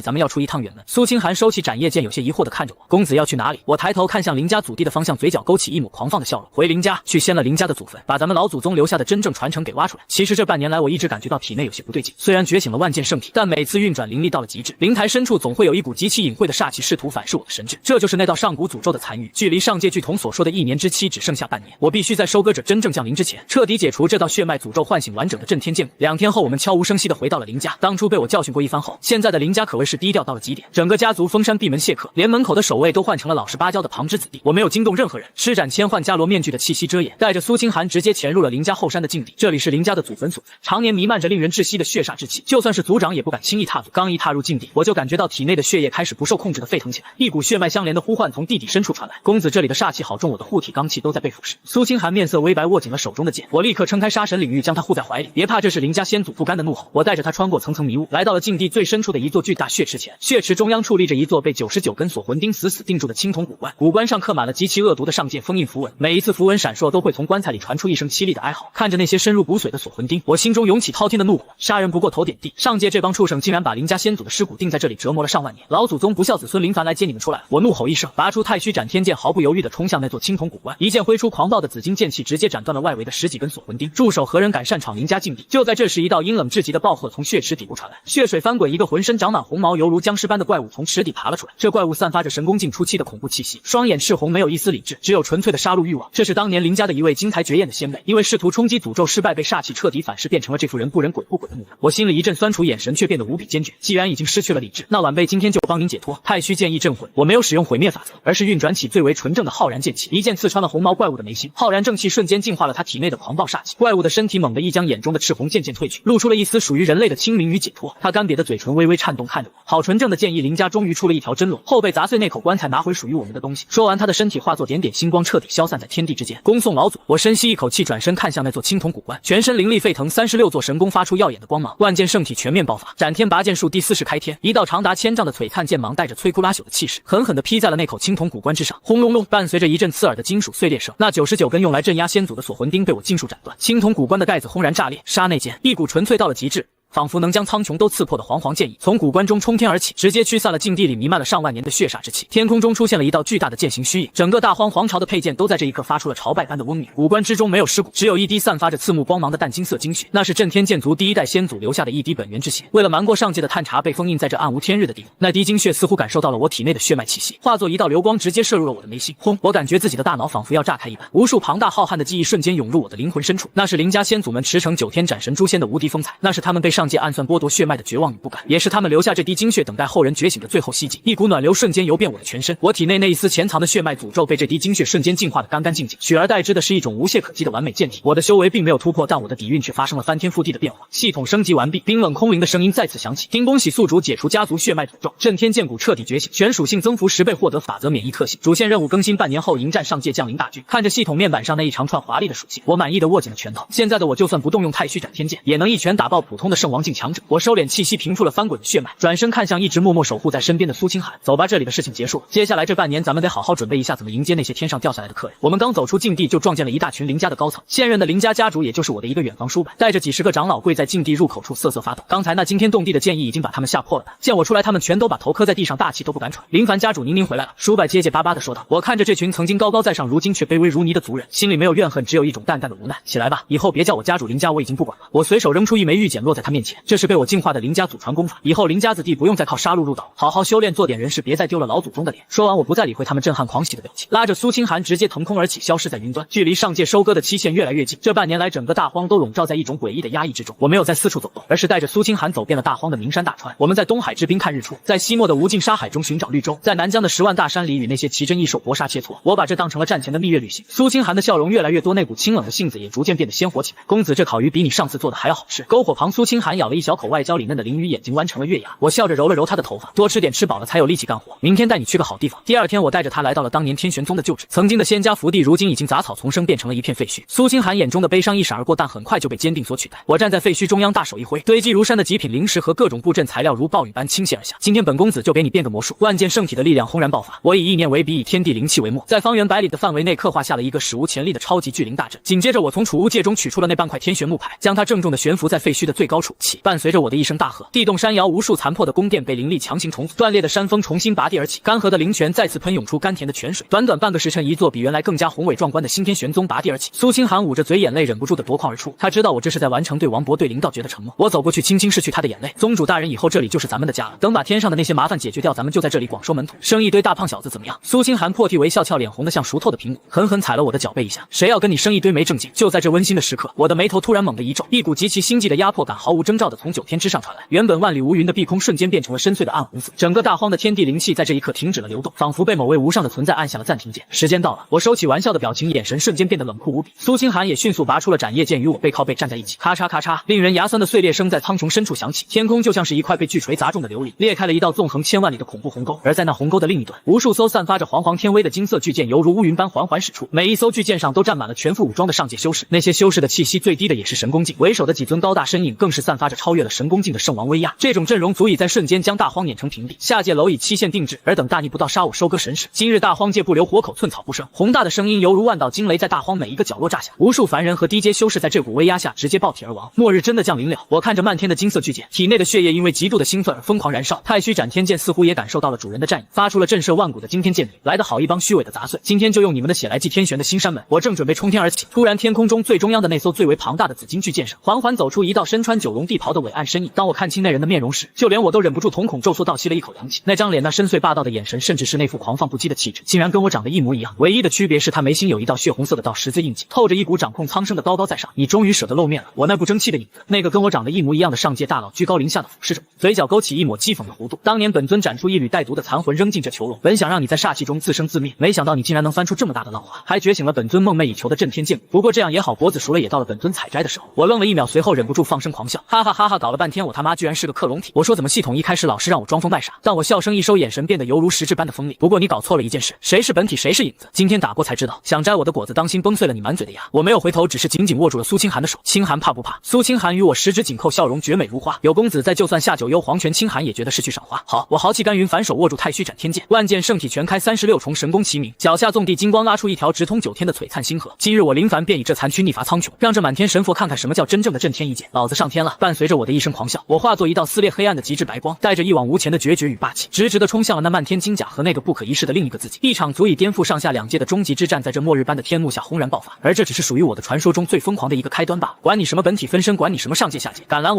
咱们要出一趟远门。苏清寒收起斩叶剑，有些疑惑地看着我。公子要去哪里？我抬头看向林家祖地的方向，嘴角勾起一抹狂放的笑容。回林家，去掀了林家的祖坟，把咱们老祖宗留下的真正传承给挖出来。其实这半年来，我一直感觉到体内有些不对劲，虽然觉觉醒了万剑圣体，但每次运转灵力到了极致，灵台深处总会有一股极其隐晦的煞气试图反噬我的神智，这就是那道上古诅咒的残余。距离上界巨瞳所说的1年之期只剩下半年，我必须在收割者真正降临之前，彻底解除这道血脉诅咒，唤醒完整的震天剑骨。2天后，我们悄无声息地回到了林家。当初被我教训过一番后，现在的林家可谓是低调到了极点，整个家族封山闭门谢客，连门口的守卫都换成了老实巴交的旁支子弟。我没有惊动任何人，施展千幻伽罗面具的气息遮掩，带着苏清寒直接潜入了林家后山的禁地。这里是林家的祖坟所在，常年弥漫着令人窒息的血煞之气，就算是族长也不敢轻易踏足。刚一踏入禁地，我就感觉到体内的血液开始不受控制的沸腾起来，一股血脉相连的呼唤从地底深处传来。公子，这里的煞气好重，我的护体罡气都在被腐蚀。苏清寒面色微白，握紧了手中的剑。我立刻撑开杀神领域，将他护在怀里。别怕，这是林家先祖不甘的怒吼。我带着他穿过层层迷雾，来到了禁地最深处的一座巨大血池前。血池中央矗立着一座被99根锁魂钉死死定住的青铜古棺，古棺上刻满了极其恶毒的上界封印符文，每一次符文闪烁都会从棺材里传出一声凄厉的哀嚎。看着那些深入骨髓的锁魂钉，我心中涌起滔天的怒火。杀人不过头点地，上界这帮畜生竟然把林家先祖的尸骨钉在这里折磨了上万年，老祖宗不孝子孙林凡来接你们出来了！我怒吼一声，拔出太虚斩天剑，毫不犹豫地冲向那座青铜古棺，一剑挥出狂暴的紫金剑气，直接斩断了外围的10几根锁魂钉。住手！何人敢擅闯林家禁地？就在这时，一道阴冷至极的暴喝从血池底部传来，血水翻滚，一个浑身长满红毛犹如僵尸般的怪物从池底爬了出来。这怪物散发着神功尽初期的恐怖气息，双眼赤红，没有一丝理智，只有纯粹的杀戮欲望。这是当年林家的一位惊才绝艳的仙妹，因为试图冲击诅咒失败，被煞气彻底反噬，变成了这副人不人鬼不鬼的模样。我心里一阵酸楚，眼神却变得无比坚决。既然已经失去了理智，那晚辈今天就帮您解脱。太虚剑意镇魂，我没有使用毁灭法则，而是运转起最为纯正的浩然剑气，一剑刺穿了红毛怪物的眉心。浩然正气瞬间净化了他体内的狂暴煞气，怪物的身体猛地一僵，眼中的赤红渐渐褪去，露出了一丝属于人类的清明与解脱。他干瘪的嘴唇微微颤动，看着我，好纯正的剑意。林家终于出了一条真路，后辈砸碎那口棺材，拿回属于我们的东西。说完，他的身体化作点点星光，彻底消散在天地之间。恭送老祖！我深吸一口气，转身看向那座青铜古棺，全身灵力沸腾，36座神功发出耀眼的光芒，万剑圣体全面爆发，斩天拔剑术第40开天，一道长达1000丈的璀璨剑芒带着摧枯拉朽的气势，狠狠地劈在了那口青铜古棺之上。轰隆隆，伴随着一阵刺耳的金属碎裂声，那99根用来镇压先祖的锁魂钉被我尽数斩断，青铜古棺的盖子轰然炸裂，刹那间，一股纯粹到了极致，仿佛能将苍穹都刺破的煌煌剑意从古棺中冲天而起，直接驱散了禁地里弥漫了上万年的血煞之气。天空中出现了一道巨大的剑形虚影，整个大荒皇朝的佩剑都在这一刻发出了朝拜般的嗡鸣。古棺之中没有尸骨，只有一滴散发着刺目光芒的淡金色精血，那是震天剑族第1代先祖留下的一滴本源之血。为了瞒过上界的探查，被封印在这暗无天日的地方。那滴精血似乎感受到了我体内的血脉气息，化作一道流光，直接射入了我的眉心。轰！我感觉自己的大脑仿佛要炸开一般，无数庞大浩瀚的记忆瞬间涌入我的灵魂深处。那是林家先祖们驰骋9天斩神诛仙的无敌风采，那是他们被上界暗算剥夺血脉的绝望与不甘，也是他们留下这滴精血等待后人觉醒的最后希冀。一股暖流瞬间游遍我的全身，我体内那一丝潜藏的血脉诅咒被这滴精血瞬间净化得干干净净，取而代之的是一种无懈可击的完美剑体。我的修为并没有突破，但我的底蕴却发生了翻天覆地的变化。系统升级完毕，冰冷空灵的声音再次响起：听恭喜宿主解除家族血脉诅咒，震天剑骨彻底觉醒，全属性增幅10倍，获得法则免疫特性。主线任务更新半年后迎战上界降临大军。看着系统面板上那一长串华丽的属性，我满意的握紧了拳头。现在的我就算不动用太虚斩天剑，也能一拳打爆普通的圣王境强者。我收敛气息，平复了翻滚的血脉，转身看向一直默默守护在身边的苏清寒。走吧，这里的事情结束了，接下来这半年咱们得好好准备一下怎么迎接那些天上掉下来的客人。我们刚走出禁地，就撞见了一大群林家的高层，现任的林家家主也就是我的一个远房叔伯，带着几十个长老跪在禁地入口处瑟瑟发抖。刚才那惊天动地的剑意已经把他们吓破了胆，见我出来，他们全都把头磕在地上，大气都不敢喘。林凡家主您回来了。叔伯结结巴巴地说道。我看着这群曾经高高在上，如今却卑微如泥的族人，心里没有怨恨，只有一种淡淡的无奈。起来吧，以后别叫我家主林家，我已经不管了。我随手扔出一枚玉简落在他面前，这是被我净化的林家祖传功法，以后林家子弟不用再靠杀戮入岛，好好修炼，做点人事，别再丢了老祖宗的脸。说完，我不再理会他们震撼狂喜的表情，拉着苏清寒直接腾空而起，消失在云端。距离上界收割的期限越来越近，这半年来，整个大荒都笼罩在一种诡异的压抑之中。我没有在四处走动，而是带着苏清寒走遍了大荒的名山大川。我们在东海之滨看日出，在西漠的无尽沙海中寻找绿洲，在南疆的10万大山里与那些奇珍异兽搏杀切磋。我把这当成了战前的蜜月旅行。苏清寒的笑容越来越多，那股清冷的性子也逐渐变得鲜活起来。公子，这烤鱼比你上次做的还要好吃。篝火旁，苏清寒咬了一小口外焦里嫩的鲮鱼，眼睛弯成了月牙。我笑着揉了揉他的头发，多吃点，吃饱了才有力气干活。明天带你去个好地方。第二天，我带着他来到了当年天玄宗的旧址，曾经的仙家福地，如今已经杂草丛生，变成了一片废墟。苏清寒眼中的悲伤一闪而过，但很快就被坚定所取代。我站在废墟中央，大手一挥，堆积如山的极品灵石和各种布阵材料如暴雨般倾泻而下。今天本公子就给你变个魔术。万剑圣体的力量轰然爆发，我以意念为笔，以天地灵气为墨，在方圆100里的范围内刻画下了一个史无前例的超级巨灵大阵。紧接着，我从储物戒中取出了那半块天玄木牌，将它郑重地悬浮在废墟的最高处。起，伴随着我的一声大喝，地动山摇，无数残破的宫殿被灵力强行重组，断裂的山峰重新拔地而起，干涸的灵泉再次喷涌出甘甜的泉水。短短半个时辰，一座比原来更加宏伟壮观的新天玄宗拔地而起。苏清寒捂着嘴，眼泪忍不住的夺眶而出。他知道我这是在完成对王博对灵道诀的承诺。我走过去，轻轻拭去他的眼泪。宗主大人，以后这里就是咱们的家了。等把天上的那些麻烦解决掉，咱们就在这里广收门徒，生一堆大胖小子怎么样？苏清寒破涕为笑，俏脸红得像熟透的苹果，狠狠踩了我的脚背一下。谁要跟你生一堆没正经？就在这温馨的时刻，我的眉头突然猛地一皱，一股极其心悸的压迫感毫无征兆的从9天之上传来。原本万里无云的碧空瞬间变成了深邃的暗红色，整个大荒的天地灵气在这一刻停止了流动，仿佛被某位无上的存在按下了暂停键。时间到了，我收起玩笑的表情，眼神瞬间变得冷酷无比。苏清寒也迅速拔出了斩叶剑，与我背靠背站在一起。咔嚓咔嚓，令人牙酸的碎裂声在苍穹深处响起，天空就像是一块被巨锤砸中的琉璃，裂开了一道纵横千万里的恐怖鸿沟。而在那鸿沟的另一端，无数艘散发着煌煌天威的金色巨舰犹如乌云般缓缓驶出，每一艘巨舰上都站满了全副武装的上界修士，那些修士的气息最低的也是神功境，为首的几尊高大身影更是散发着超越了神功境的圣王威压。这种阵容足以在瞬间将大荒碾成平地。下界蝼蚁期限定制，尔等大逆不道，杀我收割神使！今日大荒界不留活口，寸草不生！宏大的声音犹如万道惊雷，在大荒每一个角落炸响，无数凡人和低阶修士在这股威压下直接爆体而亡。末日真的降临了！我看着漫天的金色巨舰，体内的血液因为极度的兴奋而疯狂燃烧。太虚斩天剑似乎也感受到了主人的战意，发出了震慑万古的惊天剑语。来得好一帮虚伪的杂碎，今天就用你们的血来祭天玄的新山门！我正准备冲天而起，突然天空中最中央的那艘最为庞大的紫金巨舰上，缓缓走出一道身穿九龙地袍的伟岸身影。当我看清那人的面容时，就连我都忍不住瞳孔骤缩，倒吸了一口凉气。那张脸，那深邃霸道的眼神，甚至是那副狂放不羁的气质，竟然跟我长得一模一样。唯一的区别是他眉心有一道血红色的道十字印记，透着一股掌控苍生的高高在上。你终于舍得露面了！我那不争气的影子，那个跟我长得一模一样的上界大佬居高临下的俯视着我，嘴角勾起一抹讥讽的弧度。当年本尊斩出一缕带毒的残魂扔进这囚笼，本想让你在煞气中自生自灭，没想到你竟然能翻出这么大的浪花，还觉醒了本尊梦寐以求的震天剑。不过这样也好，脖子熟了也到了本尊采摘的时候。我愣了一秒，随后忍不住放声狂笑，哈哈哈哈！搞了半天我他妈居然是个克隆体！我说怎么系统一开始老是让我装疯卖傻，但我笑声一收，眼神变得犹如实质般的锋利。不过你搞错了一件事，谁是本体谁是影子，今天打过才知道。想摘我的果子，当心崩碎了你满嘴的牙！我没有回头，只是紧紧握住了苏清寒的手。清寒怕不怕？苏清寒与我十指紧扣，笑容绝美如花。有公子在，就算下九幽黄泉，清寒也觉得是去赏花。好，我豪气干云，反手握住太虚斩天剑，万剑圣体全开，36重神功齐鸣，脚下纵地金光拉出一条直通9天的璀璨星河。今日我林凡便以这残躯逆伐苍穹，让这满天神佛看看什么叫真正的震天一剑！老子上天了！伴随着我的一声狂笑，我化作一道撕裂黑暗的极致白光，带着一往无前的决绝与霸气，直直地冲向了那漫天金甲和那个不可一世的另一个自己。一场足以颠覆上下两界的终极之战，在这末日般的天幕下轰然爆发。而这只是属于我的传说中最疯狂的一个开端罢了。管你什么本体分身，管你什么上界下界，敢拦我